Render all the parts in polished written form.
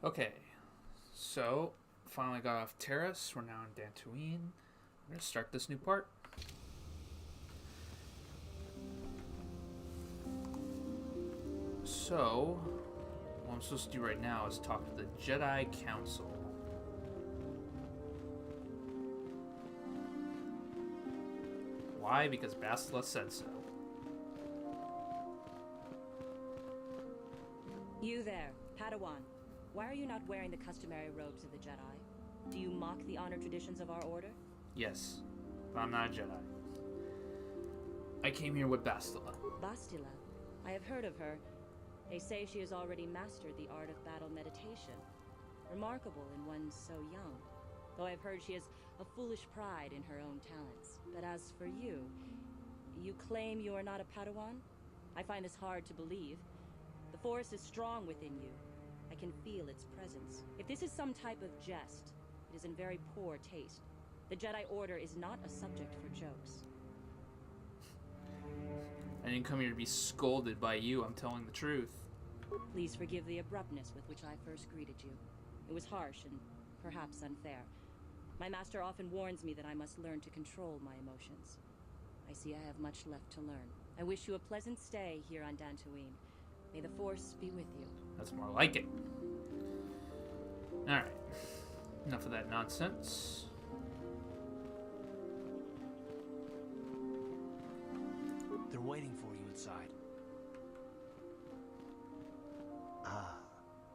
Okay, so finally got off Terrace. We're now in Dantooine. I'm gonna start this new part. So, what I'm supposed to do right now is talk to the Jedi Council. Why? Because Bastila said so. You there, Padawan. Why are you not wearing the customary robes of the Jedi? Do you mock the honor traditions of our order? Yes, but I'm not a Jedi. I came here with Bastila. Bastila? I have heard of her. They say she has already mastered the art of battle meditation. Remarkable in one so young. Though I've heard she has a foolish pride in her own talents. But as for you, you claim you are not a Padawan? I find this hard to believe. The Force is strong within you. I can feel its presence. If this is some type of jest, it is in very poor taste. The Jedi Order is not a subject for jokes. I didn't come here to be scolded by you. I'm telling the truth. Please forgive the abruptness with which I first greeted you. It was harsh and perhaps unfair. My master often warns me that I must learn to control my emotions. I see I have much left to learn. I wish you a pleasant stay here on Dantooine. May the Force be with you. That's more like it. Alright. Enough of that nonsense. They're waiting for you inside. Ah,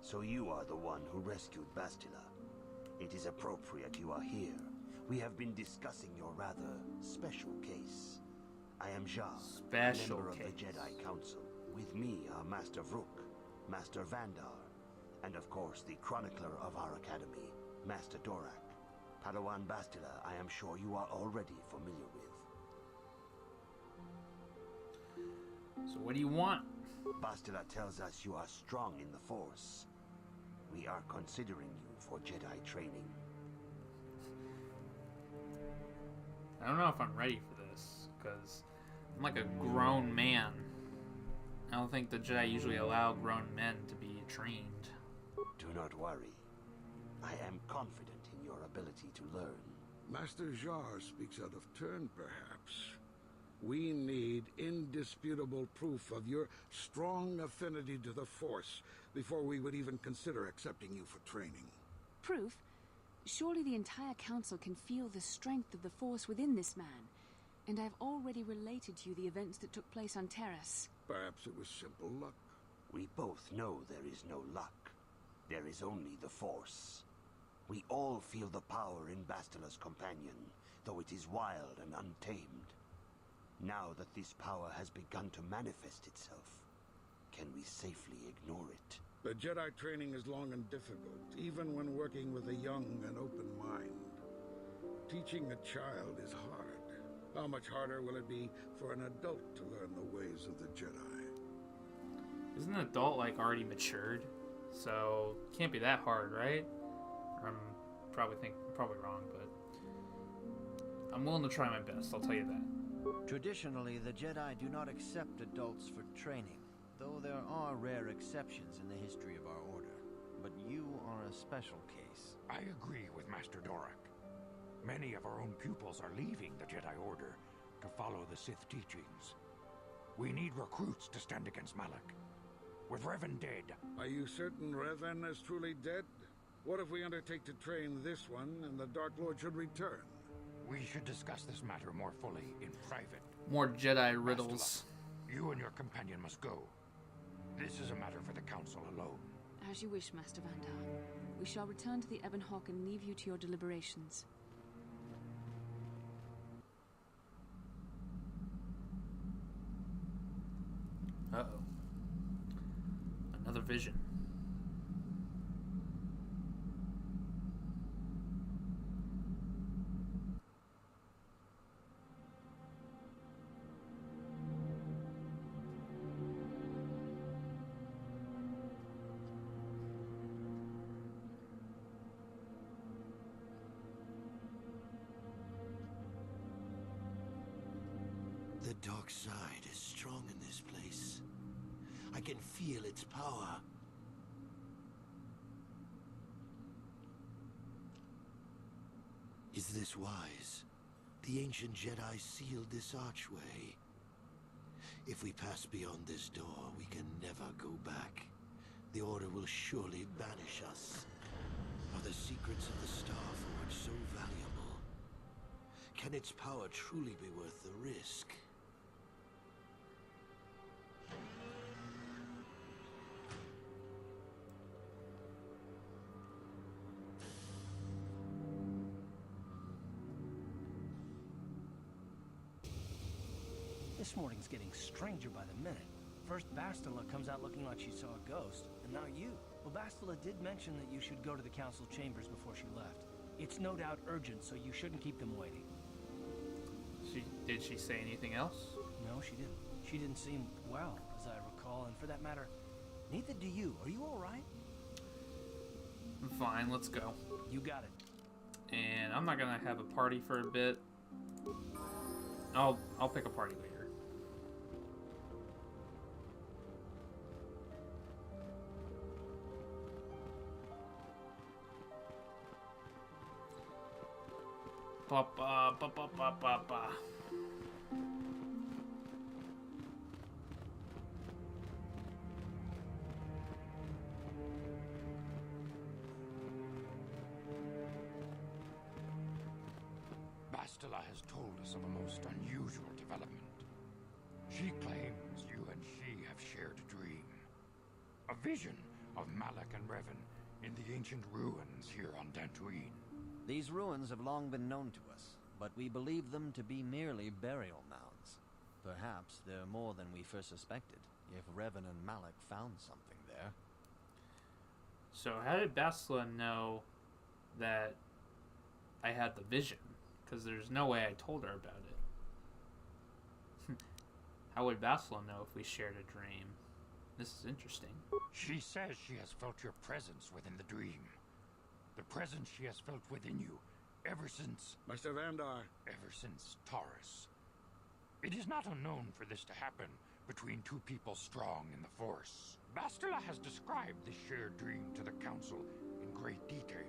so you are the one who rescued Bastila. It is appropriate you are here. We have been discussing your rather special case. I am Jar, Special member case. of the Jedi Council. With me are Master Vrook, Master Vandar, and of course the chronicler of our academy, Master Dorak. Padawan Bastila, I am sure you are already familiar with. So what do you want? Bastila tells us you are strong in the Force. We are considering you for Jedi training. I don't know if I'm ready for this, because I'm like a grown man. I don't think the Jedi usually allow grown men to be trained. Do not worry. I am confident in your ability to learn. Master Jar speaks out of turn, perhaps. We need indisputable proof of your strong affinity to the Force before we would even consider accepting you for training. Proof? Surely the entire council can feel the strength of the Force within this man. And I've already related to you the events that took place on Terrace. Perhaps it was simple luck. We both know there is no luck. There is only the Force. We all feel the power in Bastila's companion, though it is wild and untamed. Now that this power has begun to manifest itself, can we safely ignore it? The Jedi training is long and difficult, even when working with a young and open mind. Teaching a child is hard. How much harder will it be for an adult to learn the ways of the Jedi? Isn't an adult like already matured? So can't be that hard, right? Or I'm probably wrong, but I'm willing to try my best. I'll tell you that. Traditionally, the Jedi do not accept adults for training, though there are rare exceptions in the history of our order. But you are a special case. I agree with Master Dorak. Many of our own pupils are leaving the Jedi Order to follow the Sith teachings. We need recruits to stand against Malak. With Revan dead... Are you certain Revan is truly dead? What if we undertake to train this one and the Dark Lord should return? We should discuss this matter more fully in private. More Jedi riddles. Bastila, you and your companion must go. This is a matter for the Council alone. As you wish, Master Vandar. We shall return to the Ebon Hawk and leave you to your deliberations. Uh-oh. Another vision. The dark side is strong in this place. I can feel its power. Is this wise? The ancient Jedi sealed this archway. If we pass beyond this door, we can never go back. The Order will surely banish us. Are the secrets of the Star Forge so valuable? Can its power truly be worth the risk? This morning's getting stranger by the minute. First Bastila comes out looking like she saw a ghost, and now you. Well, Bastila did mention that you should go to the council chambers before she left. It's no doubt urgent, so you shouldn't keep them waiting. Did she say anything else? No, she didn't. She didn't seem well, as I recall, and for that matter, neither do you. Are you all right? I'm fine, let's go. You got it. And I'm not gonna have a party for a bit. I'll pick a party later. Ba ba ba ba ba ba ba. Bastila has told us of a most unusual development. She claims you and she have shared a dream. A vision of Malak and Revan in the ancient ruins here on Dantooine. These ruins have long been known to us, but we believe them to be merely burial mounds. Perhaps they're more than we first suspected, if Revan and Malak found something there. So how did Bastila know that I had the vision? Because there's no way I told her about it. How would Bastila know if we shared a dream? This is interesting. She says she has felt your presence within the dream. The presence she has felt within you ever since... Master Vandar. Ever since Taurus. It is not unknown for this to happen between two people strong in the Force. Bastila has described this shared dream to the Council in great detail.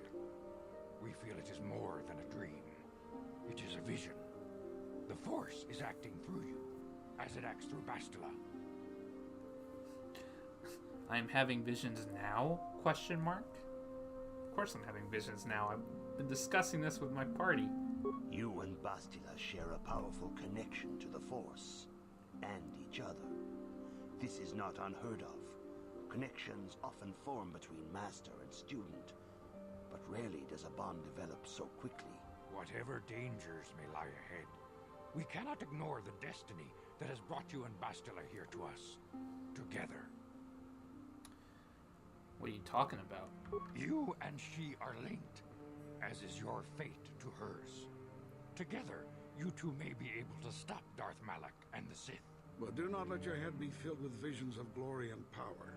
We feel it is more than a dream. It is a vision. The Force is acting through you, as it acts through Bastila. I'm having visions now? Question mark? Of course I'm having visions now. I've been discussing this with my party. You and Bastila share a powerful connection to the Force, and each other. This is not unheard of. Connections often form between master and student, but rarely does a bond develop so quickly. Whatever dangers may lie ahead, we cannot ignore the destiny that has brought you and Bastila here to us. Together. What are you talking about? You and she are linked, as is your fate to hers. Together, you two may be able to stop Darth Malak and the Sith. But do not let your head be filled with visions of glory and power.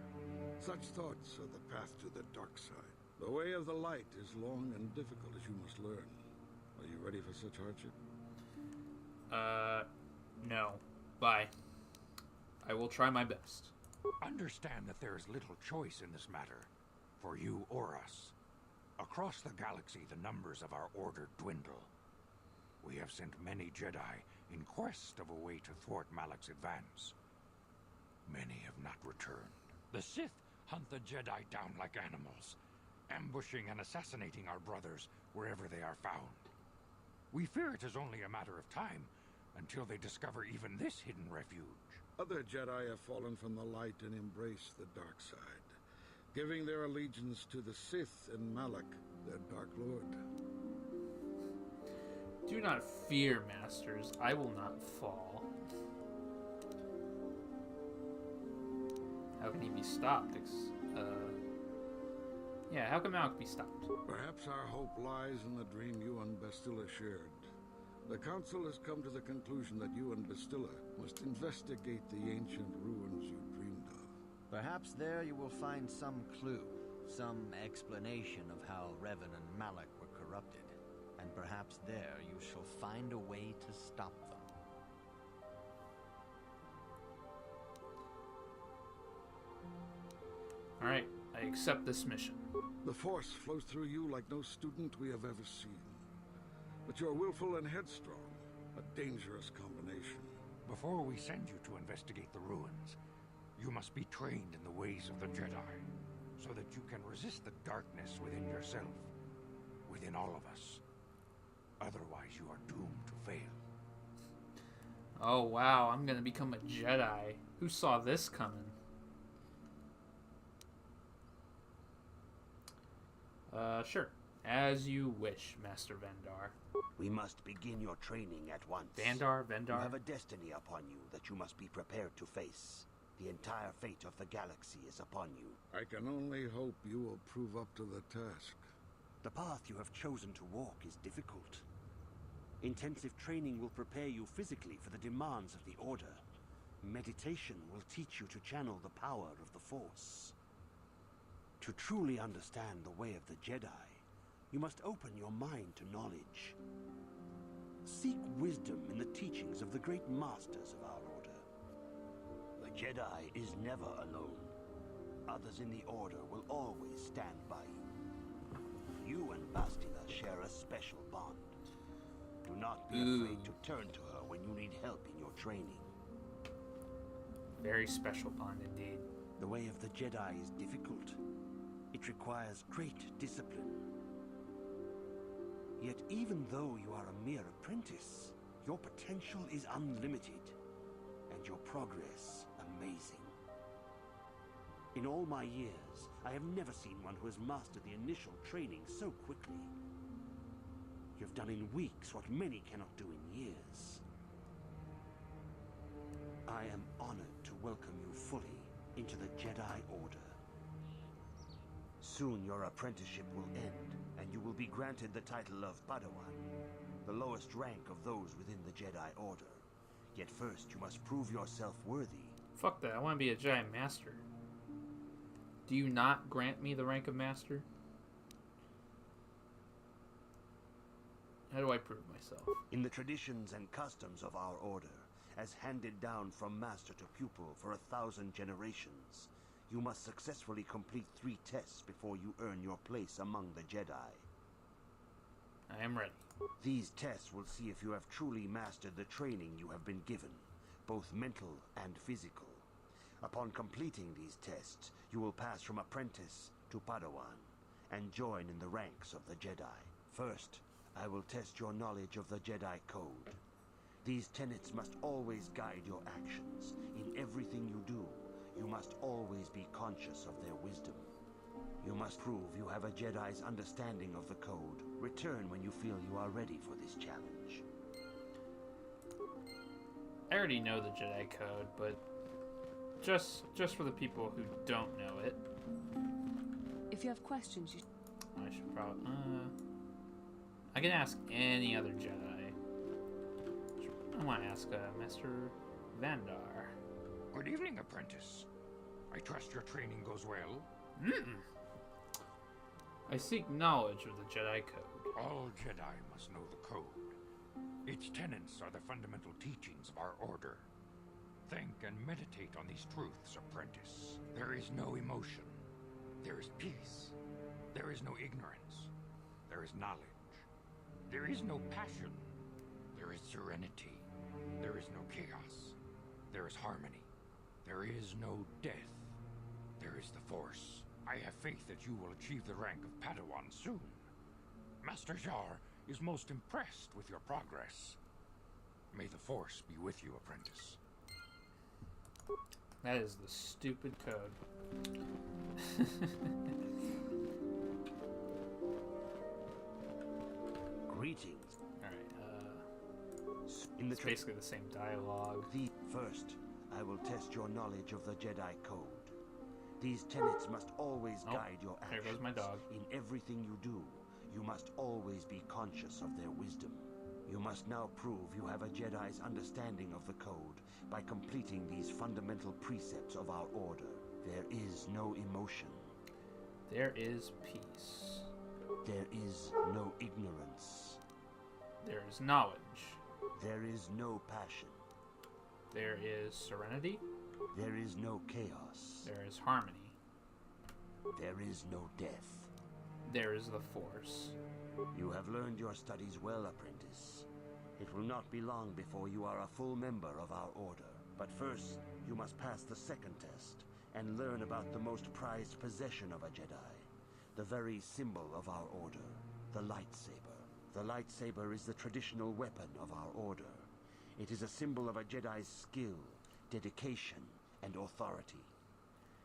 Such thoughts are the path to the dark side. The way of the light is long and difficult, as you must learn. Are you ready for such hardship? No. Bye. I will try my best. Understand that there is little choice in this matter, for you or us. Across the galaxy, the numbers of our order dwindle. We have sent many Jedi in quest of a way to thwart Malak's advance. Many have not returned. The Sith hunt the Jedi down like animals, ambushing and assassinating our brothers wherever they are found. We fear it is only a matter of time until they discover even this hidden refuge. Other Jedi have fallen from the light and embraced the dark side, giving their allegiance to the Sith and Malak, their Dark Lord. Do not fear, masters. I will not fall. How can he be stopped? Yeah, how can Malak be stopped? Perhaps our hope lies in the dream you and Bastila shared. The Council has come to the conclusion that you and Bastila must investigate the ancient ruins you dreamed of. Perhaps there you will find some clue, some explanation of how Revan and Malak were corrupted. And perhaps there you shall find a way to stop them. Alright, I accept this mission. The Force flows through you like no student we have ever seen. But you're willful and headstrong. A dangerous combination. Before we send you to investigate the ruins, you must be trained in the ways of the Jedi, so that you can resist the darkness within yourself, within all of us. Otherwise, you are doomed to fail. Oh wow, I'm gonna become a Jedi. Who saw this coming? Sure. As you wish, Master Vendar. We must begin your training at once. Vendar? You have a destiny upon you that you must be prepared to face. The entire fate of the galaxy is upon you. I can only hope you will prove up to the task. The path you have chosen to walk is difficult. Intensive training will prepare you physically for the demands of the Order. Meditation will teach you to channel the power of the Force. To truly understand the way of the Jedi, you must open your mind to knowledge. Seek wisdom in the teachings of the great masters of our Order. The Jedi is never alone. Others in the Order will always stand by you. You and Bastila share a special bond. Do not be afraid to turn to her when you need help in your training. Very special bond indeed. The way of the Jedi is difficult. It requires great discipline. Yet even though you are a mere apprentice, your potential is unlimited, and your progress amazing. In all my years, I have never seen one who has mastered the initial training so quickly. You've done in weeks what many cannot do in years. I am honored to welcome you fully into the Jedi Order. Soon your apprenticeship will end, and you will be granted the title of Padawan, the lowest rank of those within the Jedi Order. Yet first you must prove yourself worthy. Fuck that, I want to be a Jedi Master. Do you not grant me the rank of Master? How do I prove myself? In the traditions and customs of our Order, as handed down from master to pupil for 1,000 generations, you must successfully complete 3 tests before you earn your place among the Jedi. I am ready. These tests will see if you have truly mastered the training you have been given, both mental and physical. Upon completing these tests, you will pass from apprentice to Padawan, and join in the ranks of the Jedi. First, I will test your knowledge of the Jedi Code. These tenets must always guide your actions. In everything you do, you must always be conscious of their wisdom. You must prove you have a Jedi's understanding of the Code. Return when you feel you are ready for this challenge. I already know the Jedi Code, but just for the people who don't know it. If you have questions, you... I should probably... I can ask any other Jedi. I want to ask Master Vandar. Good evening, Apprentice. I trust your training goes well. I seek knowledge of the Jedi Code. All Jedi must know the Code. Its tenets are the fundamental teachings of our Order. Think and meditate on these truths, Apprentice. There is no emotion. There is peace. There is no ignorance. There is knowledge. There is no passion. There is serenity. There is no chaos. There is harmony. There is no death. There is the Force. I have faith that you will achieve the rank of Padawan soon. Master Jar is most impressed with your progress. May the Force be with you, Apprentice. That is the stupid code. Greetings. Alright, In the it's basically the same dialogue. First, I will test your knowledge of the Jedi Code. These tenets must always guide your actions. There goes my dog. In everything you do, you must always be conscious of their wisdom. You must now prove you have a Jedi's understanding of the Code by completing these fundamental precepts of our Order. There is no emotion. There is peace. There is no ignorance. There is knowledge. There is no passion. There is serenity. There is no chaos. There is harmony. There is no death. There is the Force. You have learned your studies well, Apprentice. It will not be long before you are a full member of our order. But first, you must pass the second test and learn about the most prized possession of a Jedi. The very symbol of our order, the lightsaber. The lightsaber is the traditional weapon of our order. It is a symbol of a Jedi's skill, dedication, and authority.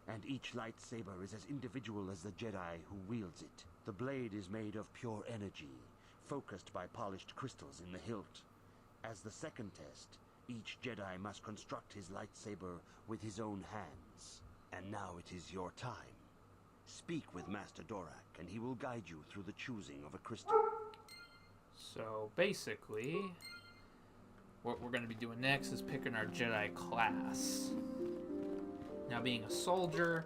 And each lightsaber is as individual as the Jedi who wields it. The blade is made of pure energy, focused by polished crystals in the hilt. As the second test, each Jedi must construct his lightsaber with his own hands. And now it is your time. Speak with Master Dorak, and he will guide you through the choosing of a crystal. So basically, what we're going to be doing next is picking our Jedi class. Now, being a soldier,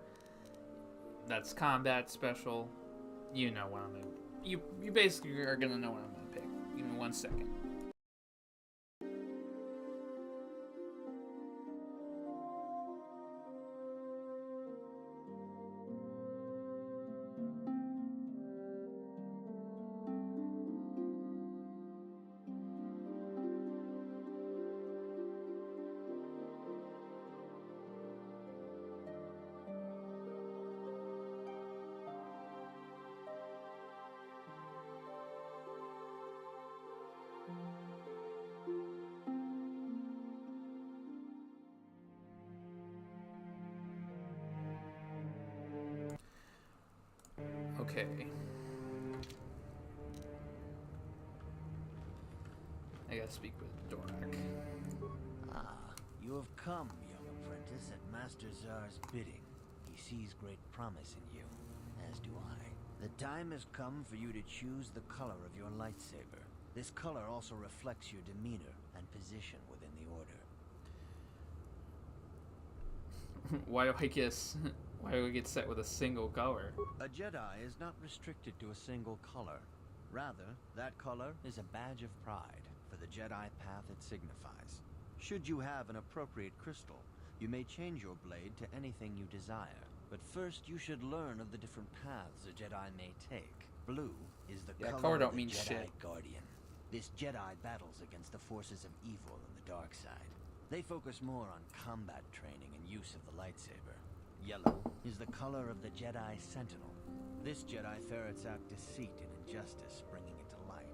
that's combat special. You know what I'm going to... You basically are going to know what I'm going to pick. Give me 1 second. Okay. I gotta speak with Dorak. Ah, you have come, young apprentice, at Master Zar's bidding. He sees great promise in you, as do I. The time has come for you to choose the color of your lightsaber. This color also reflects your demeanor and position within the order. Why do I get set with a single color? A Jedi is not restricted to a single color. Rather, that color is a badge of pride for the Jedi path it signifies. Should you have an appropriate crystal, you may change your blade to anything you desire. But first, you should learn of the different paths a Jedi may take. Blue is the color don't of the mean Jedi shit. Guardian. This Jedi battles against the forces of evil and the dark side. They focus more on combat training and use of the lightsaber. Yellow is the color of the Jedi Sentinel. This Jedi ferrets out deceit and injustice, bringing it to light.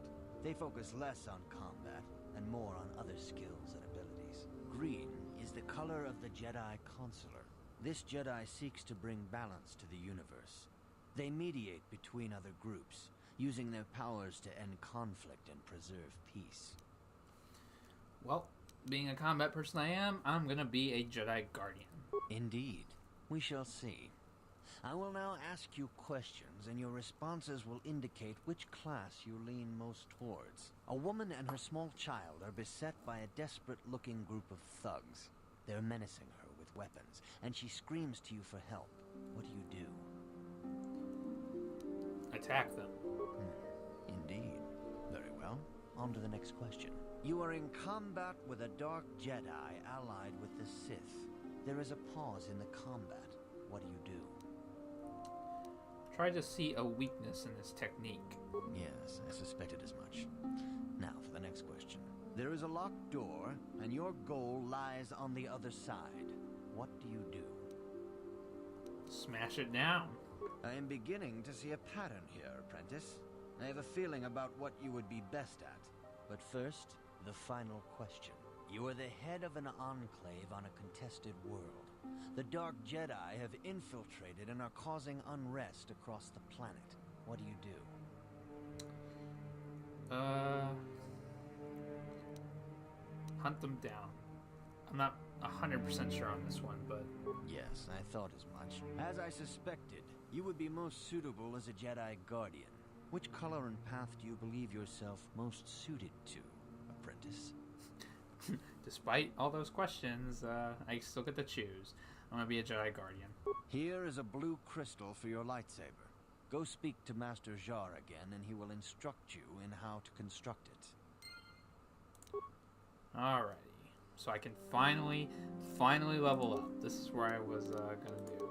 They focus less on combat and more on other skills and abilities. Green is the color of the Jedi Consular. This Jedi seeks to bring balance to the universe. They mediate between other groups, using their powers to end conflict and preserve peace. Well, being a combat person I'm gonna be a Jedi Guardian. Indeed. We shall see. I will now ask you questions, and your responses will indicate which class you lean most towards. A woman and her small child are beset by a desperate-looking group of thugs. They're menacing her with weapons, and she screams to you for help. What do you do? Attack them. Indeed. Very well. On to the next question. You are in combat with a dark Jedi allied with the Sith. There is a pause in the combat. What do you do? Try to see a weakness in this technique. Yes, I suspected as much. Now for the next question. There is a locked door, and your goal lies on the other side. What do you do? Smash it down. I am beginning to see a pattern here, Apprentice. I have a feeling about what you would be best at. But first, the final question. You are the head of an enclave on a contested world. The Dark Jedi have infiltrated and are causing unrest across the planet. What do you do? Hunt them down. I'm not 100% sure on this one, but... Yes, I thought as much. As I suspected, you would be most suitable as a Jedi Guardian. Which color and path do you believe yourself most suited to, Apprentice? Despite all those questions, I still get to choose. I'm gonna be a Jedi Guardian. Here is a blue crystal for your lightsaber. Go speak to Master Jar again, and he will instruct you in how to construct it. Alrighty. So I can finally level up. This is where I was gonna do.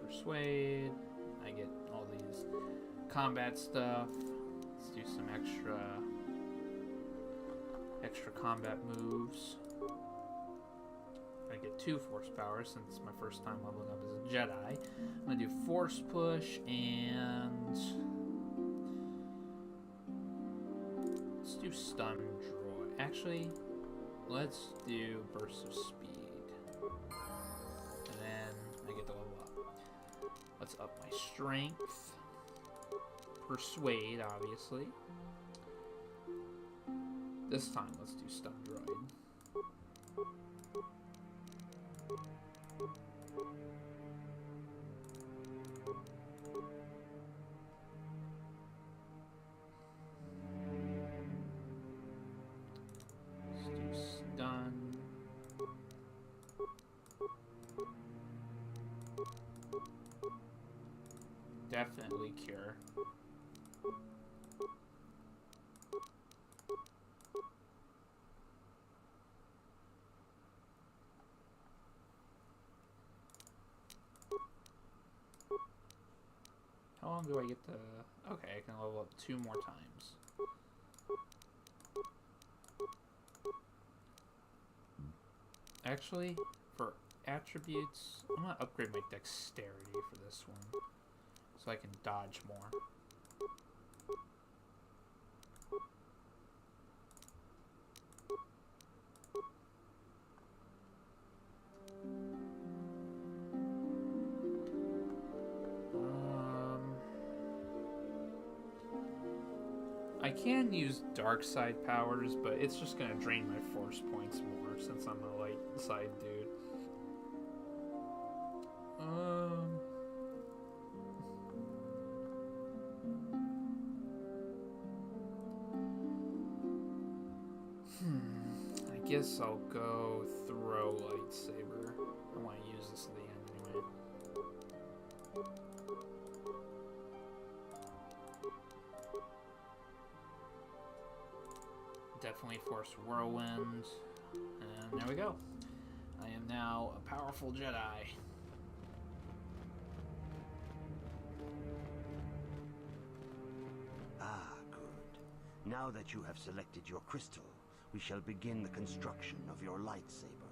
Persuade. I get all these combat stuff. Let's do some extra combat moves. I get 2 force powers since it's my first time leveling up as a Jedi. I'm gonna do force push and let's do stun droid. Actually, let's do burst of speed, and then I get to level up. Let's up my strength. Persuade, obviously. This time, let's do stun droid. Let's do stun. Definitely cure. How long do I get to... Okay, I can level up 2 more times. Actually, for attributes, I'm gonna upgrade my dexterity for this one, so I can dodge more. I can use dark side powers, but it's just gonna drain my force points more since I'm a light side dude. I guess I'll go throw lightsaber. I want to use this at the end anyway. Definitely force whirlwind, and there we go. I am now a powerful Jedi. Ah, good. Now that you have selected your crystal, we shall begin the construction of your lightsaber.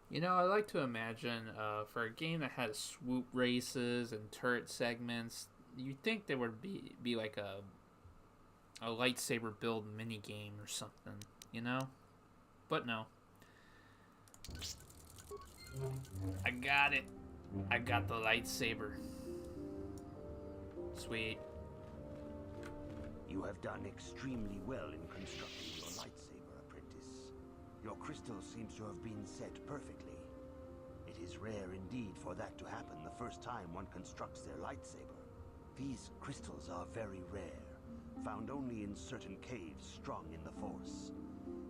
You know, I like to imagine for a game that has swoop races and turret segments, you'd think there would be like a lightsaber build mini game or something, you know? But no. I got it. I got the lightsaber. Sweet. You have done extremely well in constructing your lightsaber, Apprentice. Your crystal seems to have been set perfectly. It is rare indeed for that to happen the first time one constructs their lightsaber. These crystals are very rare, found only in certain caves strung in the Force.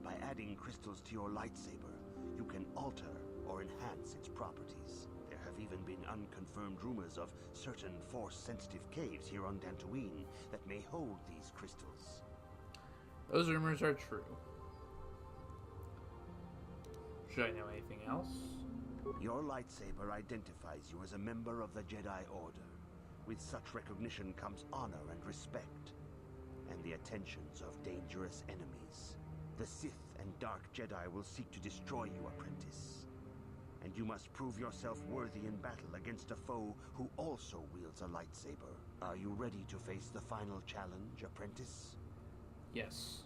By adding crystals to your lightsaber, you can alter or enhance its properties. There have even been unconfirmed rumors of certain Force-sensitive caves here on Dantooine that may hold these crystals. Those rumors are true. Should I know anything else? Your lightsaber identifies you as a member of the Jedi Order. With such recognition comes honor and respect, and the attentions of dangerous enemies. The Sith and Dark Jedi will seek to destroy you, Apprentice. And you must prove yourself worthy in battle against a foe who also wields a lightsaber. Are you ready to face the final challenge, Apprentice? Yes.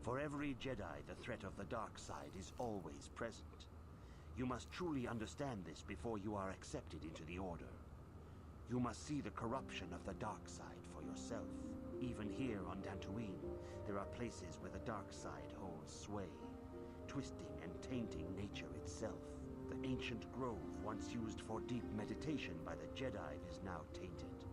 For every Jedi, the threat of the dark side is always present. You must truly understand this before you are accepted into the Order. You must see the corruption of the dark side for yourself. Even here on Dantooine, there are places where the dark side holds sway, twisting and tainting nature itself. The ancient grove once used for deep meditation by the Jedi is now tainted.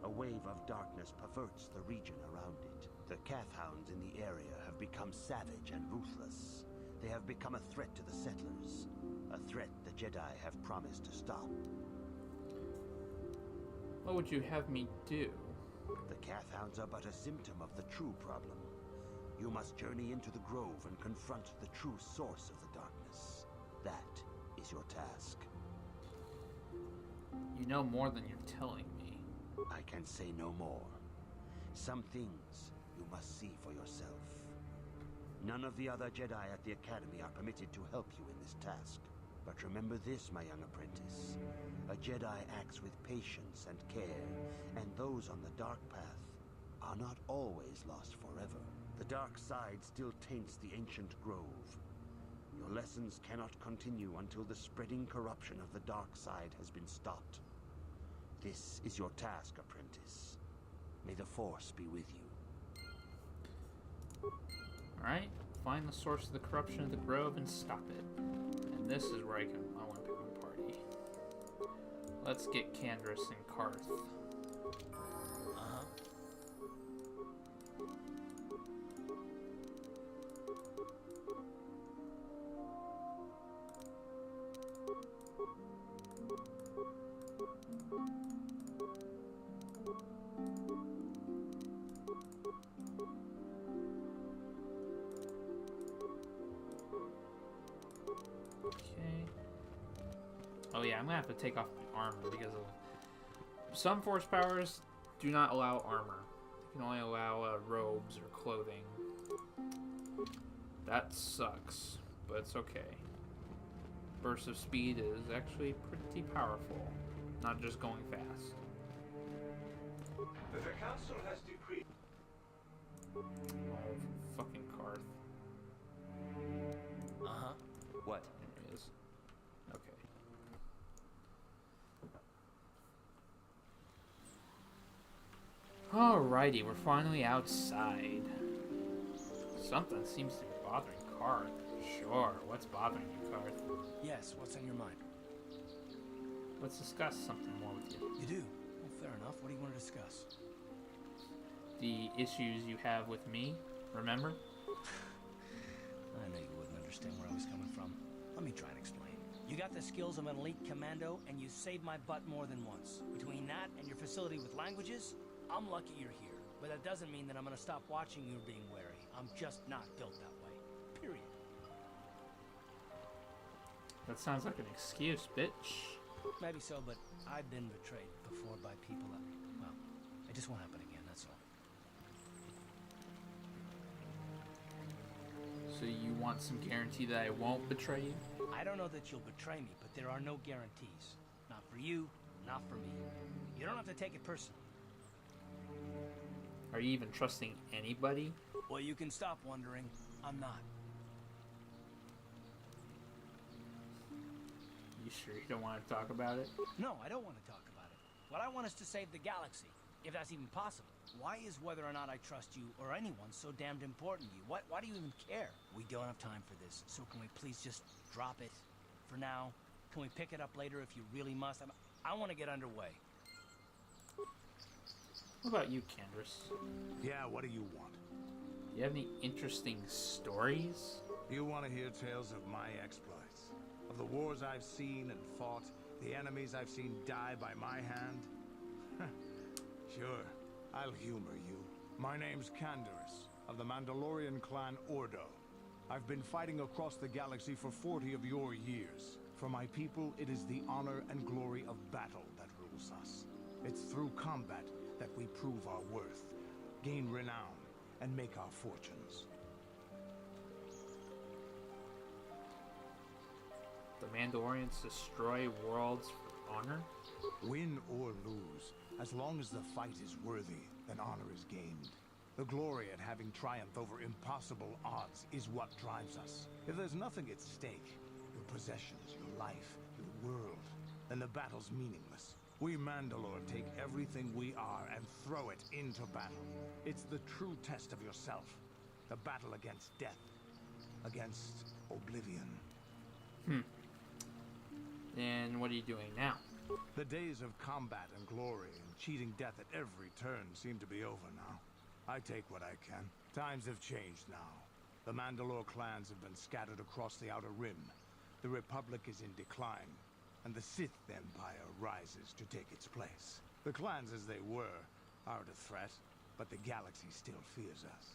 A wave of darkness perverts the region around it. The Kathhounds in the area have become savage and ruthless. They have become a threat to the settlers, a threat the Jedi have promised to stop. What would you have me do? The Cathhounds are but a symptom of the true problem. You must journey into the grove and confront the true source of the darkness. That is your task. You know more than you're telling me. I can say no more. Some things you must see for yourself. None of the other Jedi at the Academy are permitted to help you in this task. But remember this, my young apprentice. A Jedi acts with patience and care, and those on the dark path are not always lost forever. The dark side still taints the ancient grove. Your lessons cannot continue until the spreading corruption of the dark side has been stopped. This is your task, apprentice. May the Force be with you. Alright, find the source of the corruption of the grove and stop it. And this is where I want to pick my party. Let's get Candace and Karth. Oh yeah, I'm gonna have to take off my armor because of some force powers do not allow armor. They can only allow robes or clothing. That sucks, but it's okay. Burst of speed is actually pretty powerful, not just going fast. The council has decreed. Oh, fucking Karth. What? There he is. Okay. Alrighty, we're finally outside. Something seems to be bothering Karth. Sure, what's bothering you, Karth? Yes, what's on your mind? Let's discuss something more with you. You do? Well, fair enough. What do you want to discuss? The issues you have with me, remember? I knew you wouldn't understand where I was coming from. Let me try and explain. You got the skills of an elite commando, and you saved my butt more than once. Between that and your facility with languages, I'm lucky you're here. But that doesn't mean that I'm gonna stop watching you being wary. I'm just not built that way. Period. That sounds like an excuse, bitch. Maybe so, but I've been betrayed before by people that, well, it just won't happen again, that's all. So you want some guarantee that I won't betray you? I don't know that you'll betray me, but there are no guarantees. Not for you, not for me. You don't have to take it personally. Are you even trusting anybody? Well, you can stop wondering. I'm not. You sure you don't want to talk about it? No, I don't want to talk about it. What I want is to save the galaxy, if that's even possible. Why is whether or not I trust you or anyone so damned important to you? Why do you even care? We don't have time for this, so can we please just drop it for now? Can we pick it up later if you really must? I want to get underway. What about you, Candace? Yeah, what do you want? You have any interesting stories? You want to hear tales of my exploits? Of the wars I've seen and fought? The enemies I've seen die by my hand? Sure, I'll humor you. My name's Candace, of the Mandalorian clan Ordo. I've been fighting across the galaxy for 40 of your years. For my people, it is the honor and glory of battle that rules us. It's through combat that we prove our worth, gain renown, and make our fortunes. The Mandalorians destroy worlds for honor? Win or lose, as long as the fight is worthy, then honor is gained. The glory at having triumphed over impossible odds is what drives us. If there's nothing at stake, your possessions, your life, your world, then the battle's meaningless. We Mandalore take everything we are and throw it into battle. It's the true test of yourself. The battle against death. Against oblivion. And what are you doing now? The days of combat and glory and cheating death at every turn seem to be over now. I take what I can. Times have changed now. The Mandalore clans have been scattered across the Outer Rim. The Republic is in decline, and the Sith Empire rises to take its place. The clans as they were aren't a threat, but the galaxy still fears us.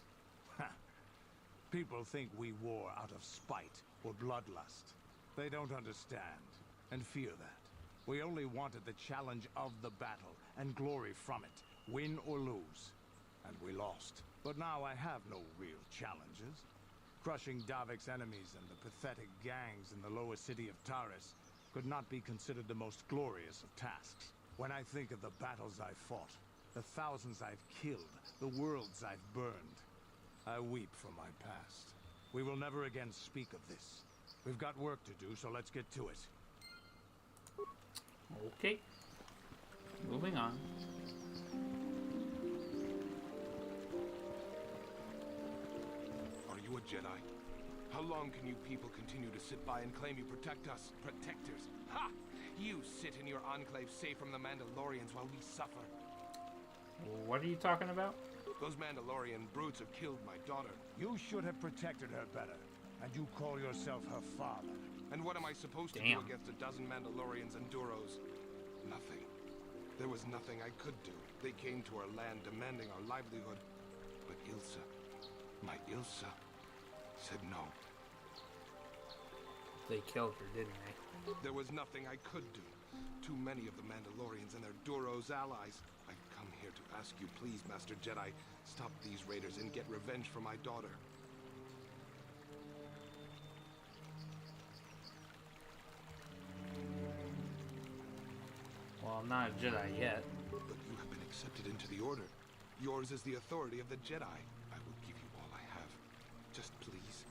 Ha! People think we war out of spite or bloodlust. They don't understand, and fear that. We only wanted the challenge of the battle, and glory from it, win or lose. And we lost. But now I have no real challenges. Crushing Davik's enemies and the pathetic gangs in the lower city of Taris could not be considered the most glorious of tasks. When I think of the battles I've fought, the thousands I've killed, the worlds I've burned, I weep for my past. We will never again speak of this. We've got work to do, so let's get to it. Okay. Moving on. Are you a Jedi? How long can you people continue to sit by and claim you protect us? Protectors? Ha! You sit in your enclave safe from the Mandalorians while we suffer. What are you talking about? Those Mandalorian brutes have killed my daughter. You should have protected her better, and you call yourself her father. And what am I supposed to Damn. do against a dozen Mandalorians and Duros? Nothing. There was nothing I could do. They came to our land demanding our livelihood. But Ilsa, my Ilsa, said no. They killed her, didn't they? There was nothing I could do. Too many of the Mandalorians and their Duros allies. I've come here to ask you, please, Master Jedi, stop these raiders and get revenge for my daughter. Well, I'm not a Jedi yet. But you have been accepted into the Order. Yours is the authority of the Jedi. I will give you all I have. Just please,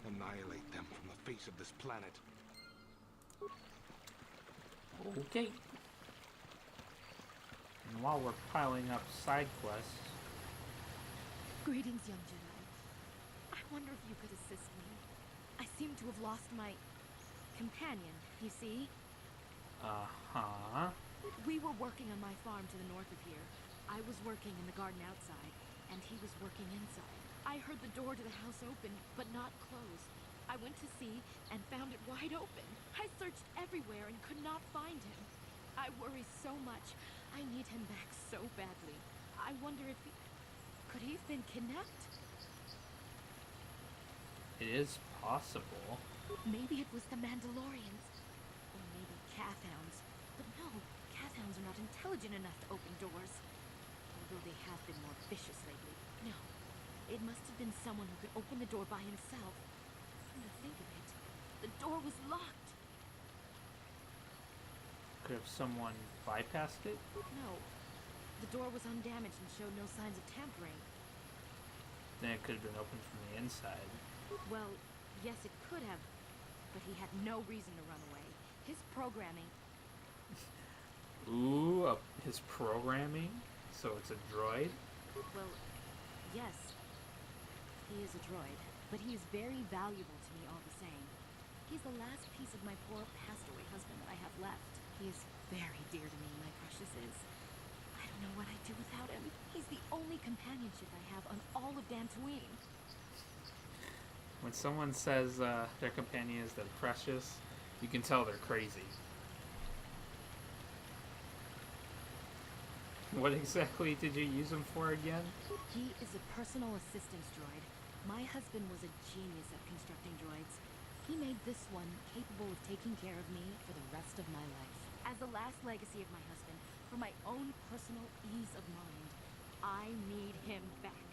annihilate them from the face of this planet. Okay. And while we're piling up side quests... Greetings, young Jedi. I wonder if you could assist me. I seem to have lost my companion, you see? Uh-huh. We were working on my farm to the north of here. I was working in the garden outside, and he was working inside. I heard the door to the house open, but not close. I went to see and found it wide open. I searched everywhere and could not find him. I worry so much. I need him back so badly. I wonder if he... Could he have been kidnapped? It is possible. Maybe it was the Mandalorians. Or maybe Cathhounds. But no, Cathhounds are not intelligent enough to open doors. Although they have been more vicious lately. No, it must have been someone who could open the door by himself. Come to think of it, the door was locked. Could have someone bypassed it? No, the door was undamaged and showed no signs of tampering. Then it could have been opened from the inside. Well, yes, it could have, but he had no reason to run away. His programming... Ooh, his programming? So it's a droid? Well, yes, he is a droid, but he is very valuable to me all the same. He's the last piece of my poor passed-away husband that I have left. He is very dear to me, my precious is. I don't know what I'd do without him. He's the only companionship I have on all of Dantooine. When someone says their companion is their precious, you can tell they're crazy. What exactly did you use him for again? He is a personal assistance droid. My husband was a genius at constructing droids. He made this one capable of taking care of me for the rest of my life. As the last legacy of my husband, for my own personal ease of mind, I need him back.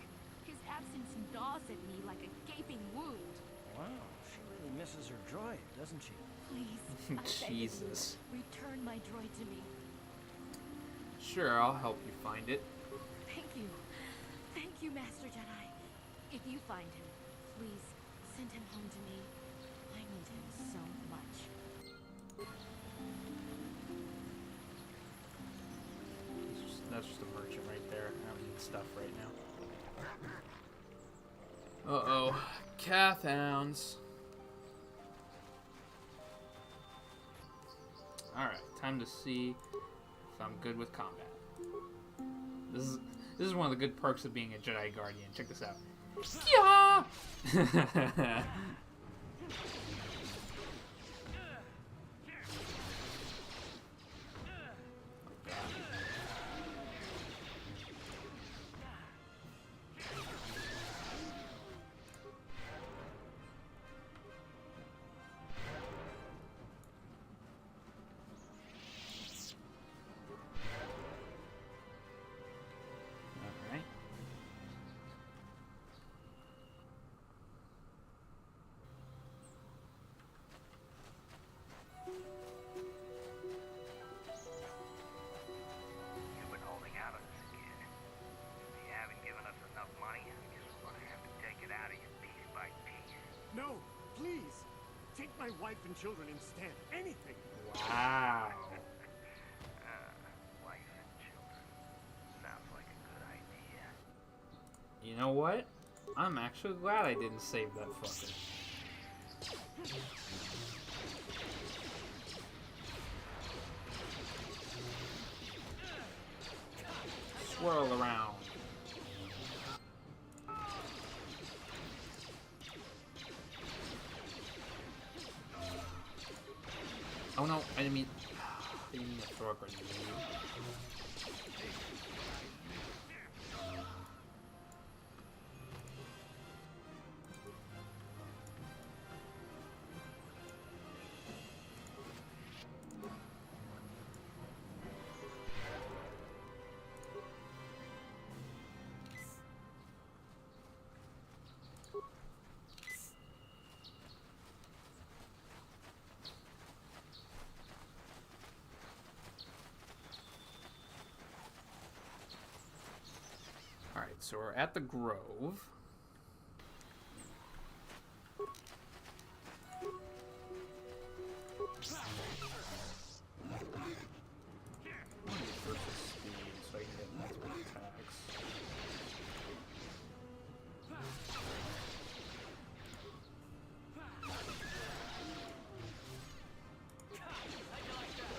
His absence gnaws at me like a gaping wound. Wow, she really misses her droid, doesn't she? Please, I beg of you, Jesus. return my droid to me. Sure, I'll help you find it. Thank you. Thank you, Master Jedi. If you find him, please send him home to me. I need him so much. That's just a merchant right there. I don't need stuff right now. Uh-oh. Cathhounds. Alright, time to see if I'm good with combat. This is one of the good perks of being a Jedi Guardian. Check this out. Yeah! and children instead. Anything. Wow. Wife and children. Sounds like a good idea. You know what? I'm actually glad I didn't save that fucker. Swirl around. Oh no, I didn't mean to throw a grenade. Alright, so we're at the Grove. Versus speed, so I can get multiple attacks.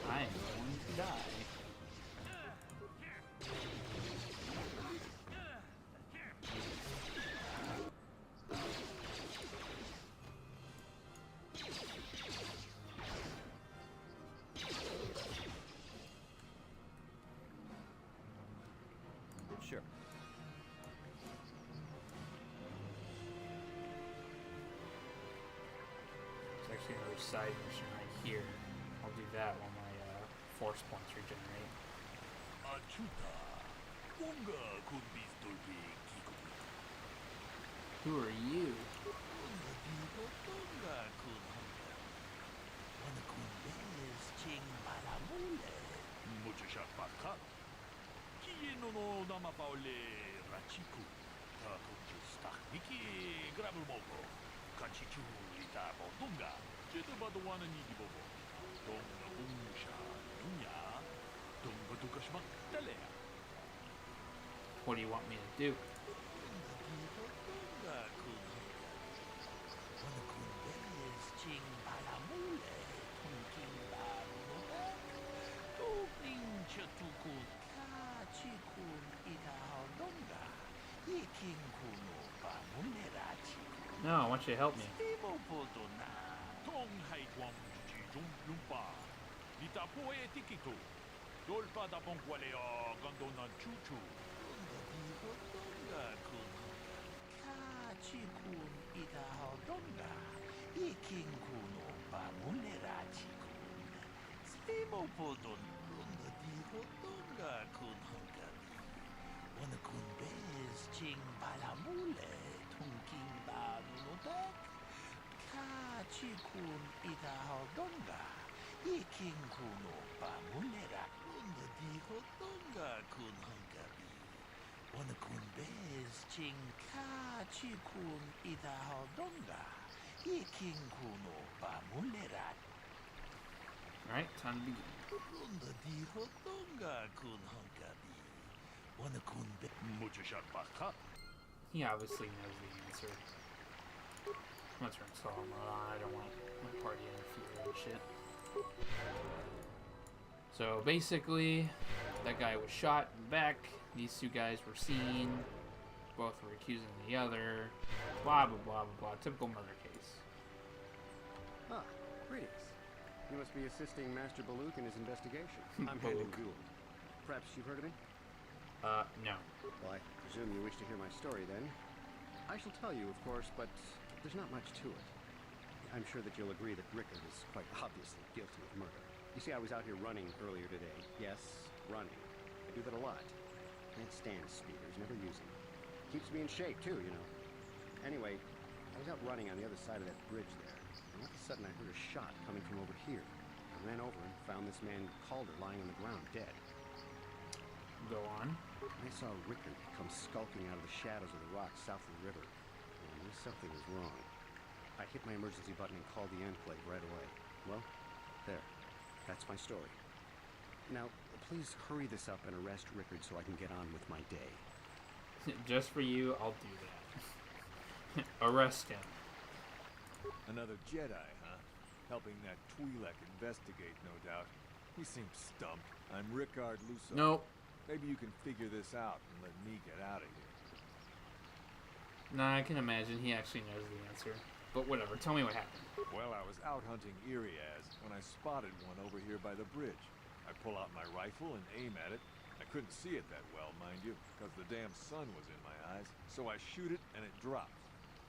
I am going to die. Sure. There's actually another side mission right here. I'll do that while my force points regenerate. Who are you? What do you want me to do? No, I want you to help me. Alright, time to begin. He obviously knows the answer. I'm gonna turn solo mode on. I don't want my party to interfere and shit. So basically, that guy was shot in the back. These two guys were seen. Both were accusing the other. Blah, blah, blah, blah, blah. Typical murder case. Ah, greetings. You must be assisting Master Baluk in his investigation. I'm Baluk. Hayden Gould. Perhaps you've heard of me? No. Well, I presume you wish to hear my story then. I shall tell you, of course, but there's not much to it. I'm sure that you'll agree that Rickard is quite obviously guilty of murder. You see, I was out here running earlier today. Yes, running. I do that a lot. Can't stand speeders, never use them. Keeps me in shape, too, you know. Anyway, I was out running on the other side of that bridge there, and all of a sudden I heard a shot coming from over here. I ran over and found this man Calder lying on the ground, dead. Go on. I saw Rickard come skulking out of the shadows of the rocks south of the river. I knew something was wrong. I hit my emergency button and called the Enclave right away. Well, there. That's my story. Now, please hurry this up and arrest Rickard so I can get on with my day. Just for you, I'll do that. Arrest him. Another Jedi, huh? Helping that Twi'lek investigate, no doubt. He seems stumped. I'm Rickard Lusso. Nope. Maybe you can figure this out and let me get out of here. Nah, I can imagine he actually knows the answer. But whatever, tell me what happened. Well, I was out hunting Iriaz when I spotted one over here by the bridge. I pull out my rifle and aim at it. I couldn't see it that well, mind you, because the damn sun was in my eyes. So I shoot it and it drops.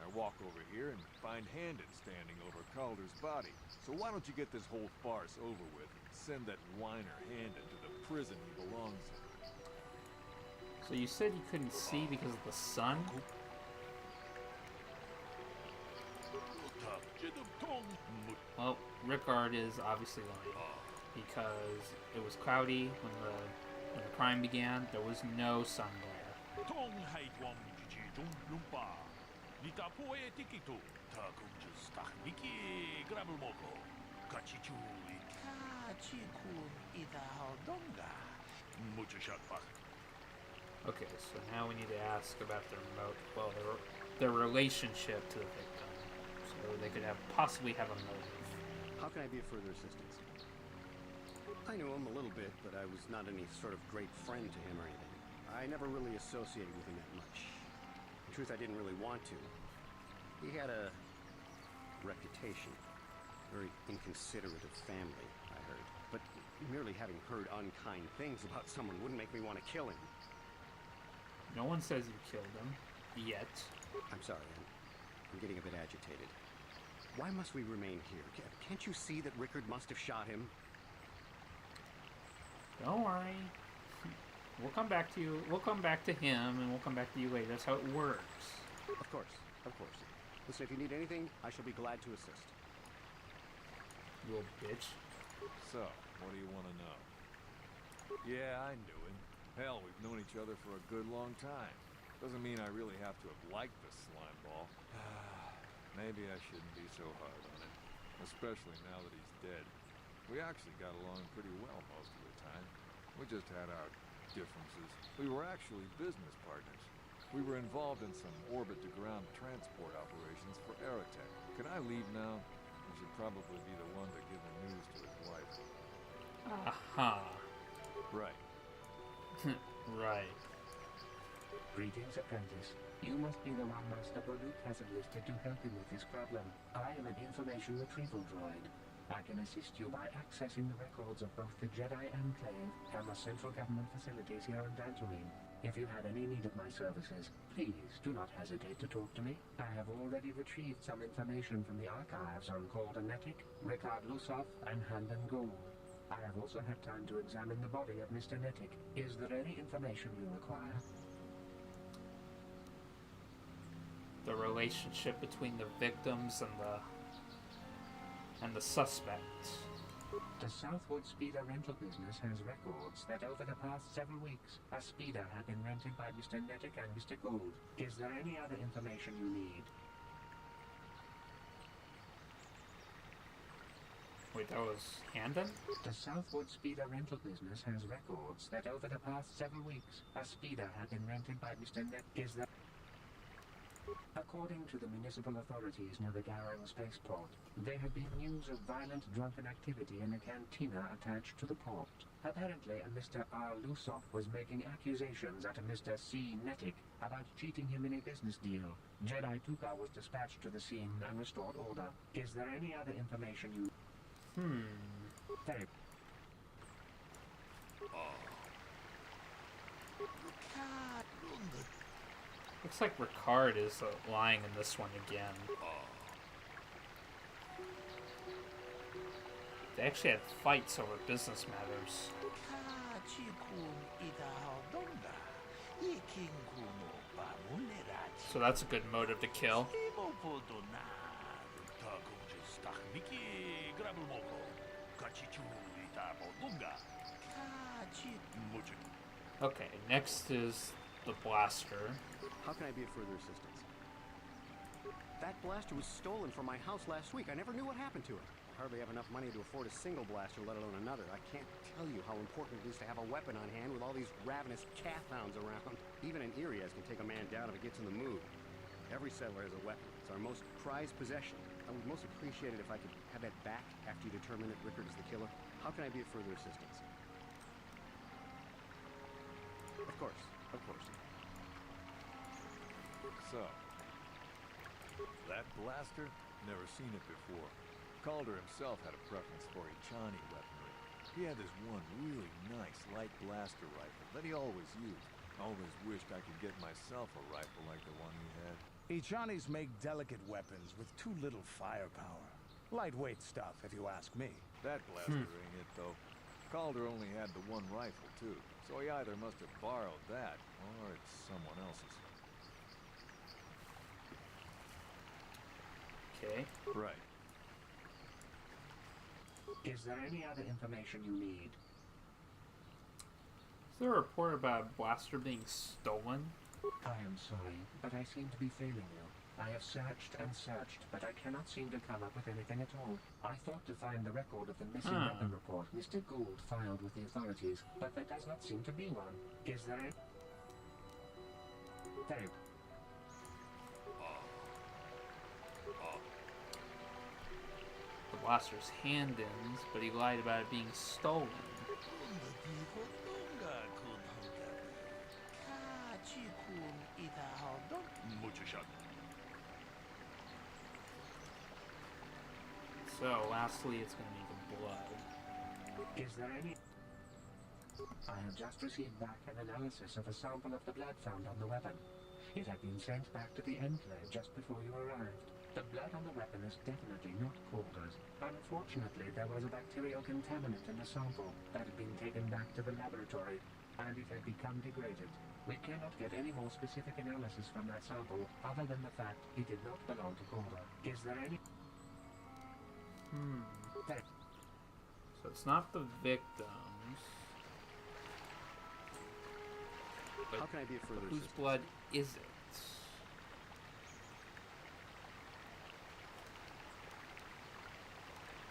I walk over here and find Handon standing over Calder's body. So why don't you get this whole farce over with and send that whiner Handon to the prison he belongs in? So you said you couldn't see because of the sun? Well, Rickard is obviously lying. Because it was cloudy when the crime began. There was no sun glare. Okay, so now we need to ask about their relationship to the victim. So they could possibly have a motive. How can I be of further assistance? I knew him a little bit, but I was not any sort of great friend to him or anything. I never really associated with him that much. In truth, I didn't really want to. He had a reputation. Very inconsiderate of family, I heard. But merely having heard unkind things about someone wouldn't make me want to kill him. No one says you killed him. Yet. I'm sorry, I'm getting a bit agitated. Why must we remain here? Can't you see that Rickard must have shot him? Don't worry. We'll come back to you. We'll come back to him, and we'll come back to you later. That's how it works. Of course, of course. Listen, if you need anything, I shall be glad to assist. You little bitch. So, what do you want to know? Yeah, I knew him. Hell, we've known each other for a good long time. Doesn't mean I really have to have liked the slime ball. Maybe I shouldn't be so hard on him. Especially now that he's dead. We actually got along pretty well most of the time. We just had our differences. We were actually business partners. We were involved in some orbit-to-ground transport operations for Aerotech. Can I leave now? I should probably be the one to give the news to his wife. Aha. Right. Right. Greetings, Apprentice. You must be the one Master Malak has enlisted to help him with this problem. I am an information retrieval droid. I can assist you by accessing the records of both the Jedi Enclave and the central government facilities here in Dantooine. If you have any need of my services, please do not hesitate to talk to me. I have already retrieved some information from the archives on Calder Netic, Rickard Lusso, and Handon Gould. I have also had time to examine the body of Mr. Netic. Is there any information you require? The relationship between the victims and the suspects. The Southwood Speeder rental business has records that over the past several weeks, a speeder had been rented by Mr. Netic and Mr. Gould. Is there any other information you need? Wait, that was Handon? The Southwood Speeder rental business has records that over the past several weeks, a speeder had been rented by Mr. Netic. Is there... According to the municipal authorities near the Garang spaceport, there had been news of violent drunken activity in a cantina attached to the port. Apparently, a Mr. R. Lusov was making accusations at a Mr. C. Netic about cheating him in a business deal. Jedi Tuka was dispatched to the scene and restored order. Is there any other information you... Very... Looks like Rickard is lying in this one again. They actually had fights over business matters. So that's a good motive to kill. Okay, next is the blaster. How can I be of further assistance? That blaster was stolen from my house last week. I never knew what happened to it. I hardly have enough money to afford a single blaster, let alone another. I can't tell you how important it is to have a weapon on hand with all these ravenous calf hounds around. Even an Irias can take a man down if it gets in the mood. Every settler has a weapon. It's our most prized possession. I would most appreciate it if I could have that back after you determine that Rickard is the killer. How can I be of further assistance? Of course, of course. So, that blaster? Never seen it before. Calder himself had a preference for Ichani weaponry. He had this one really nice light blaster rifle that he always used. Always wished I could get myself a rifle like the one he had. Ichanis make delicate weapons with too little firepower. Lightweight stuff, if you ask me. That blaster ain't it, though. Calder only had the one rifle, too. So he either must have borrowed that, or it's someone else's. Okay. Right. Is there any other information you need? Is there a report about a blaster being stolen? I am sorry, but I seem to be failing you. I have searched and searched, but I cannot seem to come up with anything at all. I thought to find the record of the missing weapon report Mr. Gould filed with the authorities, but there does not seem to be one. Is there a... There. The blaster's hand-ins, but he lied about it being stolen. So, lastly, it's going to be the blood. Is there any... I have just received back an analysis of a sample of the blood found on the weapon. It had been sent back to the Enclave just before you arrived. The blood on the weapon is definitely not Calder's. Unfortunately, there was a bacterial contaminant in the sample that had been taken back to the laboratory, and it had become degraded. We cannot get any more specific analysis from that sample, other than the fact it did not belong to Calder. Is there any... There. So it's not the victims. How can I be of further Whose assistance? blood is it?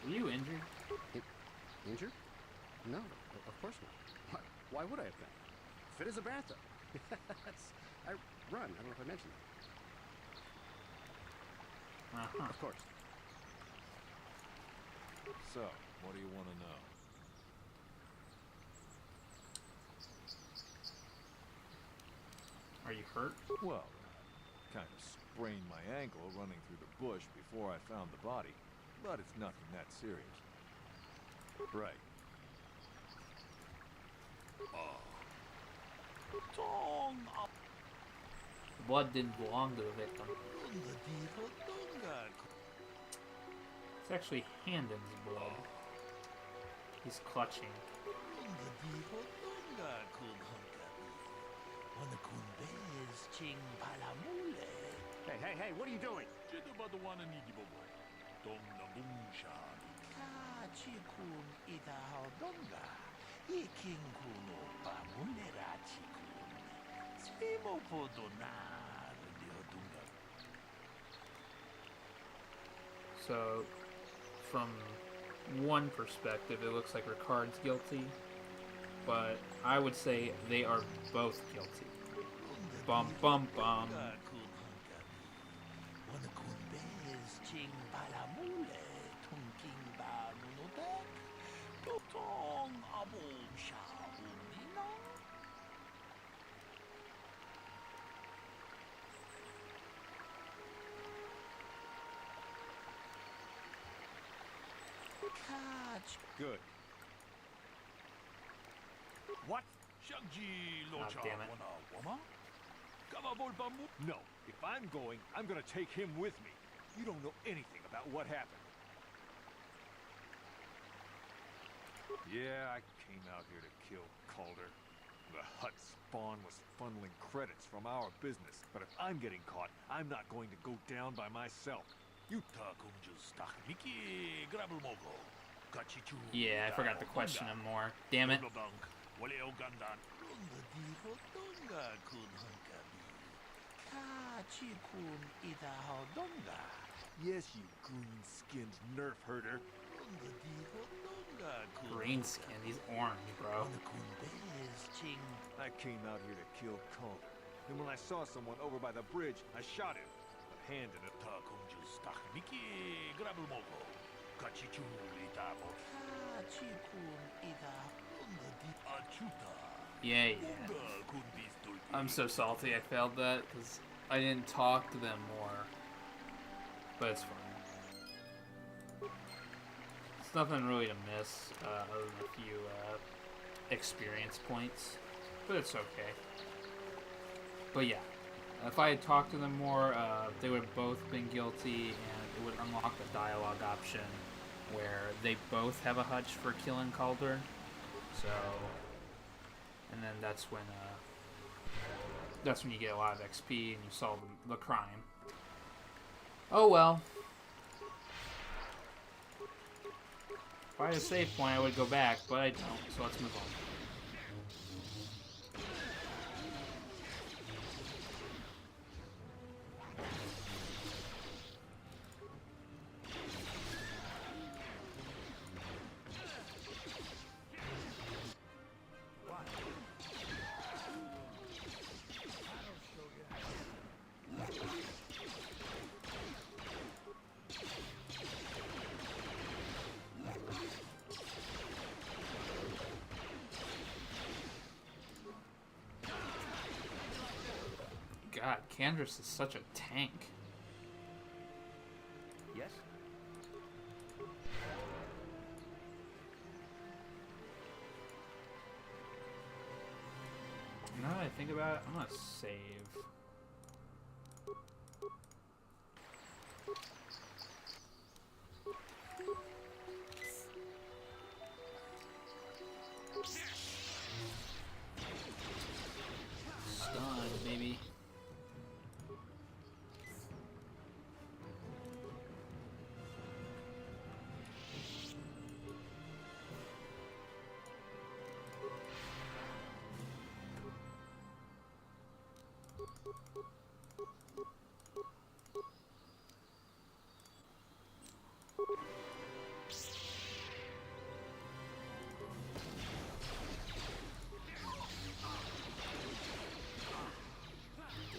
Were you injured? Injured? No, of course not. Why would I have been? Fit as a bathtub. I run. I don't know if I mentioned that. Of course. So, what do you want to know? Are you hurt? Well, kind of sprained my ankle running through the bush before I found the body. But it's nothing that serious. Right. The blood didn't belong to the victim. It's actually Handon's blood. He's clutching. Hey, what are you doing? So, from one perspective, it looks like Ricard's guilty, but I would say they are both guilty. Bum bum bum. Good. What? Oh, damn it. No, if I'm going, I'm gonna take him with me. You don't know anything about what happened. Yeah, I came out here to kill Calder. The Hutt spawn was funneling credits from our business, but if I'm getting caught, I'm not going to go down by myself. Yeah, I forgot to question him more. Damn it. Yes, you green-skinned nerf herder. Green skin, he's orange, bro. I came out here to kill Calder. And when I saw someone over by the bridge, I shot him. A hand in it. Yeah. I'm so salty I failed that because I didn't talk to them more. But it's fine. It's nothing really to miss other than a few experience points. But it's okay. But yeah, if I had talked to them more, they would have both been guilty, and it would unlock the dialogue option where they both have a hunch for killing Calder. So, and then that's when you get a lot of XP and you solve the crime. Oh well. If I had a save point, I would go back, but I don't, so let's move on. God, Candace is such a tank. Yes? Now that I think about it, I'm gonna save. Stun, baby.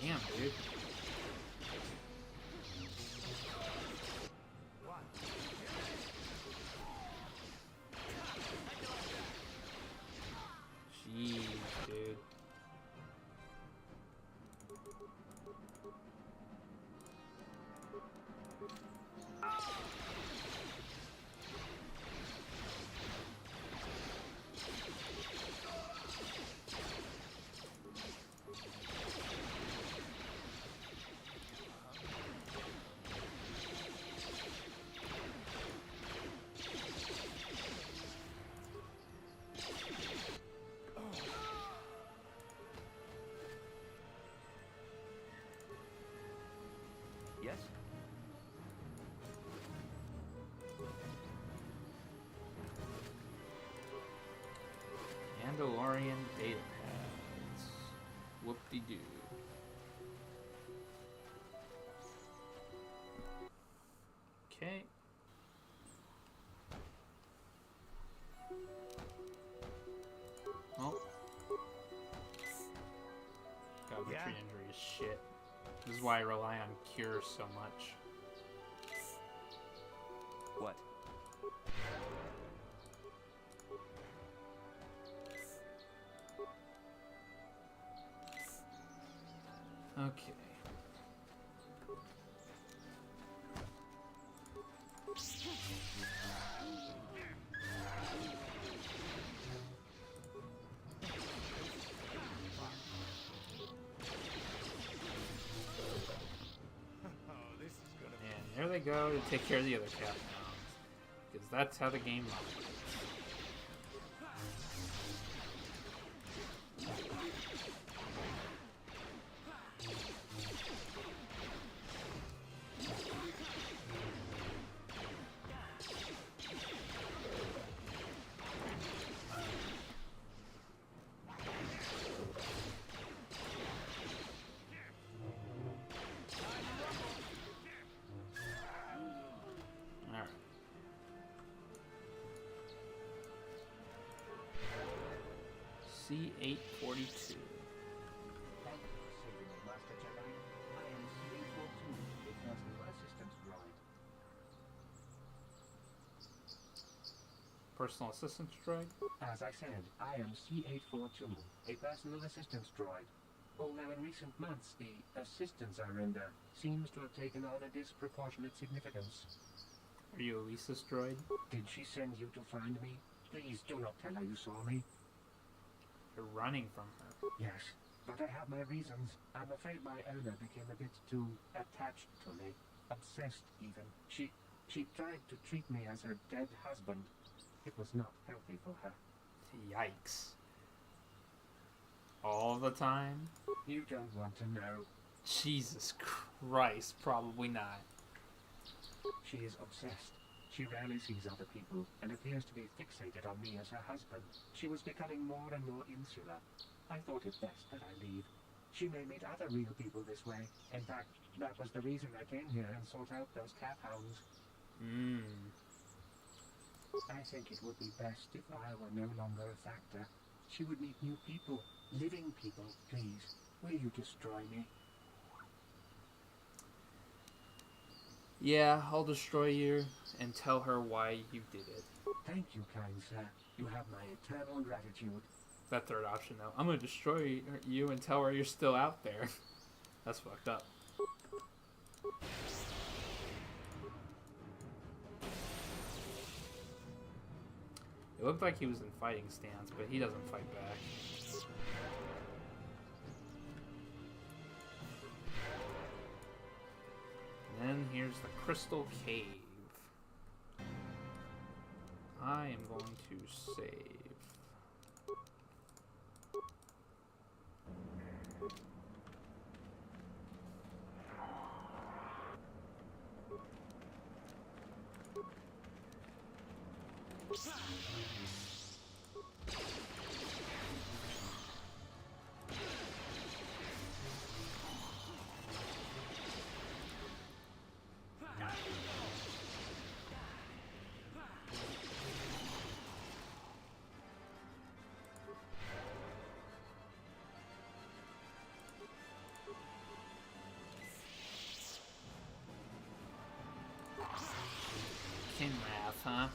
Damn, dude. Jeez, dude. Yes? Mandalorian data pads. Whoop-de-doo. Okay. Oh. God, my tree injury is shit. This is why I rely on cures so much. What? Okay. And there they go to take care of the other cat now. Because that's how the game operates. C842. Thank you for saving me, Master Jedi. I am C842, a personal assistance droid. Personal assistance droid? As I said, I am C842, a personal assistance droid. Although in recent months, the assistance I render seems to have taken on a disproportionate significance. Are you Elisa's droid? Did she send you to find me? Please do not tell her you saw me. You're running from her. Yes, but I have my reasons. I'm afraid my owner became a bit too attached to me. Obsessed, even. She tried to treat me as her dead husband. It was not healthy for her. Yikes. All the time? You don't want to know. Jesus Christ, probably not. She is obsessed. She rarely sees other people and appears to be fixated on me as her husband. She was becoming more and more insular. I thought it best that I leave. She may meet other real people this way. In fact, that was the reason I came here and sought out those cat hounds. I think it would be best if I were no longer a factor. She would meet new people. Living people, please. Will you destroy me? Yeah, I'll destroy you and tell her why you did it. Thank you, kind sir. You have my eternal gratitude. That third option, though. I'm gonna destroy you and tell her you're still out there. That's fucked up. It looked like he was in fighting stance, but he doesn't fight back. And then here's the Crystal Cave. I am going to save. Wrath, huh?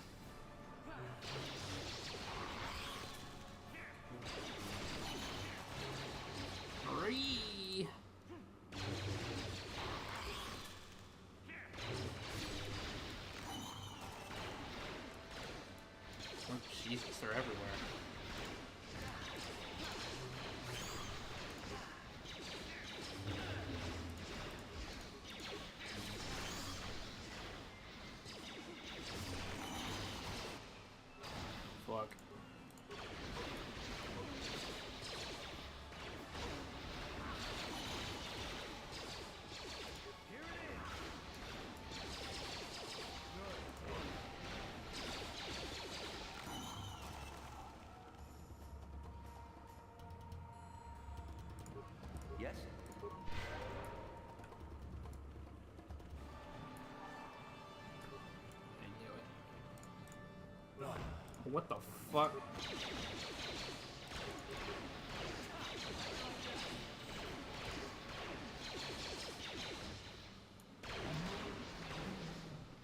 Three. Oh Jesus, they're everywhere. Fuck. Yes? I knew it. What the fuck?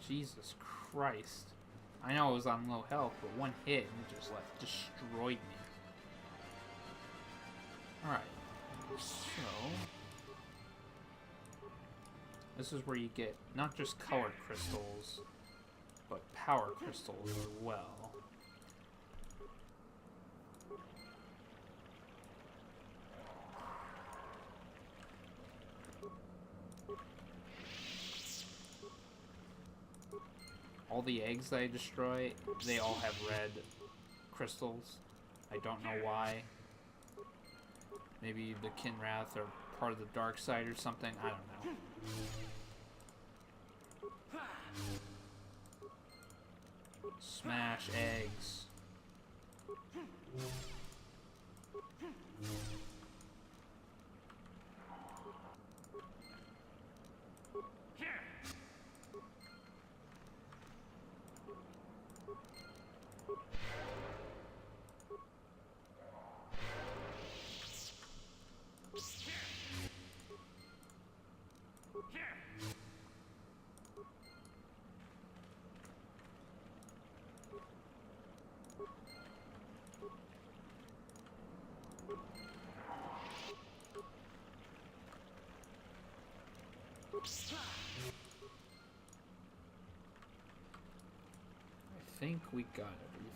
Jesus Christ. I know I was on low health, but one hit and it just destroyed me. Alright. So this is where you get not just color crystals, but power crystals as well. All the eggs that I destroy, they all have red crystals. I don't know why. Maybe the Kinrath are part of the dark side or something. I don't know. Smash eggs. I think we got everything.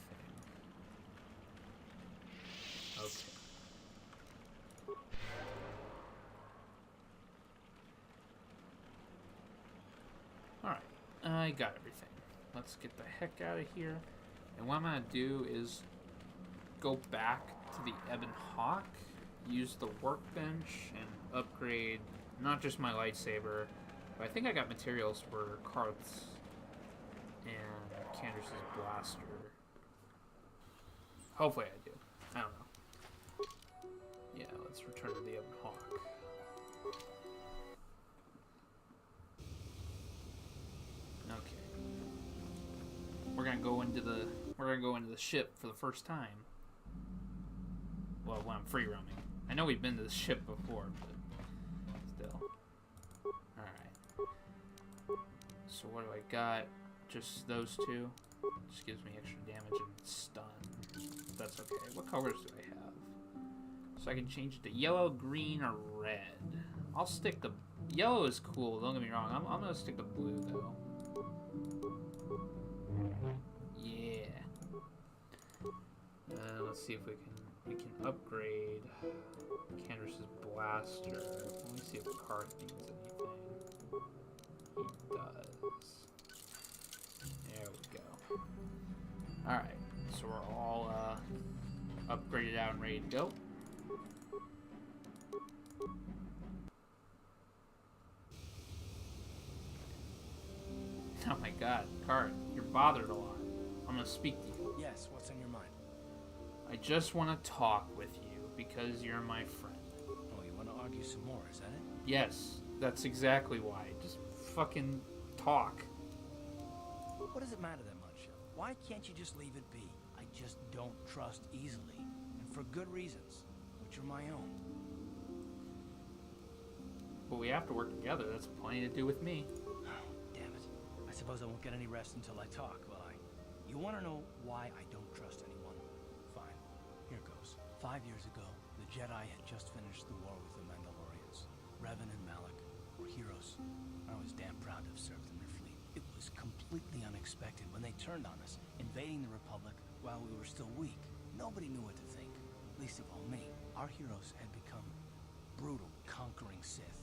Okay. Alright, I got everything. Let's get the heck out of here. And what I'm going to do is go back to the Ebon Hawk, use the workbench, and upgrade not just my lightsaber, but I think I got materials for Karth's and Candace's blaster. Hopefully I do. I don't know. Yeah, let's return to the Ebon Hawk. Okay. We're gonna go into the ship for the first time. Well, when I'm free roaming. I know we've been to the ship before, but still. Alright. So what do I got? Just those two? Just gives me extra damage and stun. That's okay. What colors do I have? So I can change it to yellow, green, or red. I'll stick the... Yellow is cool, don't get me wrong. I'm gonna stick to blue, though. Yeah. Let's see if we can upgrade Candace's blaster. Let me see if Karth needs anything. He does. There we go. Alright, so we're all upgraded out and ready to go. Oh my god, Karth, you're bothered a lot. I'm gonna speak to you. Yes, what's on your mind? I just want to talk with you because you're my friend. Oh, you want to argue some more, is that it? Yes, that's exactly why. Just fucking talk. What does it matter that much? Why can't you just leave it be? I just don't trust easily, and for good reasons, which are my own. But we have to work together. That's plenty to do with me. Oh, damn it. I suppose I won't get any rest until I talk, will I? You want to know why I don't trust anyone? Fine. Here goes. 5 years ago, the Jedi had just finished the war with the Mandalorians. Revan and Malak were heroes. I was damn proud to have served in their fleet. It was completely unexpected when they turned on us, invading the Republic while we were still weak. Nobody knew what to think, least of all me. Our heroes had become brutal, conquering Sith.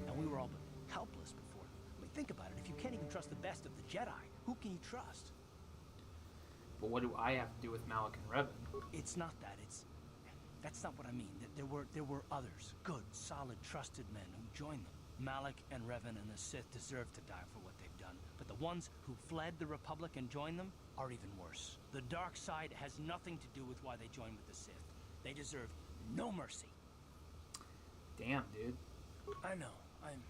And we were all but helpless before them. I mean, think about it. If you can't even trust the best of the Jedi, who can you trust? But what do I have to do with Malak and Revan? It's not that. That's not what I mean. There were others, good, solid, trusted men who joined them. Malak and Revan and the Sith deserve to die for what they've done. But the ones who fled the Republic and joined them are even worse. The dark side has nothing to do with why they joined with the Sith. They deserve no mercy. Damn, dude. I know. And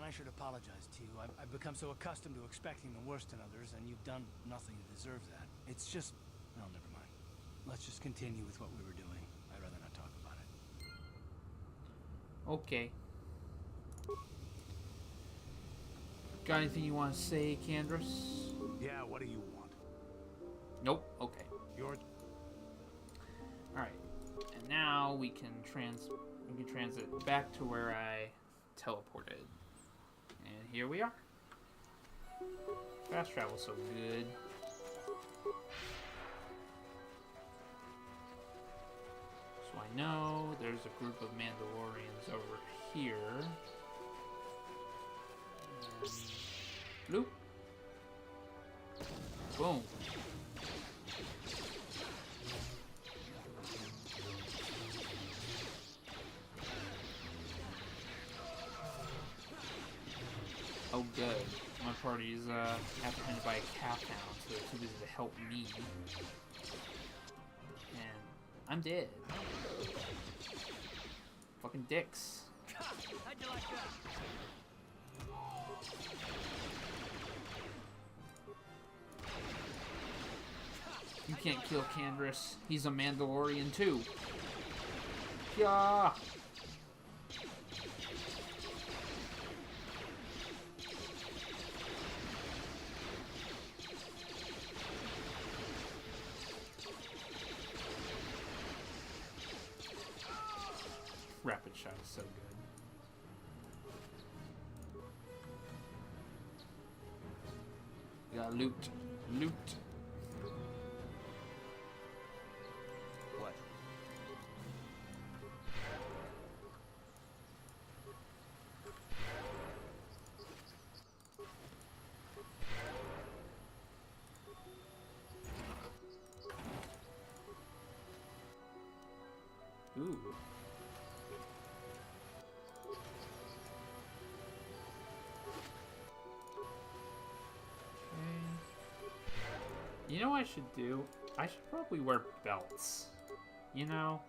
I should apologize to you. I've become so accustomed to expecting the worst in others, and you've done nothing to deserve that. It's just... No, never mind. Let's just continue with what we were doing. I'd rather not talk about it. Okay. Got anything you want to say, Candace? Yeah, what do you want? Nope. Okay. You're... Alright. And now we can transit back to where I teleported. And here we are. Fast travel so good. So I know there's a group of Mandalorians over here. Bloop. Boom. Oh good. My party is apprehended by a calf hound, so they're too busy to help me. And I'm dead. Fucking dicks. How'd you like that? You can't kill Candace. He's a Mandalorian too. Yeah. Rapid shot is so good. Loot. Loot. What? Ooh. You know what I should do? I should probably wear belts. You know?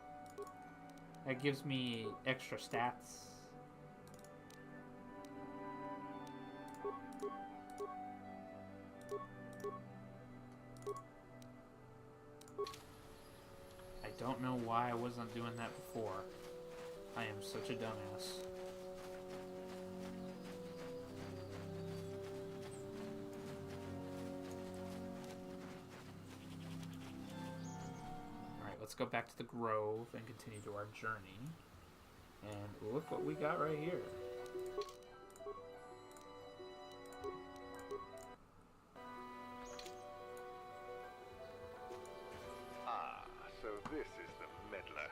That gives me extra stats. I don't know why I wasn't doing that before. I am such a dumbass. Let's go back to the grove and continue to our journey. And look what we got right here. Ah, so this is the meddler.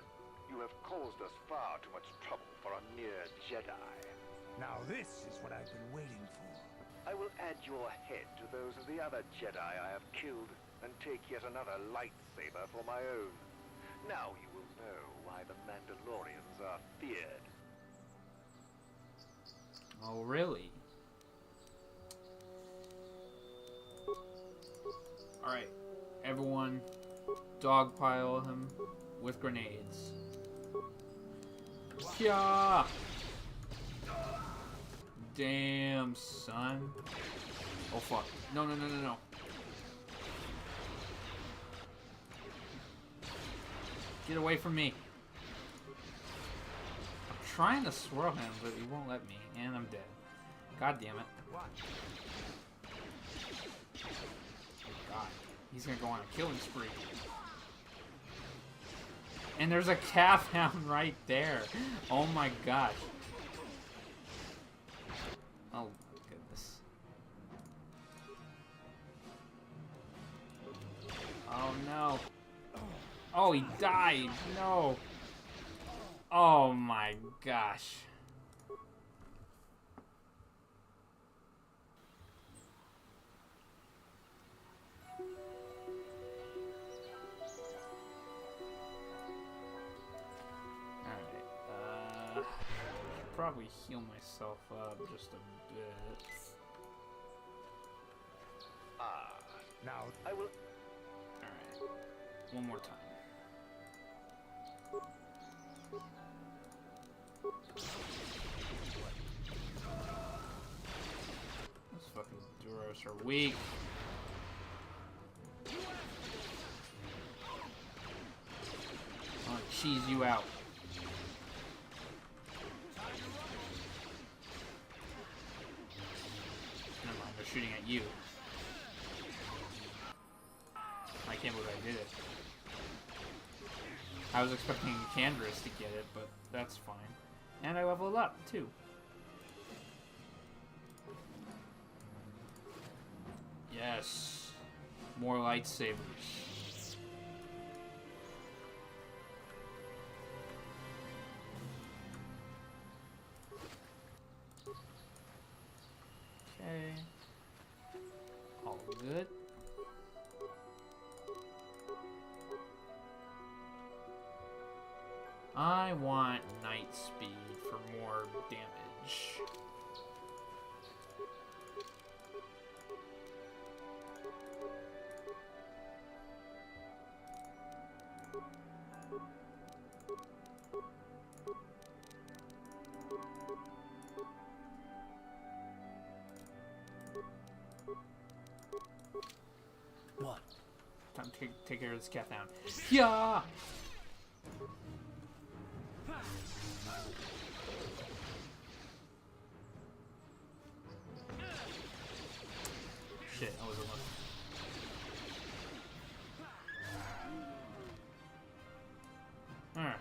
You have caused us far too much trouble for a mere Jedi. Now this is what I've been waiting for. I will add your head to those of the other Jedi I have killed and take yet another lightsaber for my own. Now you will know why the Mandalorians are feared. Oh, really? Alright, everyone, dogpile him with grenades. Yeah! Damn, son. Oh, fuck. No, no, no, no, no. Get away from me. I'm trying to swirl him, but he won't let me. And I'm dead. God damn it. God. He's gonna go on a killing spree. And there's a calf hound right there. Oh my gosh. Oh my goodness. Oh no. Oh, he died. No. Oh my gosh. Alright. Should probably heal myself up just a bit. Ah, now I will. Alright. One more time. Those fucking Duros are weak. I'll cheese you out. Never mind, they're shooting at you. I can't believe I did it. I was expecting Canderous to get it, but that's fine. And I leveled up, too. Yes. More lightsabers. Okay. All good. I want night speed for more damage. What? Time to take care of this cat down. Yeah! Shit, I was almost. Alright.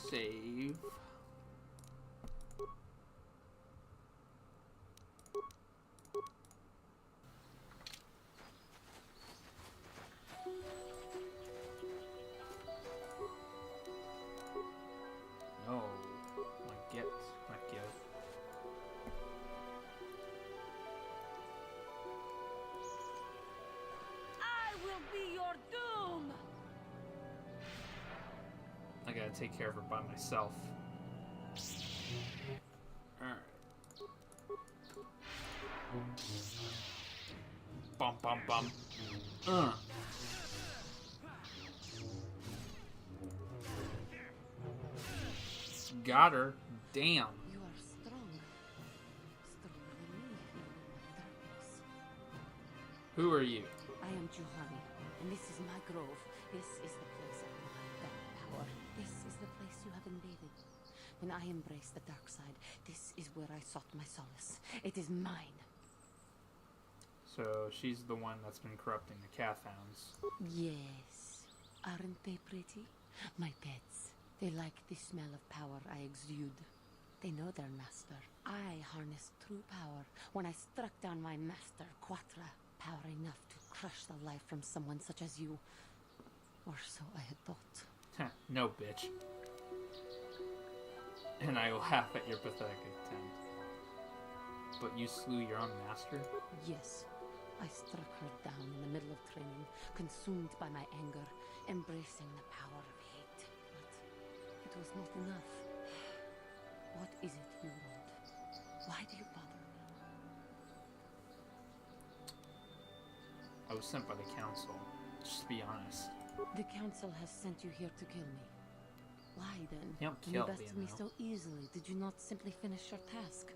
Save. No, not get. I will be your doom! I gotta take care of her by myself. Alright. Bum bum bum. Got her. Damn. You are strong. Stronger than me, even in my darkness. Who are you? I am Juhani, and this is my grove. This is the place of my dark power. This is the place you have invaded. When I embraced the dark side, this is where I sought my solace. It is mine. So she's the one that's been corrupting the Cathounds. Yes. Aren't they pretty? My pets. They like the smell of power I exude. They know their master. I harnessed true power when I struck down my master, Quatra. Power enough to crush the life from someone such as you. Or so I had thought. No, bitch. And I laugh at your pathetic attempt. But you slew your own master? Yes. I struck her down in the middle of training, consumed by my anger, embracing the power of hate. But it was not enough. What is it you want? Why do you bother me? I was sent by the council. Just to be honest. The council has sent you here to kill me. Why then? You don't When kill you bested me so easily, did you not simply finish your task?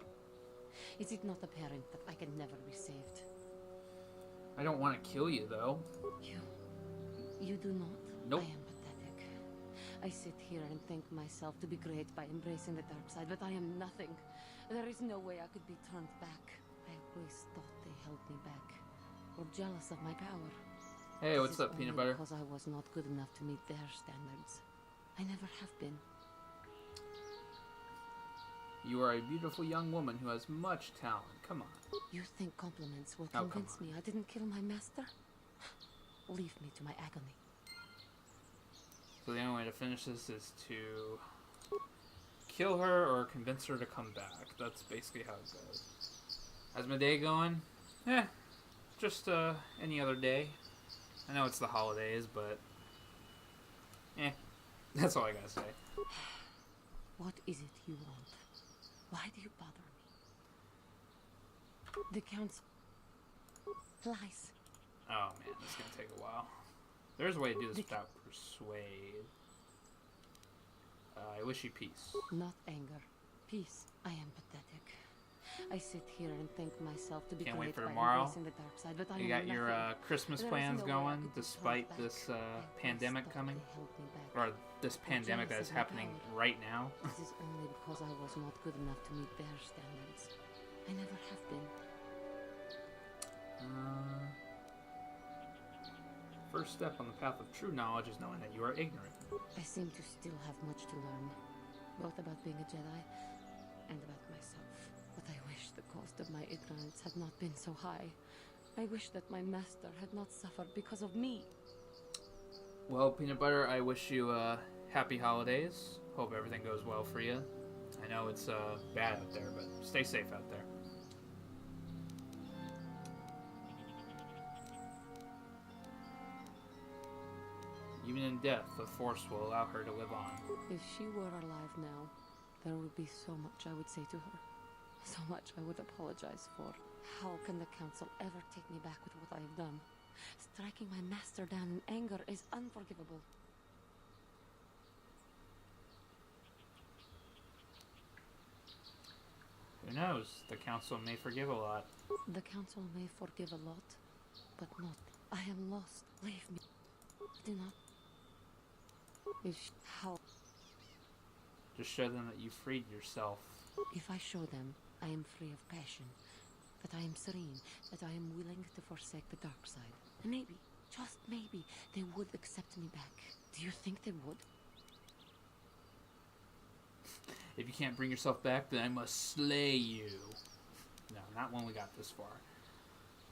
Is it not apparent that I can never be saved? I don't want to kill you, though. You do not? Nope. I am pathetic. I sit here and think myself to be great by embracing the dark side, but I am nothing. There is no way I could be turned back. I always thought they held me back, or jealous of my power. Hey, what's This is up, peanut only butter? Because I was not good enough to meet their standards. I never have been. You are a beautiful young woman who has much talent. Come on. You think compliments will Oh, come convince me I didn't kill my master? Leave me to my agony. So the only way to finish this is to kill her or convince her to come back. That's basically how it goes. How's my day going? Just any other day. I know it's the holidays, but that's all I gotta say. What is it you want? Why do you bother me? The council lies. Oh man, this is gonna take a while. There's a way to do this without persuade. I wish you peace. Not anger. Peace. I am pathetic. I sit here and think myself to be Can't wait great for by tomorrow. embracing the dark side, but I You am got your nothing. Christmas There is plans no way I going could be despite turned this back. pandemic coming? They held me back. Or this pandemic that is jealous of my happening power. right now? This is only because I was not good enough to meet their standards. I never have been. First step on the path of true knowledge is knowing that you are ignorant. I seem to still have much to learn, both about being a Jedi and about myself. But I wish the cost of my ignorance had not been so high. I wish that my master had not suffered because of me. Well, Peanut Butter, I wish you happy holidays. Hope everything goes well for you. I know it's bad out there, but stay safe out there. Even in death, the Force will allow her to live on. If she were alive now, there would be so much I would say to her. So much I would apologize for. How can the council ever take me back with what I have done? Striking my master down in anger is unforgivable. Who knows? The council may forgive a lot. The council may forgive a lot, but not. I am lost. Leave me. Do not. How? Just show them that you freed yourself. If I show them I am free of passion, that I am serene, that I am willing to forsake the dark side, maybe, just maybe, they would accept me back. Do you think they would? If you can't bring yourself back, then I must slay you. No, not when we got this far.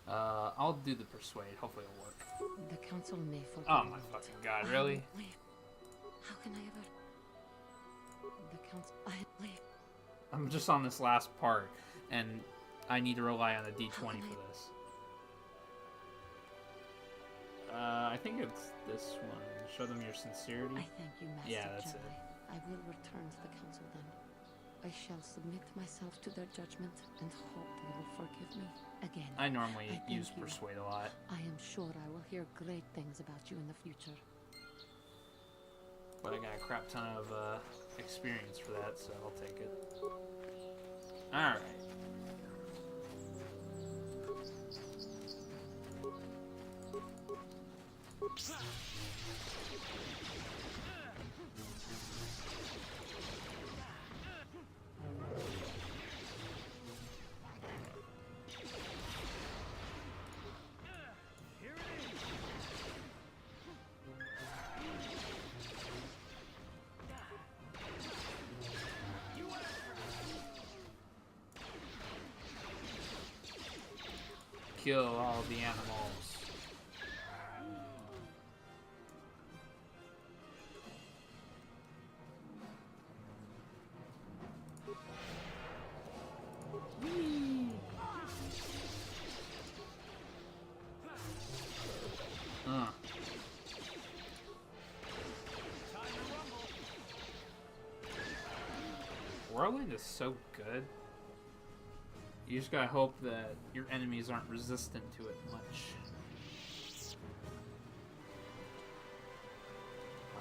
I'll do the persuade. Hopefully it'll work. The council may forgive Oh my fucking god, really? How can I ever... The council... I'm just on this last part, and I need to rely on a D20 for this. I think it's this one. Show them your sincerity. I thank you, Master Yeah, that's Jedi. it. I will return to the council then. I shall submit myself to their judgment and hope they will forgive me. Again, I normally thank use you. persuade a lot. I am sure I will hear great things about you in the future. But I got a crap ton of experience for that, so I'll take it. Alright. Kill all the animals. Whirlwind is so good. You just gotta hope that your enemies aren't resistant to it much.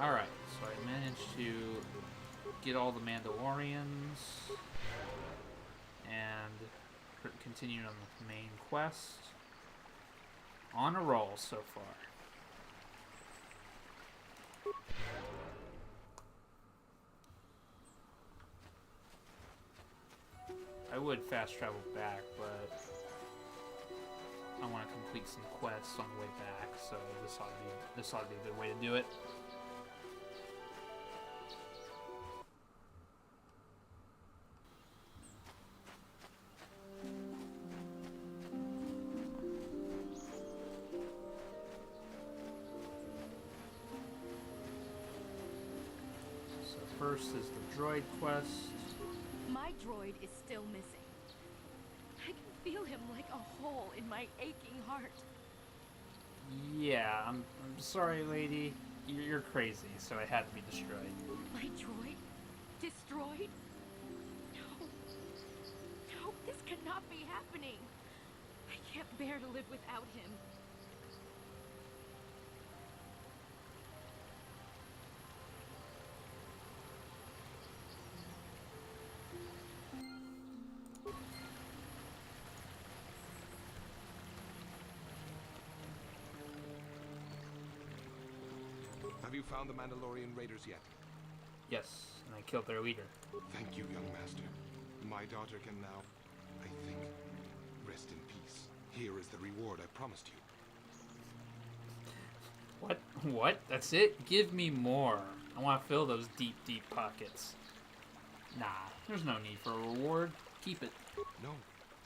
Alright, so I managed to get all the Mandalorians and continue on the main quest. On a roll so far. I would fast travel back, but I want to complete some quests on the way back, so this ought to be a good way to do it. So first is the droid quest. My droid is still missing. I can feel him like a hole in my aching heart. Yeah, I'm sorry, lady. You're crazy, so it had to be destroyed. My droid? Destroyed? No. No, this cannot be happening. I can't bear to live without him. Have you found the Mandalorian raiders yet? Yes, and I killed their leader. Thank you, young master. My daughter can now, I think, rest in peace. Here is the reward I promised you. What? What? That's it? Give me more. I want to fill those deep, deep pockets. Nah, there's no need for a reward. Keep it. No,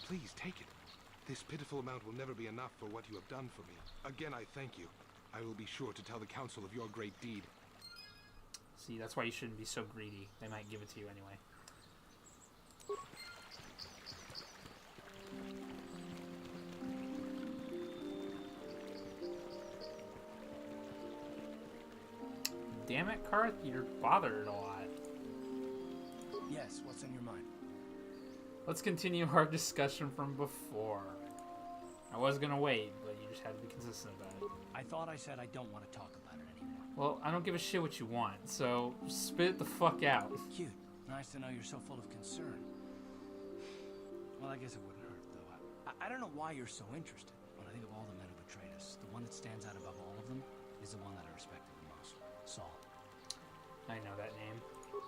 please take it. This pitiful amount will never be enough for what you have done for me. Again, I thank you. I will be sure to tell the council of your great deed. See, that's why you shouldn't be so greedy. They might give it to you anyway. Damn it, Karth, you're bothered a lot. Yes, what's on your mind? Let's continue our discussion from before. I was gonna wait, but you just had to be consistent about it. I thought I said I don't want to talk about it anymore. Well, I don't give a shit what you want, so spit it the fuck out. Cute. Nice to know you're so full of concern. Well, I guess it wouldn't hurt, though. I don't know why you're so interested. When I think of all the men who betrayed us, the one that stands out above all of them is the one that I respected the most. Saul. I know that name.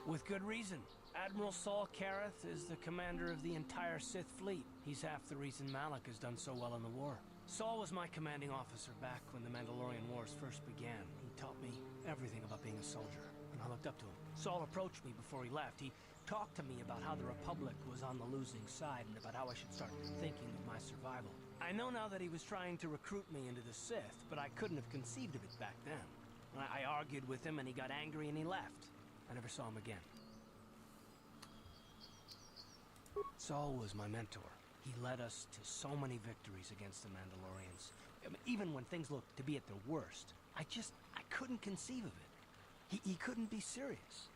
With good reason. Admiral Saul Kareth is the commander of the entire Sith fleet. He's half the reason Malak has done so well in the war. Saul was my commanding officer back when the Mandalorian Wars first began. He taught me everything about being a soldier, and I looked up to him. Saul approached me before he left. He talked to me about how the Republic was on the losing side and about how I should start thinking of my survival. I know now that he was trying to recruit me into the Sith, but I couldn't have conceived of it back then. I argued with him and he got angry and he left. I never saw him again. Saul was my mentor. He led us to so many victories against the Mandalorians. I mean, even when things looked to be at their worst, I couldn't conceive of it. He couldn't be serious.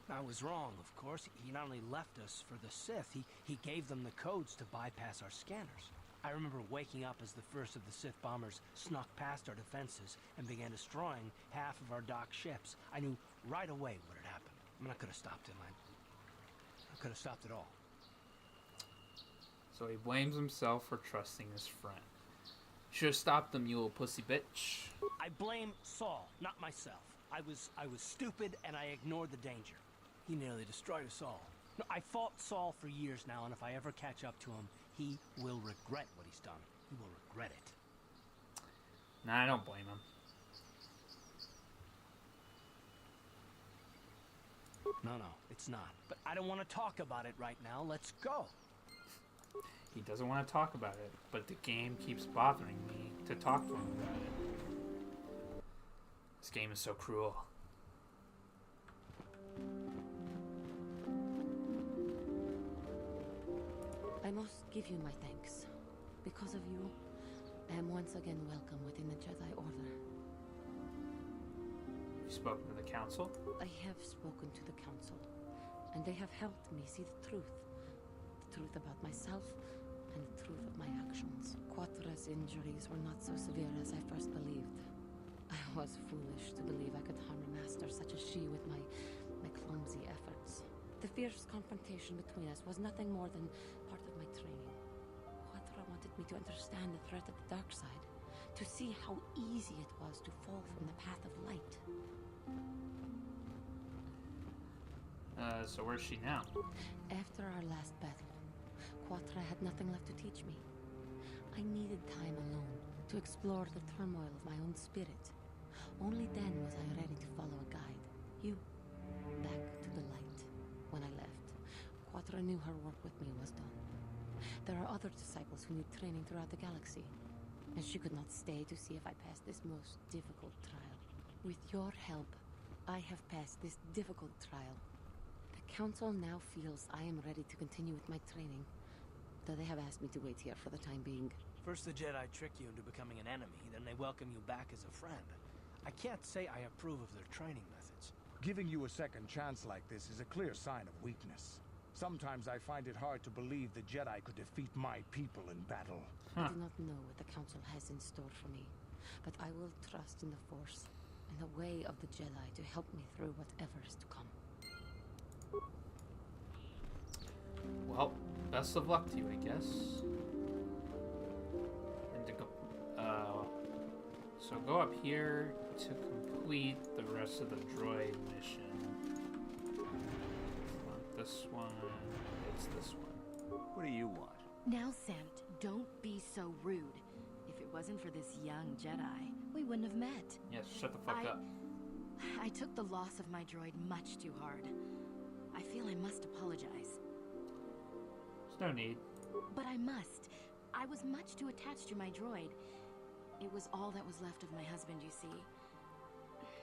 I was wrong, of course. He not only left us for the Sith, he gave them the codes to bypass our scanners. I remember waking up as the first of the Sith bombers snuck past our defenses and began destroying half of our docked ships. I knew right away what had happened. I mean, I could have stopped him. I could have stopped it all. So he blames himself for trusting his friend. Should have stopped them, you little pussy bitch. I blame Saul, not myself. I was stupid and I ignored the danger. He nearly destroyed us all. No, I fought Saul for years now, and if I ever catch up to him, he will regret what he's done. He will regret it. Nah, I don't blame him. No, it's not. But I don't want to talk about it right now. Let's go. He doesn't want to talk about it, but the game keeps bothering me to talk to him about it. This game is so cruel. I must give you my thanks. Because of you, I am once again welcome within the Jedi Order. You spoken to the Council? I have spoken to the Council, and they have helped me see the truth. The truth about myself, and the truth of my actions. Quatra's injuries were not so severe as I first believed. I was foolish to believe I could harm a master such as she with my clumsy efforts. The fierce confrontation between us was nothing more than part of my training. Quatra wanted me to understand the threat of the dark side, to see how easy it was to fall from the path of light. So where's she now? After our last battle, Quatra had nothing left to teach me. I needed time alone to explore the turmoil of my own spirit. Only then was I ready to follow a guide. You. Back to the light. When I left, Quatra knew her work with me was done. There are other disciples who need training throughout the galaxy, and she could not stay to see if I passed this most difficult trial. With your help, I have passed this difficult trial. The Council now feels I am ready to continue with my training, though they have asked me to wait here for the time being. First the Jedi trick you into becoming an enemy, then they welcome you back as a friend. I can't say I approve of their training methods. Giving you a second chance like this is a clear sign of weakness. Sometimes I find it hard to believe the Jedi could defeat my people in battle. I do not know what the Council has in store for me, but I will trust in the Force and the way of the Jedi to help me through whatever is to come. Well, best of luck to you, I guess. And to go, so go up here to complete the rest of the droid mission. Want this one? It's this one. What do you want? Now, Samt, don't be so rude. If it wasn't for this young Jedi, we wouldn't have met. Yes, shut the fuck up. I took the loss of my droid much too hard. I feel I must apologize. There's no need. But I must. I was much too attached to my droid. It was all that was left of my husband, you see.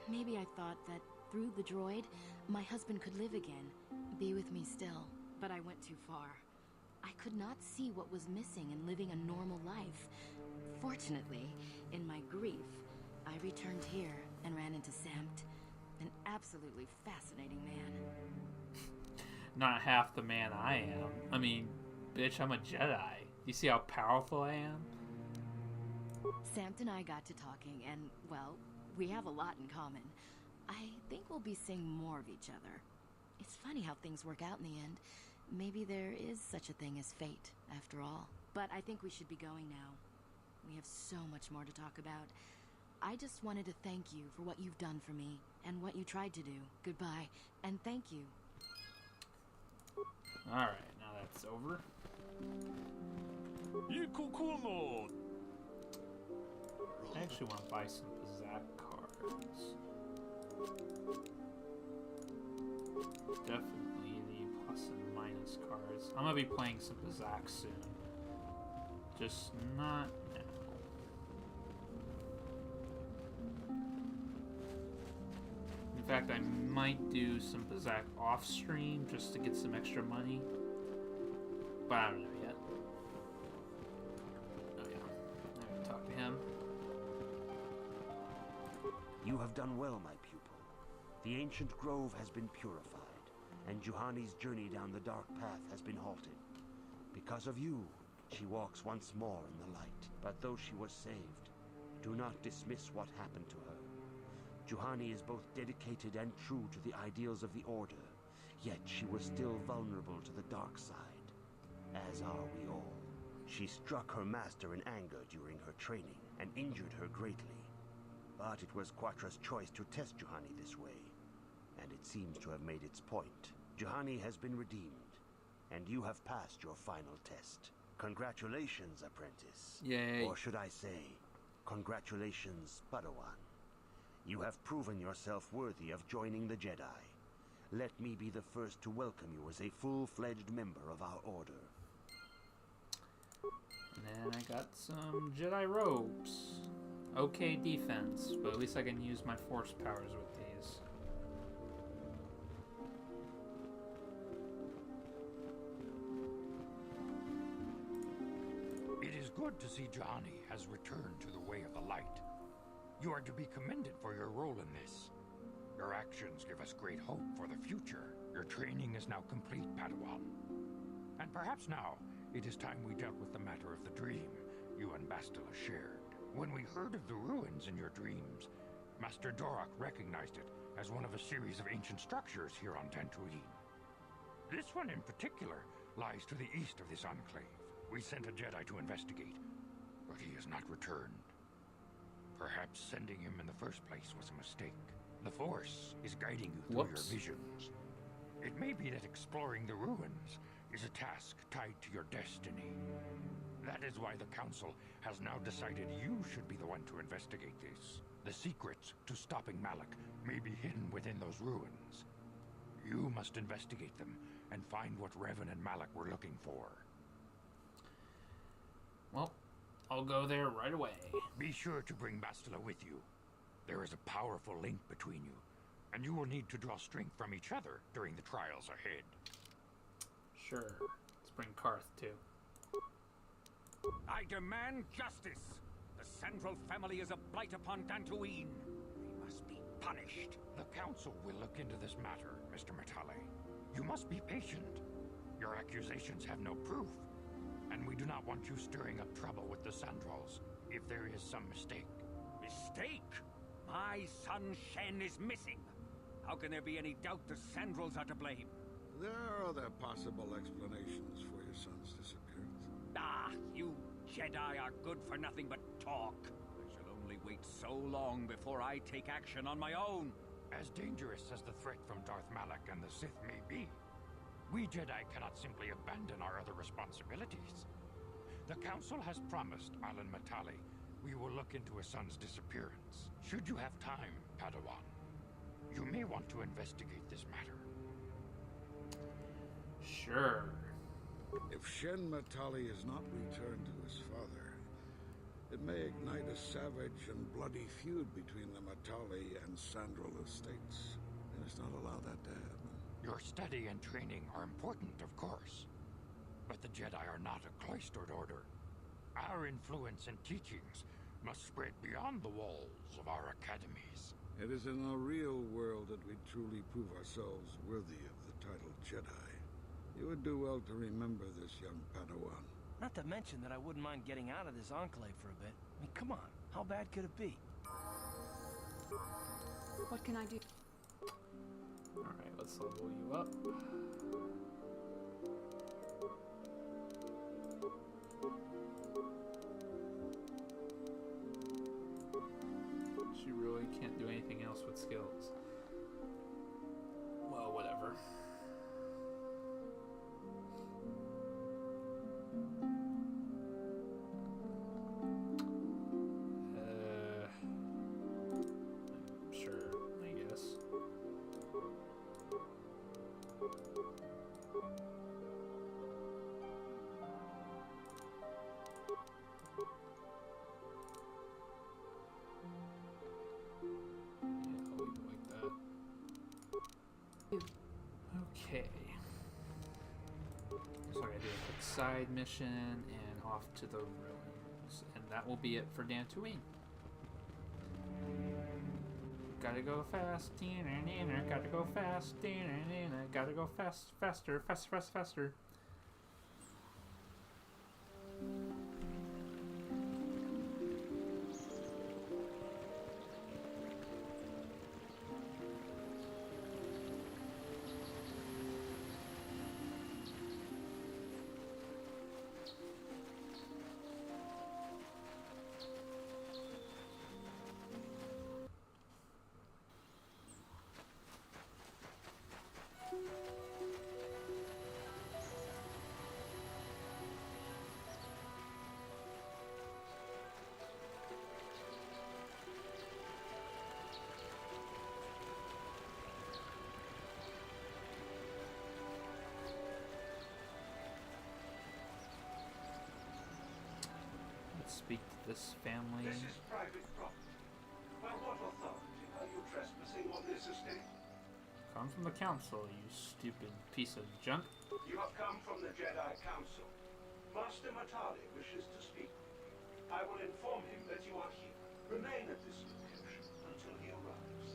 Maybe I thought that through the droid, my husband could live again, be with me still. But I went too far. I could not see what was missing in living a normal life. Fortunately, in my grief, I returned here and ran into Samt, an absolutely fascinating man. Not half the man I am. I mean, bitch, I'm a Jedi. You see how powerful I am? Samt and I got to talking, and, well, we have a lot in common. I think we'll be seeing more of each other. It's funny how things work out in the end. Maybe there is such a thing as fate, after all. But I think we should be going now. We have so much more to talk about. I just wanted to thank you for what you've done for me, and what you tried to do. Goodbye, and thank you. Alright, now that's over. I actually want to buy some Pizzak cards. Definitely the plus and minus cards. I'm gonna be playing some Bazak soon. Just not now. In fact, I might do some Bazak off stream just to get some extra money. But I don't know yet. Oh yeah, I haven't talked to him. You have done well, my pupil. The ancient grove has been purified, and Juhani's journey down the dark path has been halted. Because of you, she walks once more in the light. But though she was saved, do not dismiss what happened to her. Juhani is both dedicated and true to the ideals of the Order, yet she was still vulnerable to the dark side, as are we all. She struck her master in anger during her training and injured her greatly. But it was Quatra's choice to test Juhani this way, and it seems to have made its point. Juhani has been redeemed, and you have passed your final test. Congratulations, Apprentice. Yay. Or should I say, congratulations, Padawan. You have proven yourself worthy of joining the Jedi. Let me be the first to welcome you as a full-fledged member of our Order. And then I got some Jedi robes. Okay defense, but at least I can use my force powers with these. It is good to see Juhani has returned to the way of the light. You are to be commended for your role in this. Your actions give us great hope for the future. Your training is now complete, Padawan. And perhaps now, it is time we dealt with the matter of the dream you and Bastila shared. When we heard of the ruins in your dreams, Master Dorak recognized it as one of a series of ancient structures here on Dantooine. This one in particular lies to the east of this enclave. We sent a Jedi to investigate, but he has not returned. Perhaps sending him in the first place was a mistake. The Force is guiding you through your visions. It may be that exploring the ruins is a task tied to your destiny. That is why the Council has now decided you should be the one to investigate this. The secrets to stopping Malak may be hidden within those ruins. You must investigate them and find what Revan and Malak were looking for. Well, I'll go there right away. Be sure to bring Bastila with you. There is a powerful link between you, and you will need to draw strength from each other during the trials ahead. Sure. Let's bring Karth too. I demand justice! The Central family is a blight upon Dantooine. They must be punished. The Council will look into this matter, Mr. Matale. You must be patient. Your accusations have no proof, and we do not want you stirring up trouble with the Sandrals if there is some mistake. Mistake? My son Shen is missing. How can there be any doubt the Sandrals are to blame? There are other possible explanations for your son's disappearance. Ah, you Jedi are good for nothing but talk. I shall only wait so long before I take action on my own. As dangerous as the threat from Darth Malak and the Sith may be, we Jedi cannot simply abandon our other responsibilities. The Council has promised Alan Matale we will look into his son's disappearance. Should you have time, Padawan, you may want to investigate this matter. Sure. If Shen Matale is not returned to his father, it may ignite a savage and bloody feud between the Matale and Sandral estates. We must not allow that to happen. Your study and training are important, of course, but the Jedi are not a cloistered order. Our influence and teachings must spread beyond the walls of our academies. It is in the real world that we truly prove ourselves worthy of the title Jedi. You would do well to remember this, young Padawan. Not to mention that I wouldn't mind getting out of this enclave for a bit. I mean, come on. How bad could it be? What can I do? Alright, let's level you up. She really can't do anything else with skills. Well, whatever. Sure, I guess. do a quick side mission and off to the ruins. And that will be it for Dantooine. Gotta go fast, gotta go fast, gotta go faster. Speak to this family. This is private property. By what authority are you trespassing on this estate? Come from the council, you stupid piece of junk. You have come from the Jedi Council. Master Matali wishes to speak with you. I will inform him that you are here. Remain at this location until he arrives.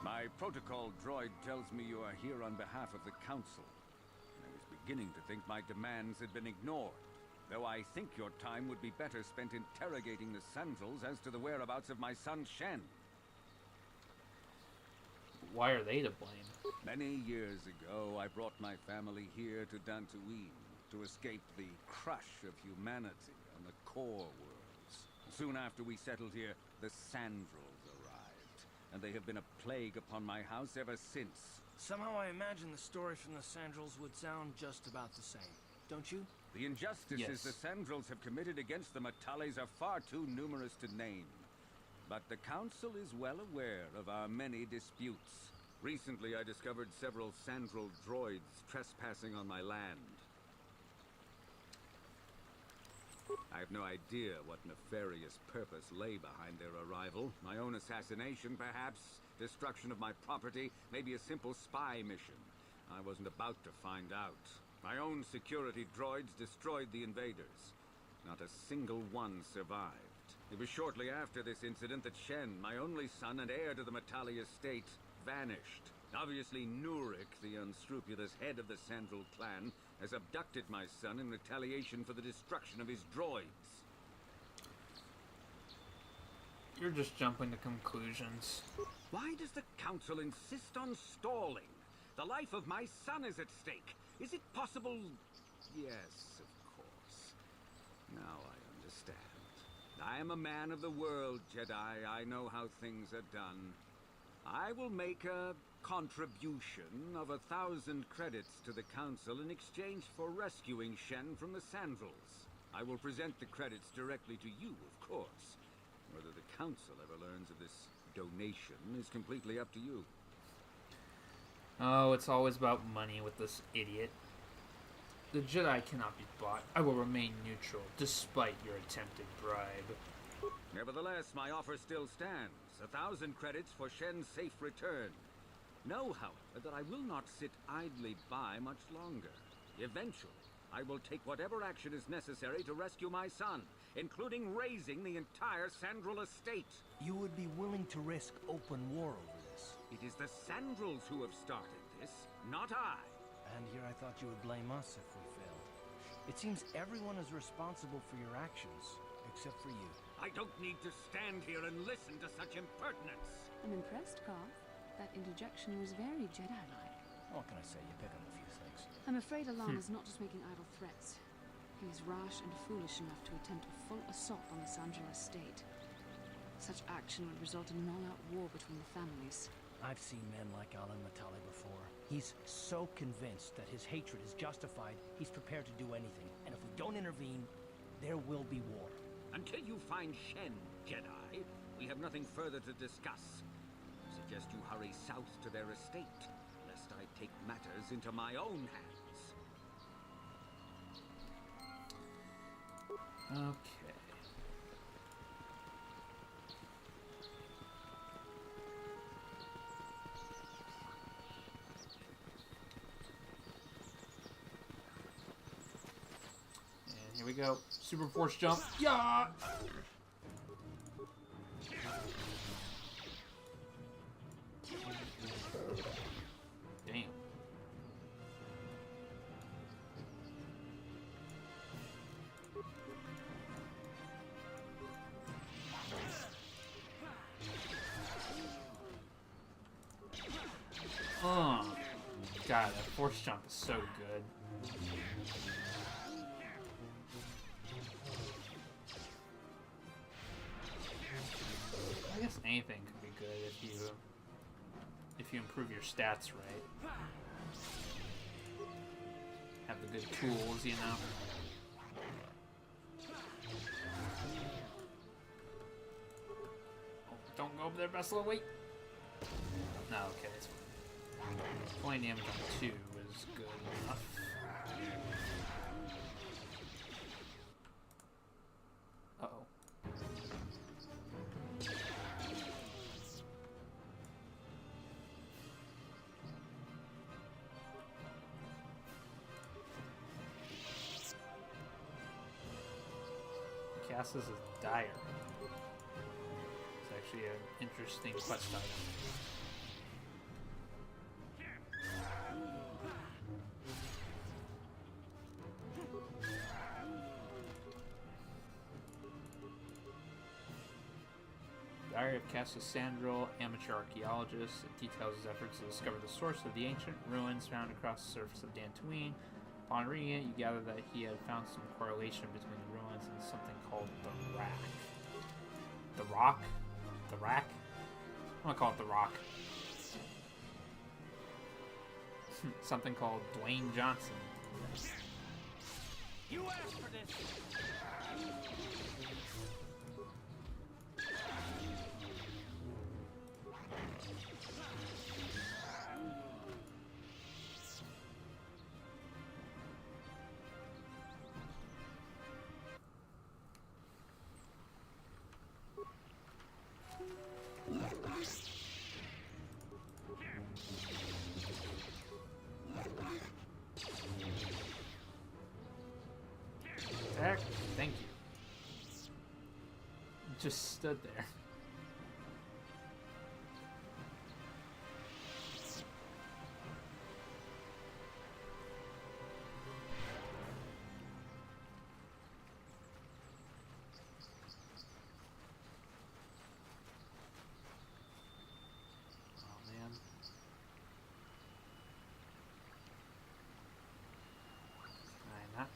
My protocol droid tells me you are here on behalf of the Council. I was beginning to think my demands had been ignored, though I think your time would be better spent interrogating the Sandals as to the whereabouts of my son Shen. Why are they to blame? Many years ago, I brought my family here to Dantooine to escape the crush of humanity on the core worlds. Soon after we settled here, the Sandals arrived, and they have been a plague upon my house ever since. Somehow I imagine the story from the Sandals would sound just about the same, don't you? The injustices the Sandals have committed against the Matalis are far too numerous to name. But the Council is well aware of our many disputes. Recently, I discovered several Sandral droids trespassing on my land. I have no idea what nefarious purpose lay behind their arrival. My own assassination, perhaps? Destruction of my property? Maybe a simple spy mission? I wasn't about to find out. My own security droids destroyed the invaders. Not a single one survived. It was shortly after this incident that Shen, my only son and heir to the Matali estate, vanished. Obviously, Nurik, the unscrupulous head of the Sandral clan, has abducted my son in retaliation for the destruction of his droids. You're just jumping to conclusions. Why does the Council insist on stalling? The life of my son is at stake. Is it possible? Yes, of course. Now I understand. I am a man of the world, Jedi. I know how things are done. I will make a contribution of 1,000 credits to the Council in exchange for rescuing Shen from the Sandals. I will present the credits directly to you, of course. Whether the Council ever learns of this donation is completely up to you. Oh, it's always about money with this idiot. The Jedi cannot be bought. I will remain neutral, despite your attempted bribe. Nevertheless, my offer still stands. 1,000 credits for Shen's safe return. Know, however, that I will not sit idly by much longer. Eventually, I will take whatever action is necessary to rescue my son, including raising the entire Sandral estate. You would be willing to risk open war over this? It is the Sandrals who have started this, not I. And here I thought you would blame us if we fail. It seems everyone is responsible for your actions, except for you. I don't need to stand here and listen to such impertinence. I'm impressed, Garth. That interjection was very Jedi-like. What can I say? You pick on a few things. I'm afraid Alan is not just making idle threats. He is rash and foolish enough to attempt a full assault on the Sandral estate. Such action would result in an all-out war between the families. I've seen men like Alan Matali before. He's so convinced that his hatred is justified, he's prepared to do anything. And if we don't intervene, there will be war. Until you find Shen, Jedi, we have nothing further to discuss. I suggest you hurry south to their estate, lest I take matters into my own hands. Okay. Here we go. Super force jump. Yeah! Damn. Oh, God, that force jump is so good. I guess anything could be good if you improve your stats right. Have the good tools, you know. Oh, don't go over there, Bastila, wait. No, okay, it's fine. 20 damage on 2 is good enough. Uh-oh. Cassis is dire. It's actually an interesting quest item. Diary of Cassis Sandril, amateur archaeologist. It details his efforts to discover the source of the ancient ruins found across the surface of Dantooine. Upon reading it, you gather that he had found some correlation between the ruins and something called the Rack. The Rock? The Rack? I'm gonna call it the Rock. Something called Dwayne Johnson. You asked for this! Attack. Thank you. Just stood there.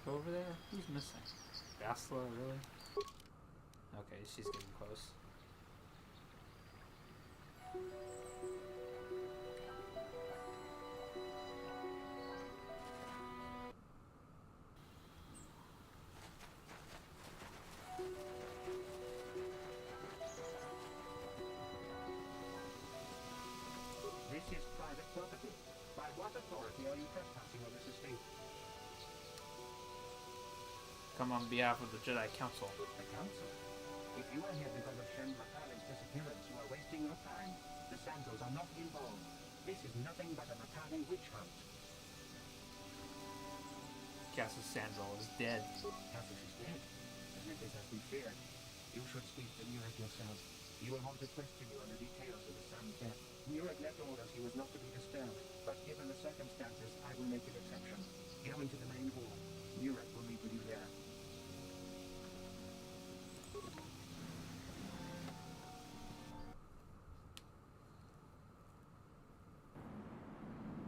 Go over there? Who's missing? Bastila, really? Okay, she's getting close. This is private property. By what authority are you trespassing on this estate? Come on behalf of the Jedi Council. The Council? If you are here because of Shen disappearance, you are wasting your time. The Sandals are not involved. This is nothing but a Matali witch hunt. Cassis Sandal is dead. Cassis is dead, and it is as we feared. You should speak to Murek yourself. You will want to question you on the details of the son's death. Murek left orders he was not to be disturbed, but given the circumstances, I will make an exception. Go into the main hall. Murek will meet with you there.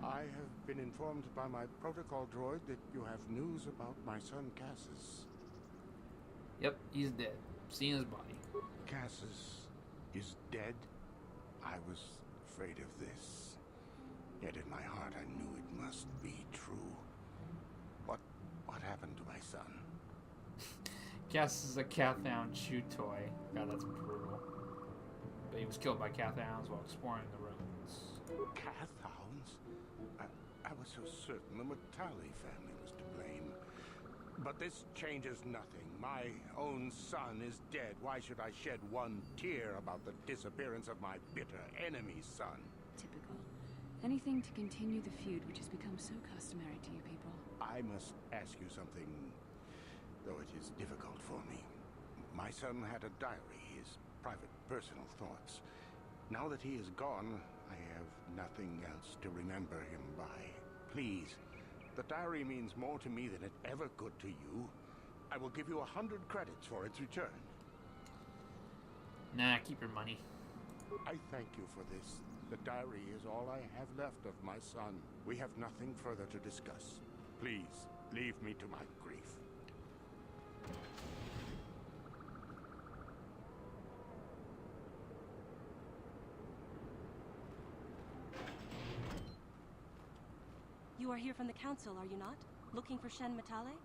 I have been informed by my protocol droid that you have news about my son Cassis. Yep, he's dead. Seen his body. Cassis is dead? I was afraid of this. Yet in my heart I knew it must be true. What happened to my son? Cassis is a Cathound chew toy. God, that's brutal. But he was killed by Cathounds while exploring the ruins. Cathounds? I was so certain the Matali family was to blame. But this changes nothing. My own son is dead. Why should I shed one tear about the disappearance of my bitter enemy's son? Typical. Anything to continue the feud which has become so customary to you people. I must ask you something. though it is difficult for me. My son had a diary, his private, personal thoughts. Now that he is gone, I have nothing else to remember him by. Please, the diary means more to me than it ever could to you. I will give you 100 credits for its return. Nah, keep your money. I thank you for this. The diary is all I have left of my son. We have nothing further to discuss. Please, leave me to my grief. You are here from the council, are you not? Looking for Shen Matale?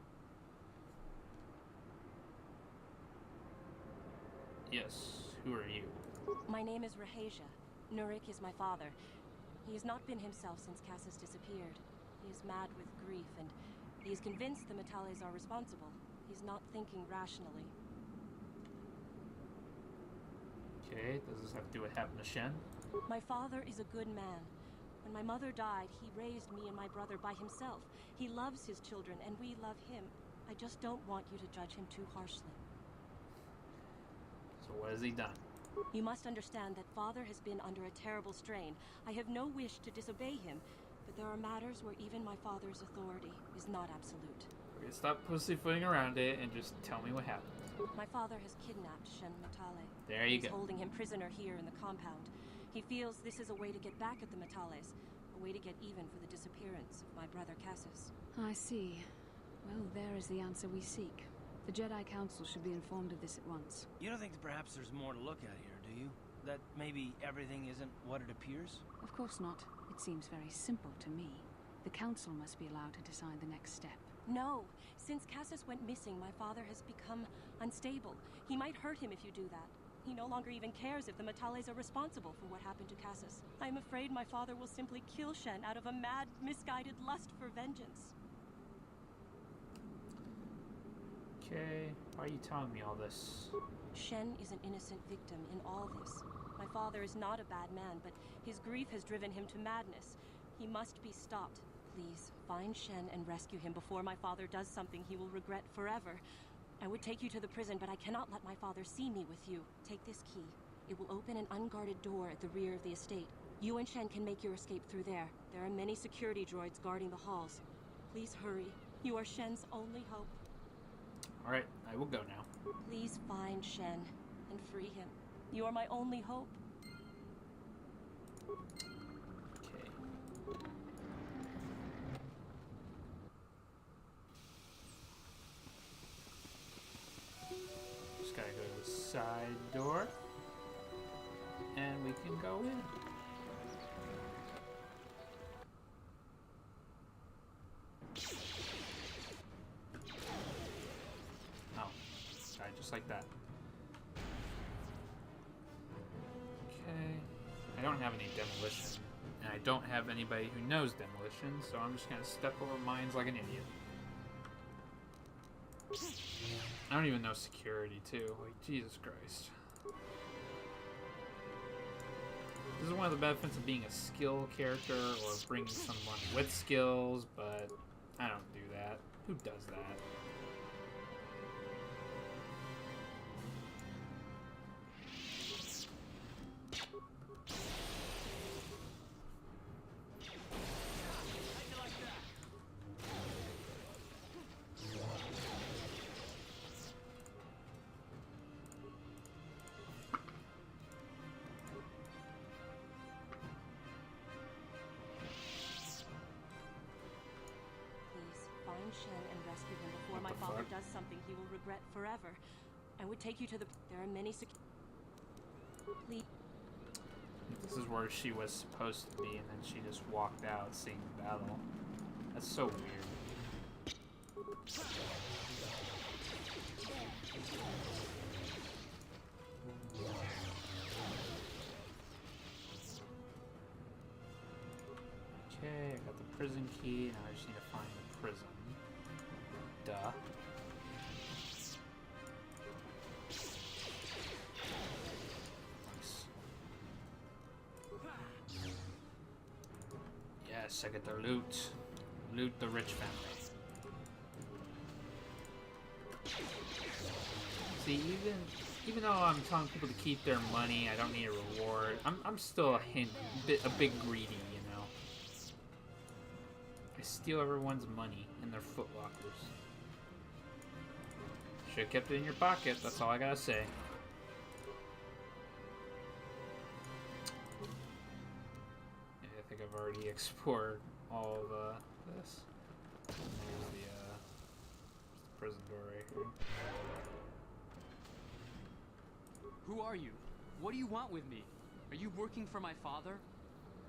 Yes. Who are you? My name is Rahasia. Nurik is my father. He has not been himself since Cassis disappeared. He is mad with grief, and he is convinced the Matales are responsible. He's not thinking rationally. Okay, does this have to do with what happened to Shen? My father is a good man. When my mother died, he raised me and my brother by himself. He loves his children, and we love him. I just don't want you to judge him too harshly. So what has he done? You must understand that Father has been under a terrible strain. I have no wish to disobey him, but there are matters where even my father's authority is not absolute. Okay, stop pussyfooting around it and just tell me what happened. My father has kidnapped Shen Matale. There you He's go. holding him prisoner here in the compound. He feels this is a way to get back at the Matales, a way to get even for the disappearance of my brother Cassis. I see. Well, there is the answer we seek. The Jedi Council should be informed of this at once. You don't think that perhaps there's more to look at here, do you? That maybe everything isn't what it appears? Of course not. It seems very simple to me. The Council must be allowed to decide the next step. No. Since Cassis went missing, my father has become unstable. He might hurt him if you do that. He no longer even cares if the Matales are responsible for what happened to Cassis. I'm afraid my father will simply kill Shen out of a mad, misguided lust for vengeance. Okay, why are you telling me all this? Shen is an innocent victim in all this. My father is not a bad man, but his grief has driven him to madness. He must be stopped. Please, find Shen and rescue him before my father does something he will regret forever. I would take you to the prison, but I cannot let my father see me with you. Take this key. It will open an unguarded door at the rear of the estate. You and Shen can make your escape through there. There are many security droids guarding the halls. Please hurry. You are Shen's only hope. Alright, I will go now. Please find Shen and free him. You are my only hope. Okay. Just gotta go to the side door. And we can go in. Just like that. Okay. I don't have any demolition. And I don't have anybody who knows demolition, so I'm just gonna step over mines like an idiot. I don't even know security, too. Like, Jesus Christ. This is one of the benefits of being a skill character or bringing someone with skills, but I don't do that. Who does that? Shen and rescue him before my father does something he will regret forever. I would take you to the... There are many Please. This is where she was supposed to be, and then she just walked out seeing the battle. That's so weird. Okay, I got the prison key, now I just need to find the prison. Duh. Nice. Yes, I get the loot. Loot the rich family. See, even though I'm telling people to keep their money, I don't need a reward. I'm still a bit greedy, you know. I steal everyone's money in their foot lockers. Should've kept it in your pocket. That's all I gotta say. Yeah, I think I've already explored all of this. There's the prison door right here. Who are you? What do you want with me? Are you working for my father?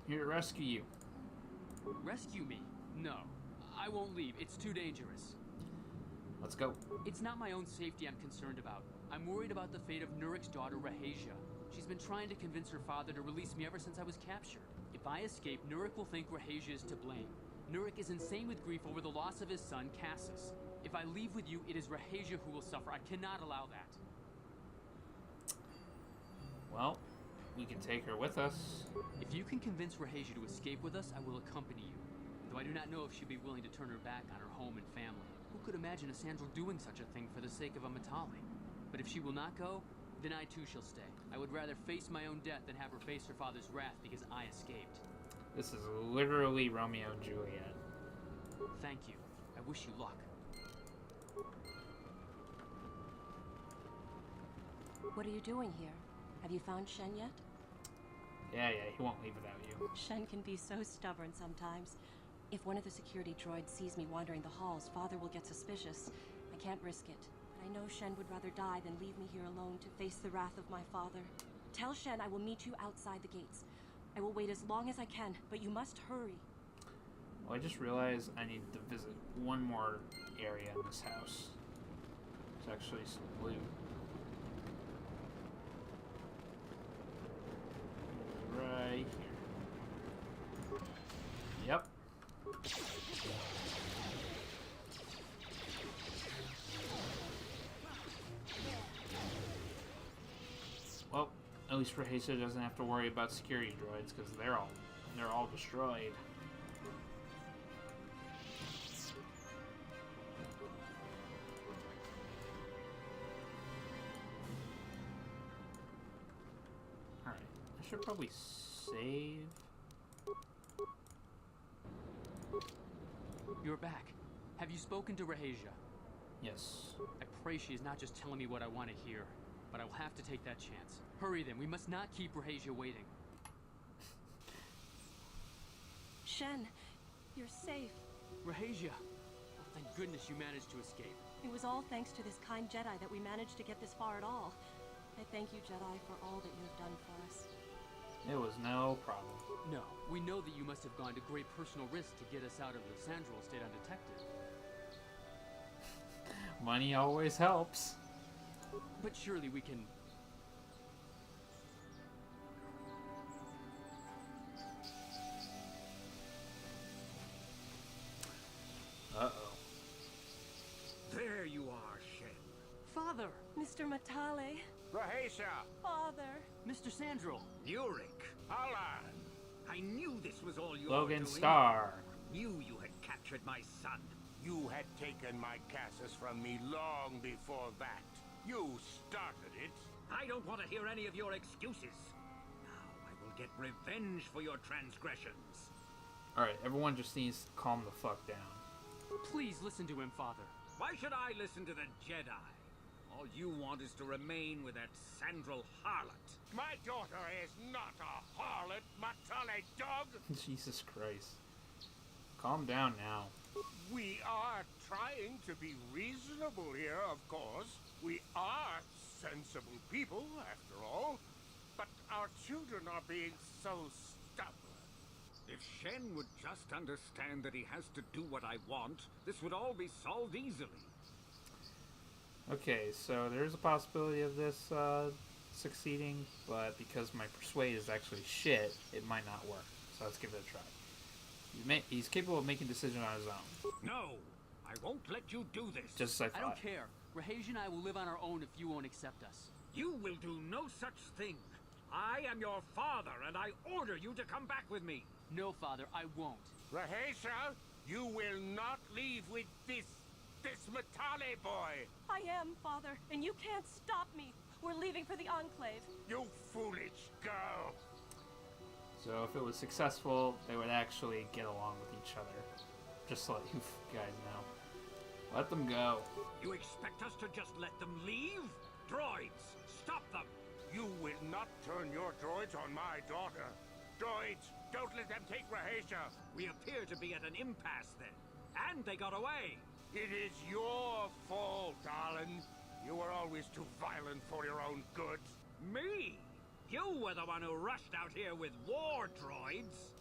Here to rescue you. Rescue me? No. I won't leave. It's too dangerous. Let's go. It's not my own safety I'm concerned about. I'm worried about the fate of Nurik's daughter, Rahasia. She's been trying to convince her father to release me ever since I was captured. If I escape, Nurik will think Rahasia is to blame. Nurik is insane with grief over the loss of his son, Cassus. If I leave with you, it is Rahasia who will suffer. I cannot allow that. Well, we can take her with us. If you can convince Rahasia to escape with us, I will accompany you. Though I do not know if she'd be willing to turn her back on her home and family. Who could imagine a Sandral doing such a thing for the sake of a Matali? But if she will not go, then I too shall stay. I would rather face my own death than have her face her father's wrath because I escaped. This is literally Romeo and Juliet. Thank you. I wish you luck. What are you doing here? Have you found Shen yet? Yeah, he won't leave without you. Shen can be so stubborn sometimes. If one of the security droids sees me wandering the halls, Father will get suspicious. I can't risk it. But I know Shen would rather die than leave me here alone to face the wrath of my father. Tell Shen I will meet you outside the gates. I will wait as long as I can, but you must hurry. Well, I just realized I need to visit one more area in this house. There's actually some loot. Right here. Yep. Well, at least Rahasia doesn't have to worry about security droids because they're all destroyed. Alright, I should probably save. You're back. Have you spoken to Rahasia? Yes. I pray she is not just telling me what I want to hear, but I will have to take that chance. Hurry then, we must not keep Rahasia waiting. Shen, you're safe. Rahasia! Oh, thank goodness you managed to escape. It was all thanks to this kind Jedi that we managed to get this far at all. I thank you, Jedi, for all that you have done for us. It was no problem. No, we know that you must have gone to great personal risk to get us out of the Sandral estate undetected. Money always helps. But surely we can... Uh-oh. There you are, Shen. Father! Mr. Matale. Rahasia! Father! Mr. Sandral! Nurik! Alan! I knew this was all you Logan were doing. Starr. Knew you had captured my son. You had taken my Cassus from me long before that. You started it. I don't want to hear any of your excuses. Now I will get revenge for your transgressions. Alright, everyone just needs to calm the fuck down. Please listen to him, Father. Why should I listen to the Jedi? All you want is to remain with that Sandral harlot. My daughter is not a harlot, Matale dog! Jesus Christ. Calm down now. We are trying to be reasonable here, of course. We are sensible people, after all. But our children are being so stubborn. If Shen would just understand that he has to do what I want, this would all be solved easily. Okay, so there's a possibility of this succeeding, but because my persuade is actually shit, it might not work. So let's give it a try. He's capable of making decisions on his own. No, I won't let you do this. Just as I thought. I don't care. Rahasia and I will live on our own if you won't accept us. You will do no such thing. I am your father, and I order you to come back with me. No, Father, I won't. Rahasia, you will not leave with this this Matale boy? I am, Father, and you can't stop me. We're leaving for the Enclave. You foolish girl. So if it was successful, they would actually get along with each other. Just to let you guys know. Let them go. You expect us to just let them leave? Droids, stop them! You will not turn your droids on my daughter. Droids, don't let them take Rahasia. We appear to be at an impasse then. And they got away. It is your fault, darling. You were always too violent for your own good. Me? You were the one who rushed out here with war droids.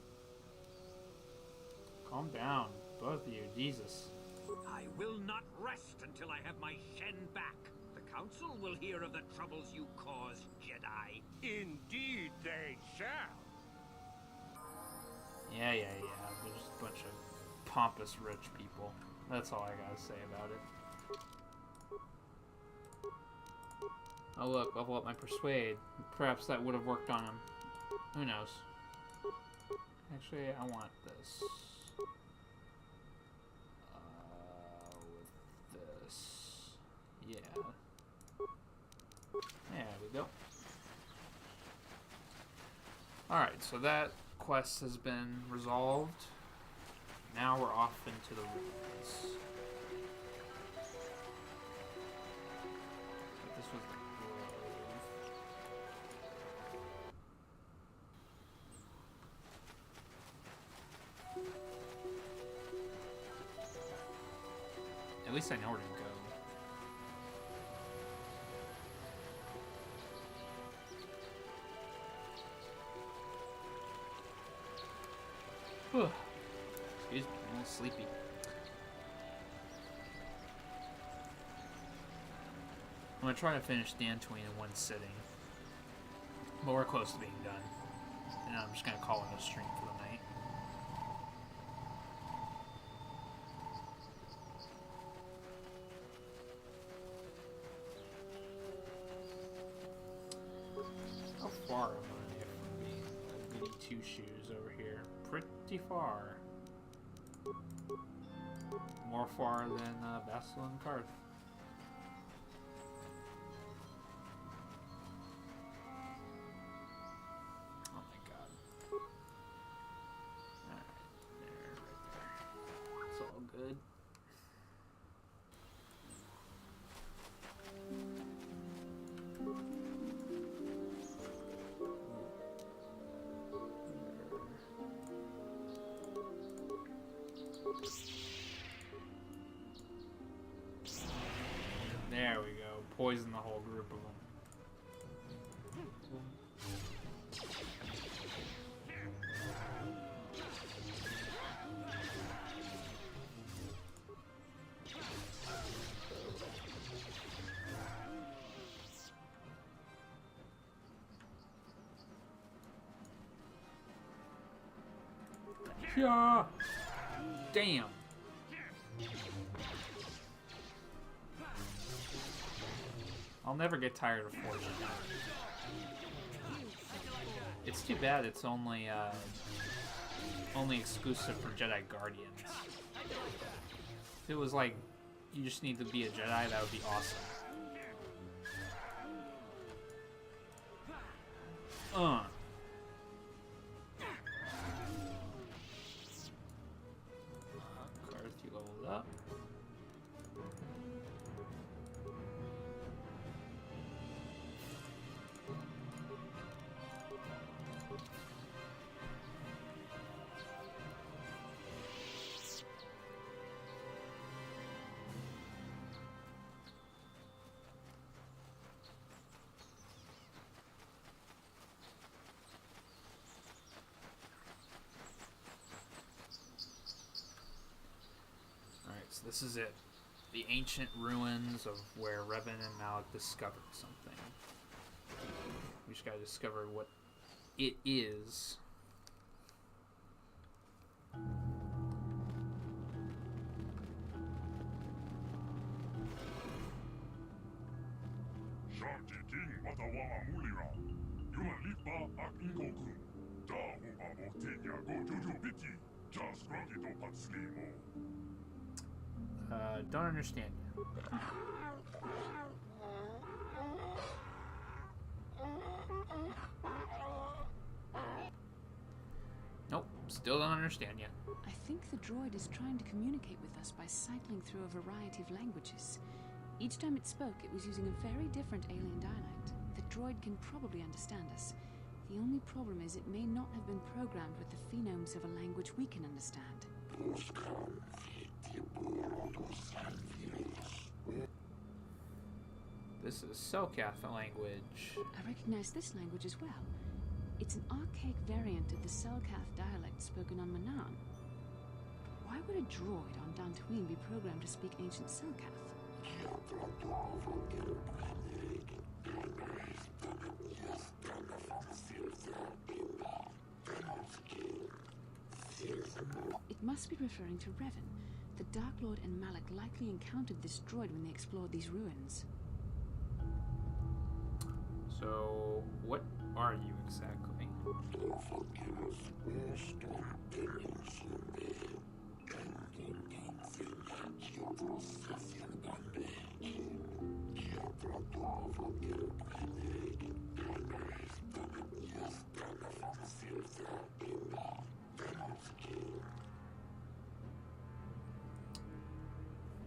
Calm down, both of you. Jesus. I will not rest until I have my Shen back. The Council will hear of the troubles you caused, Jedi. Indeed they shall. Yeah. They're just a bunch of pompous rich people. That's all I gotta say about it. Oh look, level up my persuade. Perhaps that would have worked on him. Who knows? Actually, I want this. With this. Yeah. There we go. Alright, so that quest has been resolved. Now we're off into the ruins. But this was the grove. At least I know where to go. Whew. Excuse me, I'm a little sleepy. I'm gonna try to finish Dantooine in one sitting. But we're close to being done. And I'm just gonna call it a stream for the night. How far am I from being a goody two-shoes over here? Pretty far. More far than Bastila and Karth. Oh my god. Alright, there, right there. It's all good. There we go. Poison the whole group of them. Yeah. Damn. I'll never get tired of Fortune. It's too bad it's only exclusive for Jedi Guardians. If it was like you just need to be a Jedi, that would be awesome. Karth, you leveled up. So this is it. The ancient ruins of where Revan and Malak discovered something. We just gotta discover what it is. Don't understand you. Nope, still don't understand yet. I think the droid is trying to communicate with us by cycling through a variety of languages. Each time it spoke, it was using a very different alien dialect. The droid can probably understand us. The only problem is it may not have been programmed with the phonemes of a language we can understand. This is Selkath language. I recognize this language as well. It's an archaic variant of the Selkath dialect spoken on Manan. Why would a droid on Dantooine be programmed to speak ancient Selkath? It must be referring to Revan. The Dark Lord and Malak likely encountered this droid when they explored these ruins. So, what are you exactly?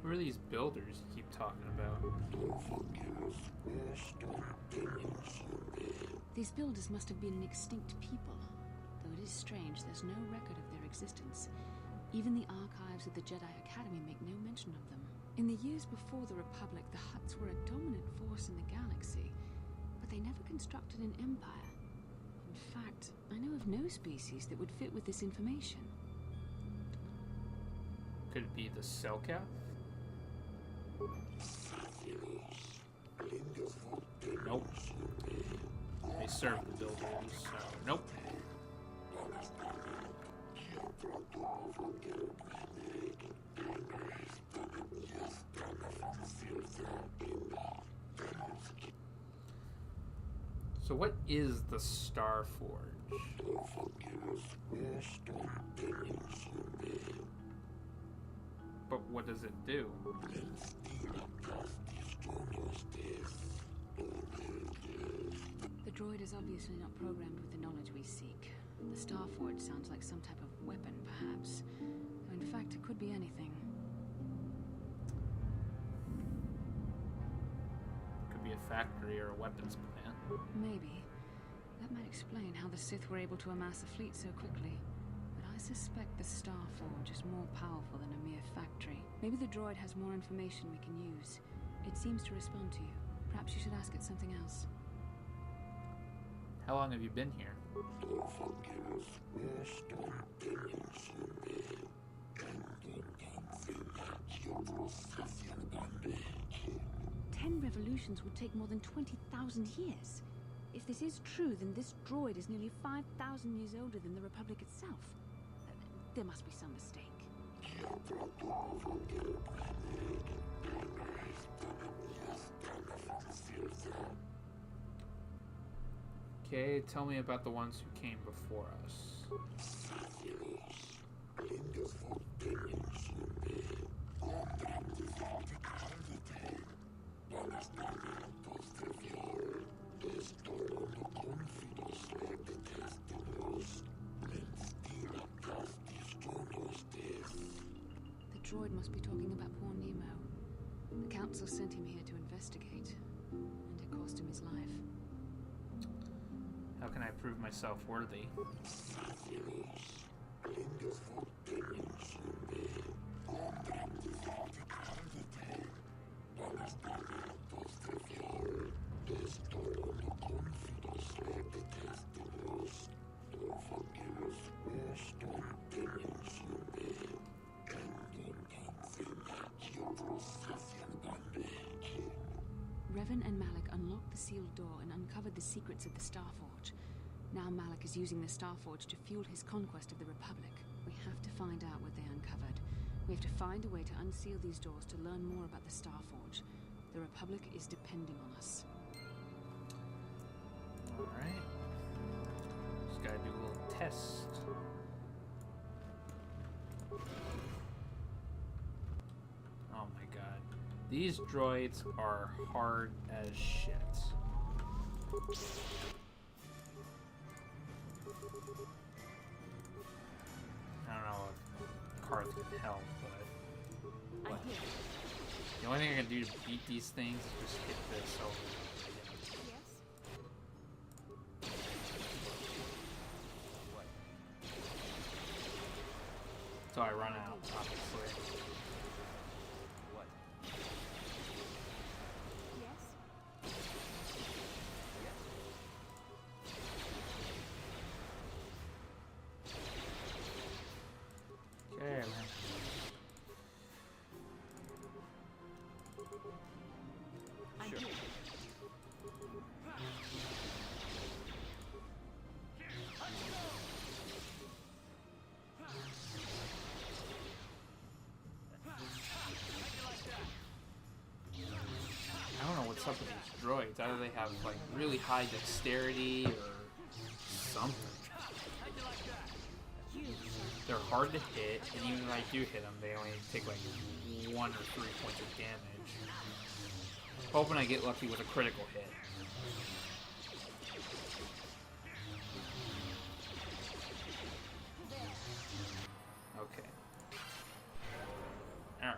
Who are these builders you keep talking about? These builders must have been an extinct people. Though it is strange, there's no record of their existence. Even the archives of the Jedi Academy make no mention of them. In the years before the Republic, the Hutts were a dominant force in the galaxy, but they never constructed an empire. In fact, I know of no species that would fit with this information. Could it be the Selkath? Nope. They serve the builders, so nope. So what is the Star Forge? But what does it do? The droid is obviously not programmed with the knowledge we seek. The Star Forge sounds like some type of weapon, perhaps. Though in fact, it could be anything. Could be a factory or a weapons plant. Maybe. That might explain how the Sith were able to amass a fleet so quickly. But I suspect the Star Forge is more powerful than a mere factory. Maybe the droid has more information we can use. It seems to respond to you. Perhaps you should ask it something else. How long have you been here? 10 revolutions would take more than 20,000 years. If this is true, then this droid is nearly 5,000 years older than the Republic itself. There must be some mistake. Okay, tell me about the ones who came before us. The droid must be talking about poor Nemo. The Council sent him here to investigate, and it cost him his life. How can I prove myself worthy? Revan and Malak unlocked the sealed door and uncovered the secrets of the Star Forge. Now Malak is using the Star Forge to fuel his conquest of the Republic. We have to find out what they uncovered. We have to find a way to unseal these doors to learn more about the Star Forge. The Republic is depending on us. Alright. Just gotta do a little test. These droids are hard as shit. I don't know if cards can help, but what? The only thing I can do to beat these things is just hit this over and over again. So I run out, obviously. Okay, man. Sure. I don't know what's up with these droids. Either they have like really high dexterity or something. They're hard to hit, and even when I do hit them, they only take like 1 or 3 points of damage. Hoping I get lucky with a critical hit. Okay. Alright.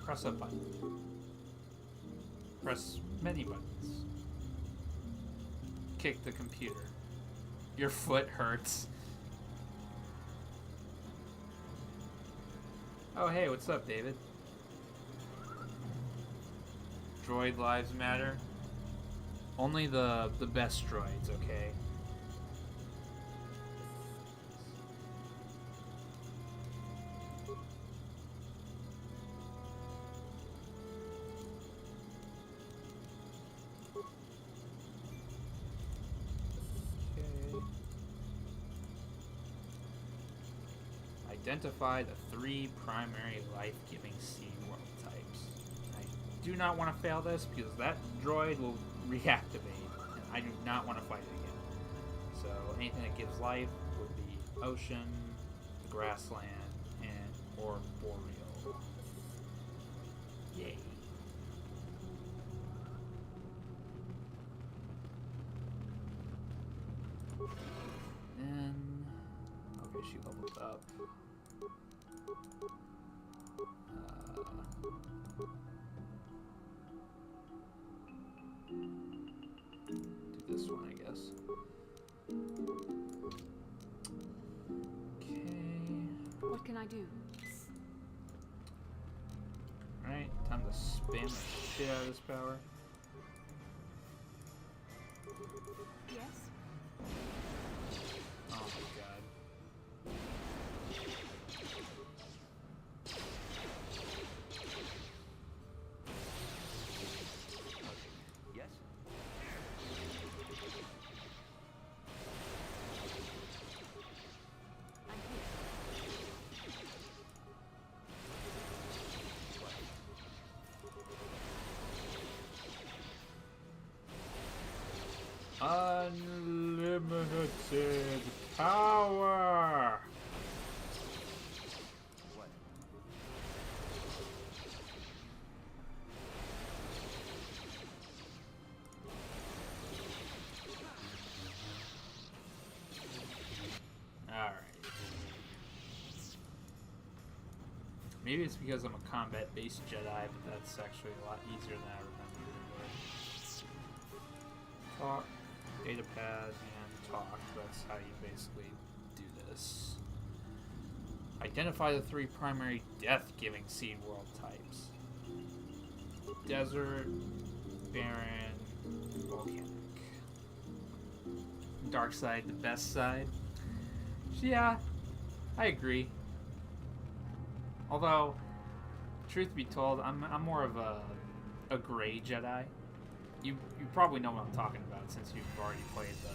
Press a button. Press many buttons. Kick the computer. Your foot hurts. Oh hey, what's up, David? Droid lives matter. Only the best droids, okay? Identify the 3 primary life-giving seed world types. I do not want to fail this because that droid will reactivate, and I do not want to fight it again. So anything that gives life would be ocean, the grassland, or boreal. Yay. And okay, she leveled up. Do this one, I guess. Okay. What can I do? Alright, time to spam the shit out of this power. Yes? Oh my god. Yes? Unlimited power. What? Alright. Maybe it's because I'm a combat-based Jedi, but that's actually a lot easier than I remember. Talk, datapad, and talk. That's how you basically do this. Identify the 3 primary death-giving seed world types. Desert, barren, volcanic. Dark side, the best side. Yeah, I agree. Although, truth be told, I'm more of a gray Jedi. You probably know what I'm talking about since you've already played the...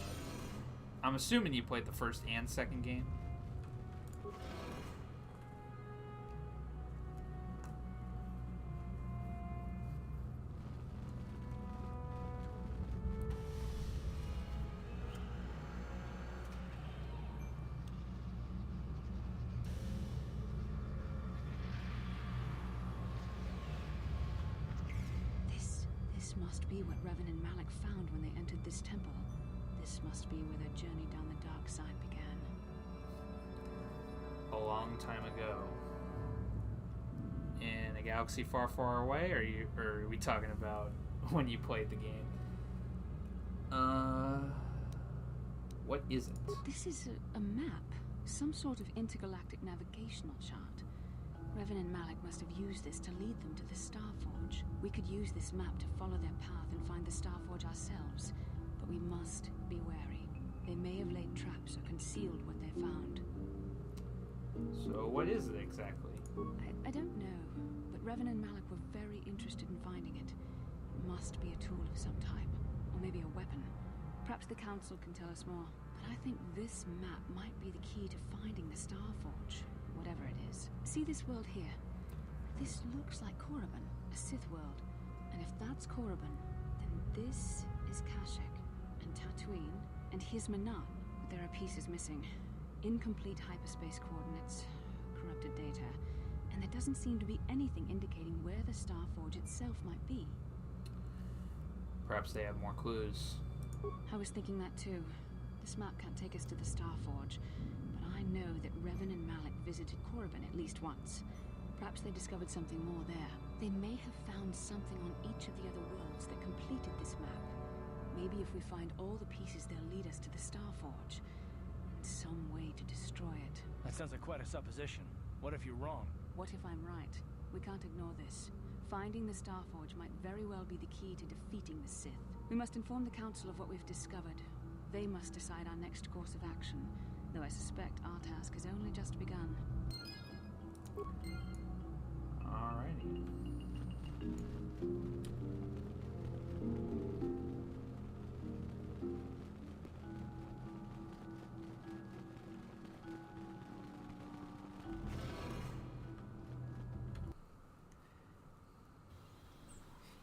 I'm assuming you played the first and second game. must be what Revan and Malak found when they entered this temple. This must be where their journey down the dark side began. A long time ago. In a galaxy far, far away, or are we talking about when you played the game? What is it? This is a map. Some sort of intergalactic navigational chart. Revan and Malak must have used this to lead them to the Starforge. We could use this map to follow their path and find the Starforge ourselves, but we must be wary. They may have laid traps or concealed what they found. So what is it exactly? I don't know, but Revan and Malak were very interested in finding it. It must be a tool of some type, or maybe a weapon. Perhaps the Council can tell us more, but I think this map might be the key to finding the Starforge. Whatever it is. See this world here? This looks like Korriban, a Sith world. And if that's Korriban, then this is Kashyyyk, and Dantooine, and here's Manat. But there are pieces missing. Incomplete hyperspace coordinates, corrupted data, and there doesn't seem to be anything indicating where the Starforge itself might be. Perhaps they have more clues. I was thinking that too. This map can't take us to the Starforge, but I know that Revan and Malak visited Korriban at least once. Perhaps they discovered something more there. They may have found something on each of the other worlds that completed this map. Maybe if we find all the pieces, they'll lead us to the Starforge. And some way to destroy it. That sounds like quite a supposition. What if you're wrong? What if I'm right? We can't ignore this. Finding the Starforge might very well be the key to defeating the Sith. We must inform the Council of what we've discovered. They must decide our next course of action, though I suspect our task has only just begun. Alrighty.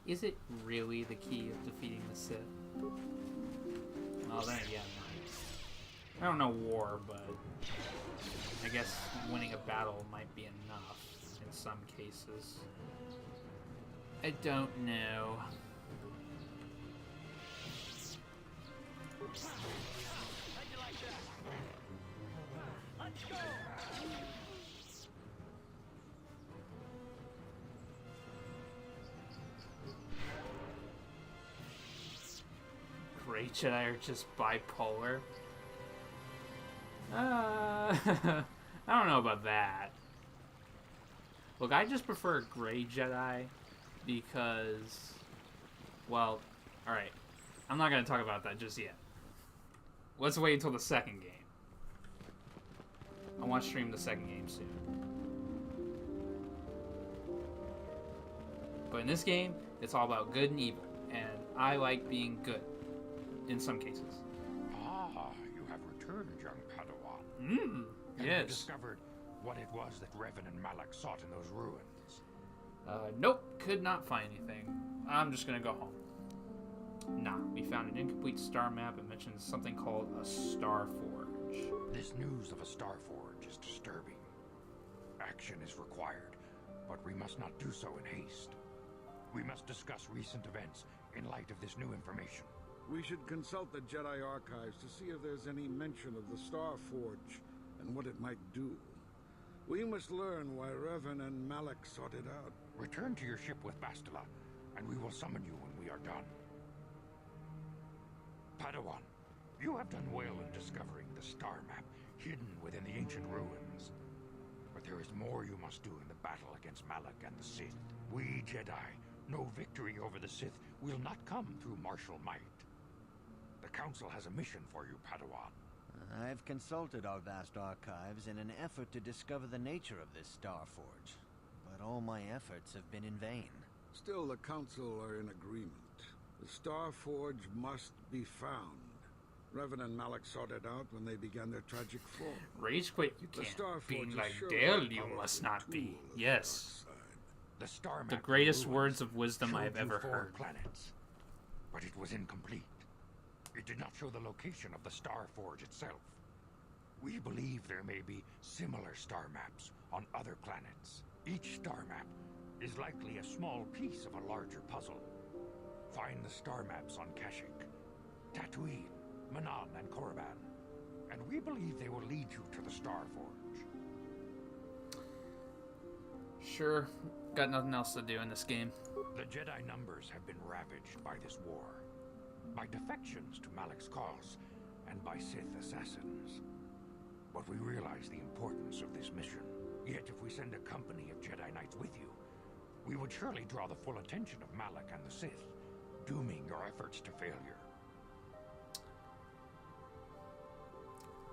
Is it really the key of defeating the Sith? Well, then again, I don't know war, but I guess winning a battle might be enough in some cases. I don't know. Gray Jedi are just bipolar. I don't know about that. Look, I just prefer Gray Jedi because, well, alright. I'm not going to talk about that just yet. Let's wait until the second game. I want to stream the second game soon. But in this game, it's all about good and evil. And I like being good. In some cases. Ah, you have returned, young Padawan. Yes. Have you discovered what it was that Revan and Malak sought in those ruins? Nope, could not find anything. I'm just gonna go home. Nah, we found an incomplete star map and mentions something called a Star Forge. This news of a Star Forge is disturbing. Action is required, but we must not do so in haste. We must discuss recent events in light of this new information. We should consult the Jedi archives to see if there's any mention of the Star Forge and what it might do. We must learn why Revan and Malak sought it out. Return to your ship with Bastila, and we will summon you when we are done. Padawan, you have done well in discovering the star map hidden within the ancient ruins. But there is more you must do in the battle against Malak and the Sith. We Jedi know victory over the Sith will not come through martial might. The Council has a mission for you, Padawan. I've consulted our vast archives in an effort to discover the nature of this Star Forge, but all my efforts have been in vain. Still, the Council are in agreement. The Star Forge must be found. Revan and Malak sought it out when they began their tragic fall. Rage quit, you can't be like Dale, you must not be. Yes. The star map the greatest words of wisdom I have ever heard. Planets, but it was incomplete. It did not show the location of the Star Forge itself. We believe there may be similar star maps on other planets. Each star map is likely a small piece of a larger puzzle. Find the star maps on Kashyyyk, Dantooine, Manan, and Korriban, and we believe they will lead you to the Star Forge. Sure, got nothing else to do in this game. The Jedi numbers have been ravaged by this war, by defections to Malak's cause, and by Sith assassins. But we realize the importance of this mission. Yet if we send a company of Jedi Knights with you, we would surely draw the full attention of Malak and the Sith, dooming your efforts to failure.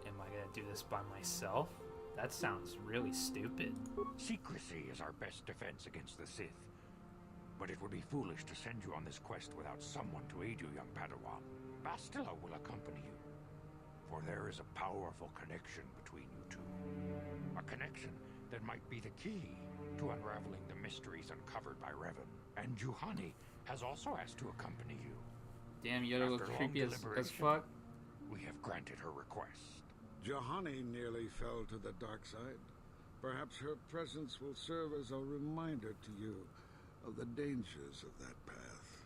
Am I gonna do this by myself? That sounds really stupid. Secrecy is our best defense against the Sith. But it would be foolish to send you on this quest without someone to aid you, young Padawan. Bastila will accompany you, for there is a powerful connection between you two. A connection that might be the key to unraveling the mysteries uncovered by Revan. And Juhani has also asked to accompany you. Damn, Yoda looks creepy as fuck. We have granted her request. Juhani nearly fell to the dark side. Perhaps her presence will serve as a reminder to you of the dangers of that path.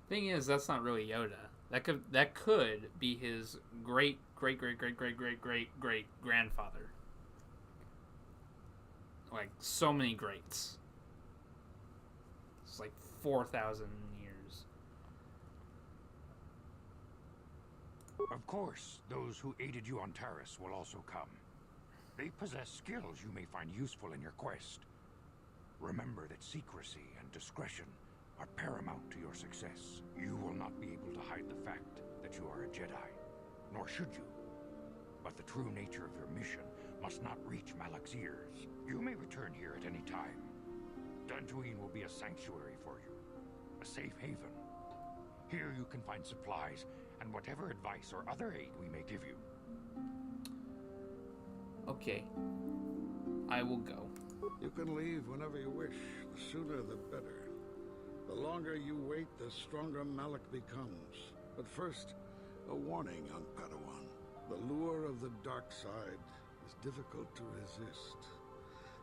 Thing is, that's not really Yoda. That could be his great grandfather. Like so many greats. It's like 4,000 years. Of course, those who aided you on Taris will also come. They possess skills you may find useful in your quest. Remember that secrecy and discretion are paramount to your success. You will not be able to hide the fact that you are a Jedi, nor should you. But the true nature of your mission must not reach Malak's ears. You may return here at any time. Dantooine will be a sanctuary for you, a safe haven. Here you can find supplies and whatever advice or other aid we may give you. Okay, I will go. You can leave whenever you wish. The sooner the better. The longer you wait, the stronger Malak becomes. But first, a warning, young Padawan. The lure of the dark side is difficult to resist.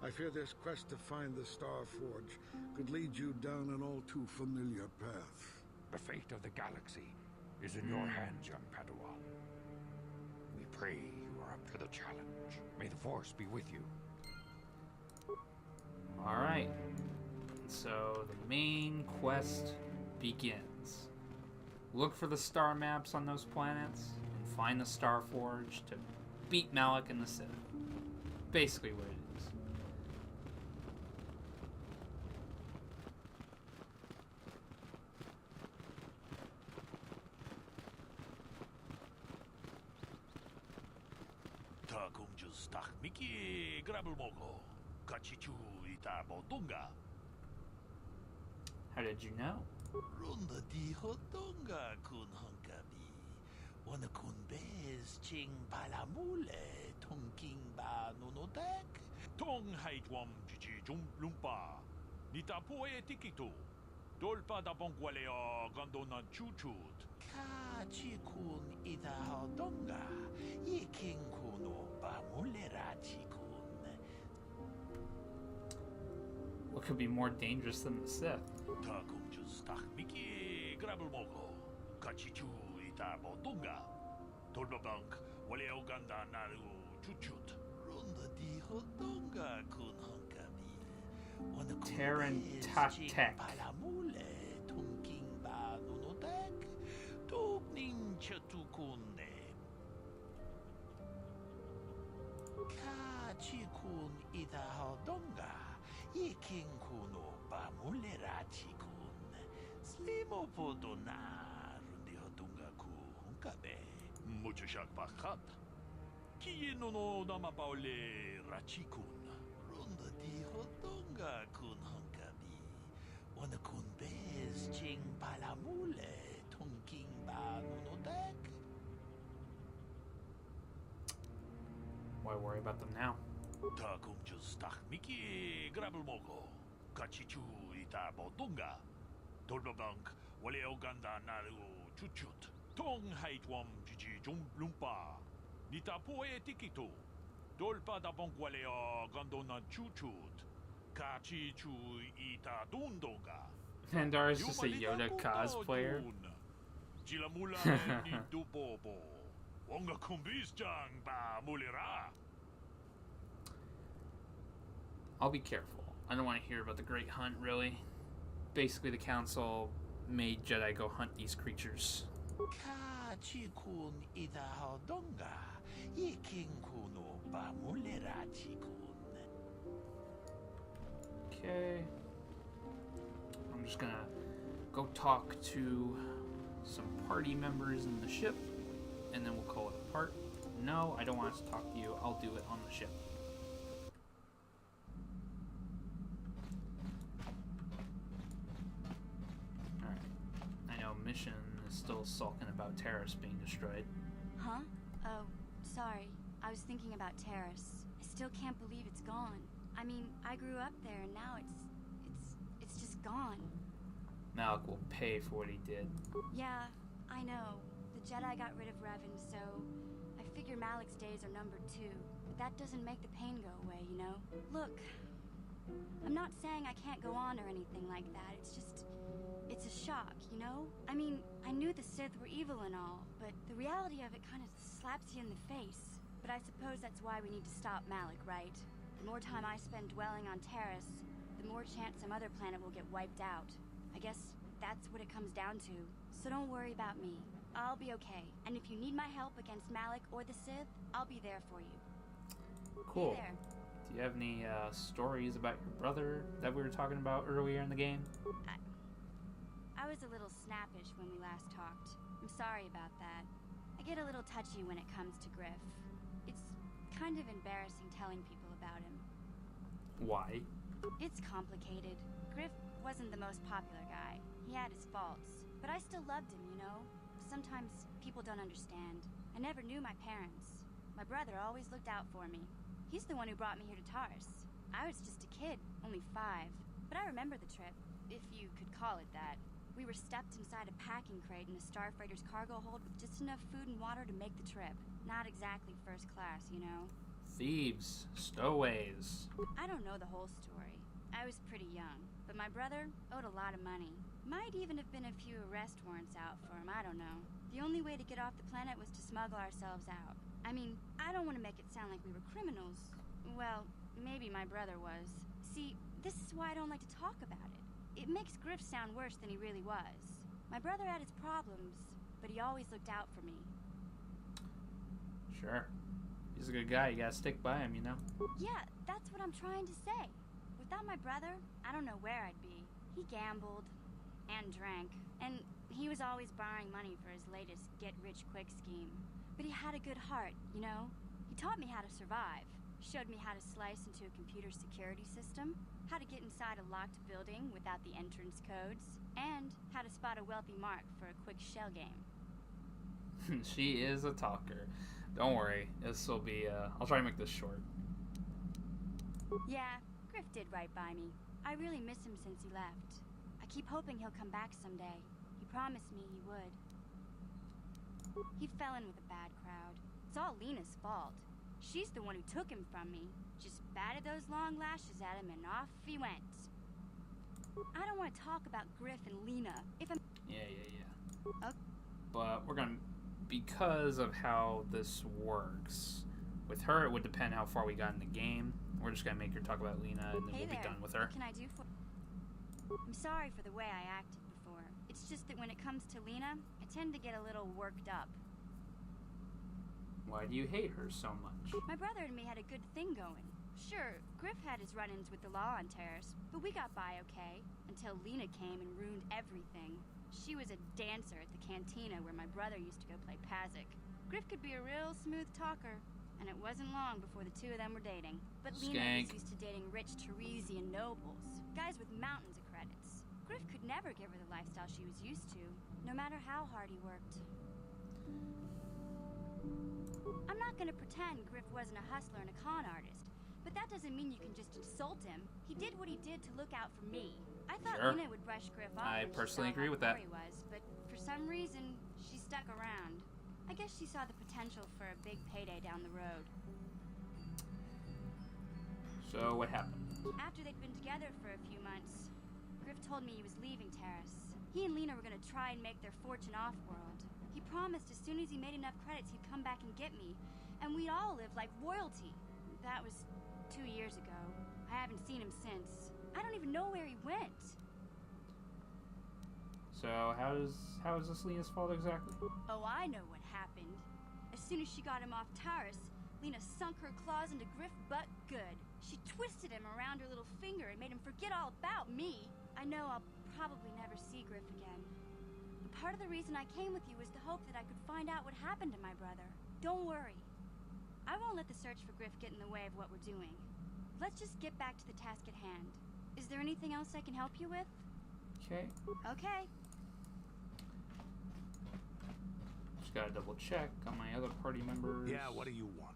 I fear this quest to find the Star Forge could lead you down an all too familiar path. The fate of the galaxy is in your hands, young Padawan. We pray you are up to the challenge. May the Force be with you. Alright. So the main quest begins. Look for the star maps on those planets and find the Star Forge to beat Malak and the Sith. Basically what it is. How did you know? Runda di hotonga kun honkabi. Wana kun bez ching palamule tongking ba nonodak. Tong haitwam chichi jum lumpa. Nita poe tikito. Dolpa da bonkwaleo gandona chuchut. Ka chikun ita hotonga. Iking kuno ba mulera chikun. What could be more dangerous than the Sith? Takum just miki grabble mogo. Kachichu ita botunga. Tolbabank waleo ganda naru chuchut. Runda di hotonga kun honkabi. Wana kun Terran bez Tatek. ching palamule tongking ba nonodak. Tugning chatukune. Ka chikun ita hotonga. Iking kuno ba mulera chikun. Slimo podona rundi hotunga ku hunkabe. Mucho shak bakat. Kieno no nama paule rachikun. Runda di hotunga kun hunkabi. Wana kun bez ching palamule tongking ba nonodak. Why worry about them now? Takum just miki grabble mogo. Kachichu ita botunga. Tolbabank waleo ganda naru chuchut. Tong haitwam chichi jum lumpa. Nita poe tikito. Dolpa da bonkwaleo gandona chuchut. Kachichu ita dundonga. Pandar is just a Yoda cosplayer. I'll be careful. I don't want to hear about the Great Hunt, really. Basically, the Council made Jedi go hunt these creatures. Okay. I'm just gonna go talk to some party members in the ship, and then we'll call it a part. No, I don't want us to talk to you. I'll do it on the ship. Alright. I know Mission is still sulking about Terrace being destroyed. Huh? Oh, sorry. I was thinking about Terrace. I still can't believe it's gone. I mean, I grew up there and now it's just gone. Malak will pay for what he did. Yeah, I know. The Jedi got rid of Revan, so I figure Malak's days are numbered too. But that doesn't make the pain go away, you know? Look, I'm not saying I can't go on or anything like that. It's just, it's a shock, you know? I mean, I knew the Sith were evil and all, but the reality of it kind of slaps you in the face. But I suppose that's why we need to stop Malak, right? The more time I spend dwelling on Terrace, the more chance some other planet will get wiped out. I guess that's what it comes down to. So don't worry about me. I'll be okay. And if you need my help against Malak or the Sith, I'll be there for you. Cool. Hey there. Do you have any stories about your brother that we were talking about earlier in the game? I was a little snappish when we last talked. I'm sorry about that. I get a little touchy when it comes to Griff. It's kind of embarrassing telling people about him. Why? It's complicated. Griff wasn't the most popular guy. He had his faults. But I still loved him, you know? Sometimes people don't understand. I never knew my parents. My brother always looked out for me. He's the one who brought me here to Taurus. I was just a kid, only 5. But I remember the trip, if you could call it that. We were stuffed inside a packing crate in a starfighter's cargo hold with just enough food and water to make the trip. Not exactly first class, you know? Thieves. Stowaways. I don't know the whole story. I was pretty young, but my brother owed a lot of money. Might even have been a few arrest warrants out for him, I don't know. The only way to get off the planet was to smuggle ourselves out. I mean, I don't want to make it sound like we were criminals. Well, maybe my brother was. See, this is why I don't like to talk about it. It makes Griff sound worse than he really was. My brother had his problems, but he always looked out for me. Sure. He's a good guy. You gotta stick by him, you know? Yeah, that's what I'm trying to say. Without my brother, I don't know where I'd be. He gambled and drank, and he was always borrowing money for his latest get-rich-quick scheme. But he had a good heart, you know? He taught me how to survive. Showed me how to slice into a computer security system, how to get inside a locked building without the entrance codes, and how to spot a wealthy mark for a quick shell game. She is a talker. Don't worry. This will be, I'll try to make this short. Yeah, Griff did right by me. I really miss him since he left. I keep hoping he'll come back someday. He promised me he would. He fell in with a bad crowd. It's all Lena's fault. She's the one who took him from me. Just batted those long lashes at him and off he went. I don't want to talk about Griff and Lena. If I'm... Yeah. Okay. But we're gonna... Because of how this works, with her it would depend how far we got in the game. We're just gonna make her talk about Lena and then Hey we'll there. be done with her. What can I do for... I'm sorry for the way I acted before. It's just that when it comes to Lena, I tend to get a little worked up. Why do you hate her so much? My brother and me had a good thing going. Sure, Griff had his run-ins with the law on Terrace, but we got by okay, until Lena came and ruined everything. She was a dancer at the cantina where my brother used to go play Pazik. Griff could be a real smooth talker, and it wasn't long before the two of them were dating. But Lena was used to dating rich Teresian nobles, guys with mountains of credits. Griff could never give her the lifestyle she was used to, no matter how hard he worked. I'm not gonna pretend Griff wasn't a hustler and a con artist, but that doesn't mean you can just insult him. He did what he did to look out for me. I thought Sure. Lena would brush Griff off I when she personally saw agree how with that. poor he was, but for some reason, she stuck around. I guess she saw the potential for a big payday down the road. So what happened? After they'd been together for a few months, Griff told me he was leaving Terrace. He and Lena were gonna try and make their fortune off-world. He promised as soon as he made enough credits he'd come back and get me, and we'd all live like royalty. That was 2 years ago. I haven't seen him since. I don't even know where he went. So how is this Lena's fault exactly? Oh, I know what happened. As soon as she got him off Taurus, Lena sunk her claws into Griff butt good. She twisted him around her little finger and made him forget all about me. I know I'll probably never see Griff again. But part of the reason I came with you was to hope that I could find out what happened to my brother. Don't worry. I won't let the search for Griff get in the way of what we're doing. Let's just get back to the task at hand. Is there anything else I can help you with? Okay. Okay. Just gotta double check on my other party members. Yeah, what do you want?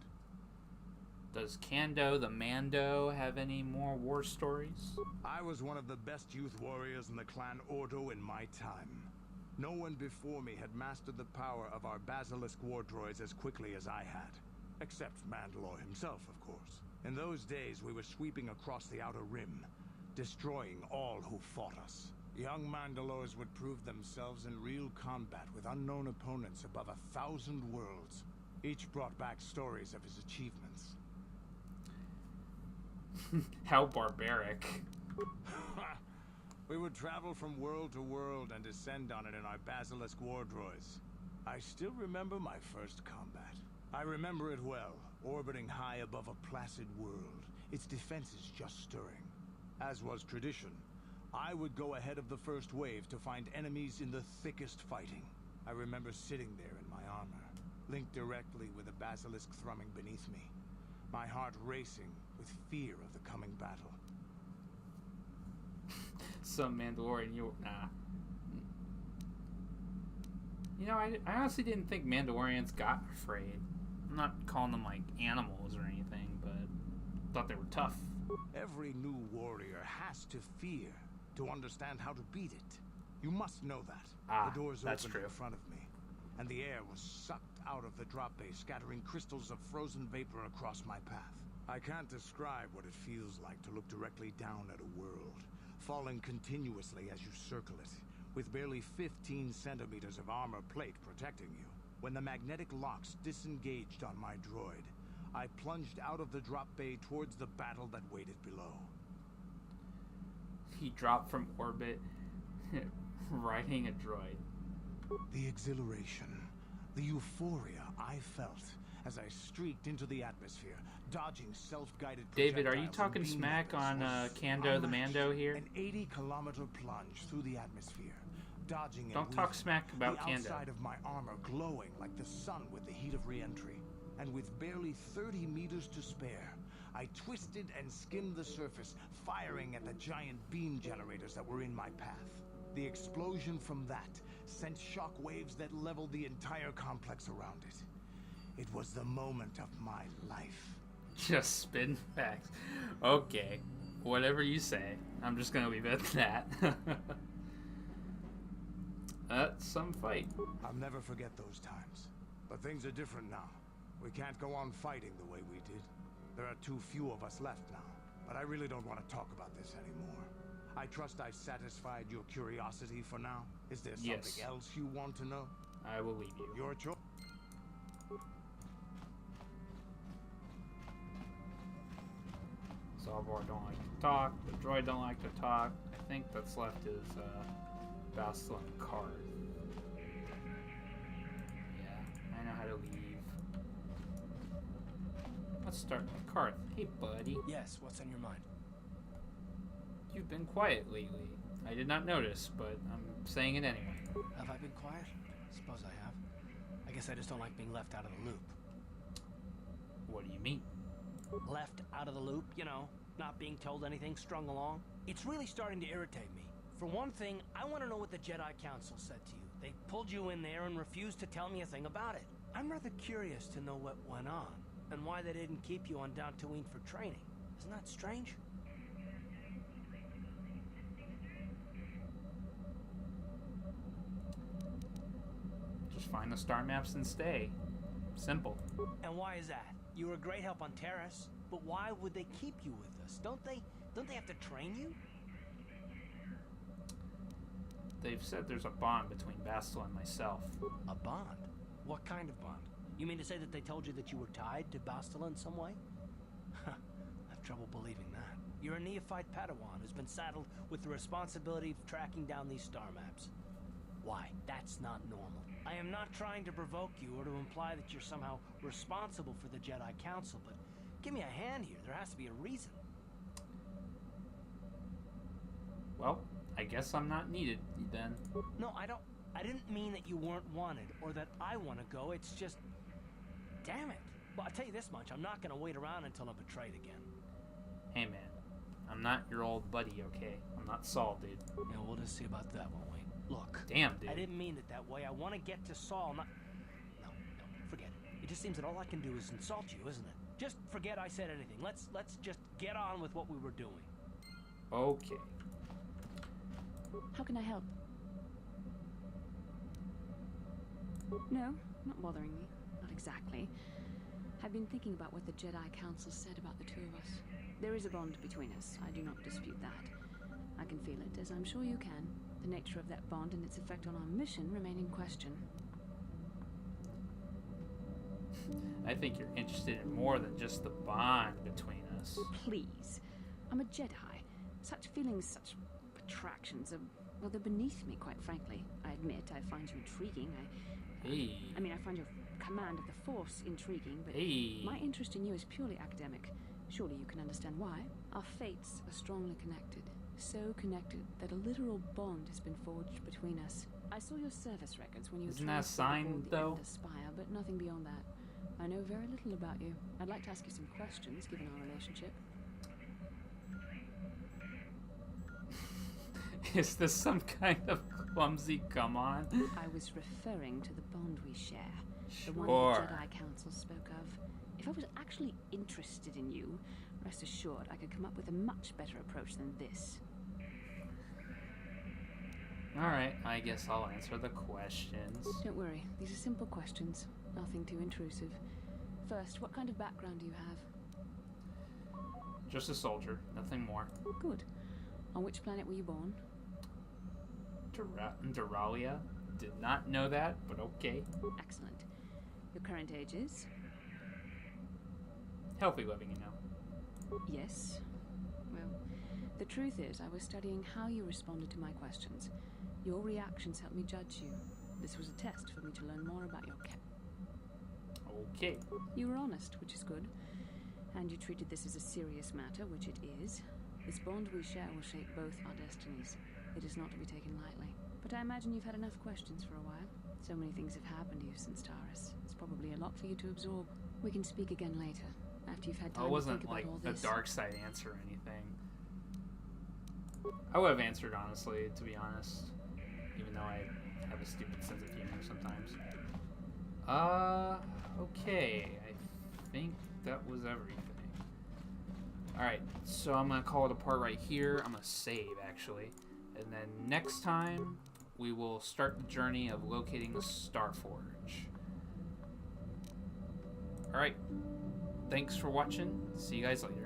Does Kando the Mando have any more war stories? I was one of the best youth warriors in the clan Ordo in my time. No one before me had mastered the power of our basilisk war droids as quickly as I had. Except Mandalore himself, of course. In those days, we were sweeping across the Outer Rim, destroying all who fought us. Young Mandalores would prove themselves in real combat with unknown opponents above 1,000 worlds. Each brought back stories of his achievements. How barbaric. We would travel from world to world and descend on it in our basilisk war droids. I still remember my first combat. I remember it well, orbiting high above a placid world, its defenses just stirring. As was tradition, I would go ahead of the first wave to find enemies in the thickest fighting. I remember sitting there in my armor, linked directly with a basilisk thrumming beneath me, my heart racing with fear of the coming battle. Some Mandalorian, nah. You know, I honestly didn't think Mandalorians got afraid. I'm not calling them like animals or anything, but thought they were tough. Every new warrior has to fear to understand how to beat it. You must know that. The doors opened in front of me, and the air was sucked out of the drop bay, scattering crystals of frozen vapor across my path. I can't describe what it feels like to look directly down at a world, falling continuously as you circle it, with barely 15 centimeters of armor plate protecting you. When the magnetic locks disengaged on my droid, I plunged out of the drop bay towards the battle that waited below. He dropped from orbit, riding a droid. The exhilaration, the euphoria I felt as I streaked into the atmosphere, dodging self-guided projectiles. David, are you talking smack on Kando the Mando here? An 80-kilometer plunge through the atmosphere, dodging and Don't talk weaving, smack about the Kando. outside of my armor glowing like the sun with the heat of re-entry. And with barely 30 meters to spare, I twisted and skimmed the surface, firing at the giant beam generators that were in my path. The explosion from that sent shock waves that leveled the entire complex around it. It was the moment of my life. Just spin facts. Okay, whatever you say. I'm just gonna leave it at that. That's some fight. I'll never forget those times. But things are different now. We can't go on fighting the way we did. There are too few of us left now. But I really don't want to talk about this anymore. I trust I've satisfied your curiosity for now. Is there something else you want to know? I will leave you. Your choice. Salvor don't like to talk. The droid don't like to talk. I think that's left is Bastila and Karth. Yeah, I know how to leave. Let's start with Karth. Hey, buddy. Yes, what's on your mind? You've been quiet lately. I did not notice, but I'm saying it anyway. Have I been quiet? Suppose I have. I guess I just don't like being left out of the loop. What do you mean? Left out of the loop, you know, not being told anything, strung along. It's really starting to irritate me. For one thing, I want to know what the Jedi Council said to you. They pulled you in there and refused to tell me a thing about it. I'm rather curious to know what went on, and why they didn't keep you on Dantooine for training. Isn't that strange? Just find the star maps and stay. Simple. And why is that? You were a great help on Terrace, but why would they keep you with us? Don't they have to train you? they've said there's a bond between Bastila and myself. A bond? What kind of bond? You mean to say that they told you that you were tied to Bastila in some way? I have trouble believing that. You're a neophyte Padawan who's been saddled with the responsibility of tracking down these star maps. Why? That's not normal. I am not trying to provoke you or to imply that you're somehow responsible for the Jedi Council, but give me a hand here. There has to be a reason. Well, I guess I'm not needed then. No, I didn't mean that you weren't wanted or that I want to go. It's just... Damn it. Well, I'll tell you this much. I'm not going to wait around until I'm betrayed again. Hey, man. I'm not your old buddy, okay? I'm not Saul, dude. Yeah, we'll just see about that, won't we? Look. Damn, dude. I didn't mean it that way. I want to get to Saul, not... No, forget it. It just seems that all I can do is insult you, isn't it? Just forget I said anything. Let's just get on with what we were doing. Okay. How can I help? No, not bothering me. Not exactly. I've been thinking about what the Jedi Council said about the two of us. There is a bond between us. I do not dispute that. I can feel it, as I'm sure you can. The nature of that bond and its effect on our mission remain in question. I think you're interested in more than just the bond between us. Please. I'm a Jedi. Such feelings, such attractions are, well, they're beneath me, quite frankly. I admit I find you intriguing. I mean, I find your command of the Force intriguing, but my interest in you is purely academic. Surely you can understand why. Our fates are strongly connected. So connected that a literal bond has been forged between us. I saw your service records when you were Isn't that a transported sign, aboard the though? Ender Spire, but nothing beyond that. I know very little about you. I'd like to ask you some questions, given our relationship. Is this some kind of clumsy come on? I was referring to the bond we share. The one Sure. the Jedi Council spoke of. If I was actually interested in you, rest assured I could come up with a much better approach than this. Alright, I guess I'll answer the questions. Don't worry, these are simple questions. Nothing too intrusive. First, what kind of background do you have? Just a soldier, nothing more. Good. On which planet were you born? Duralia? Did not know that, but okay. Excellent. Your current age is? Healthy living, you know. Yes. Well, the truth is, I was studying how you responded to my questions. Your reactions helped me judge you. This was a test for me to learn more about your Okay. You were honest, which is good. And you treated this as a serious matter, which it is. This bond we share will shape both our destinies. It is not to be taken lightly. But I imagine you've had enough questions for a while. So many things have happened to you since Taurus. It's probably a lot for you to absorb. We can speak again later, after you've had time It to wasn't think about like all a this. dark side answer or anything. I would have answered honestly, to be honest. Even though I have a stupid sense of humor sometimes. Okay. I think that was everything. Alright, so I'm gonna call it a part right here. I'm gonna save, actually. And then next time, we will start the journey of locating the Starforge. Alright. Thanks for watching. See you guys later.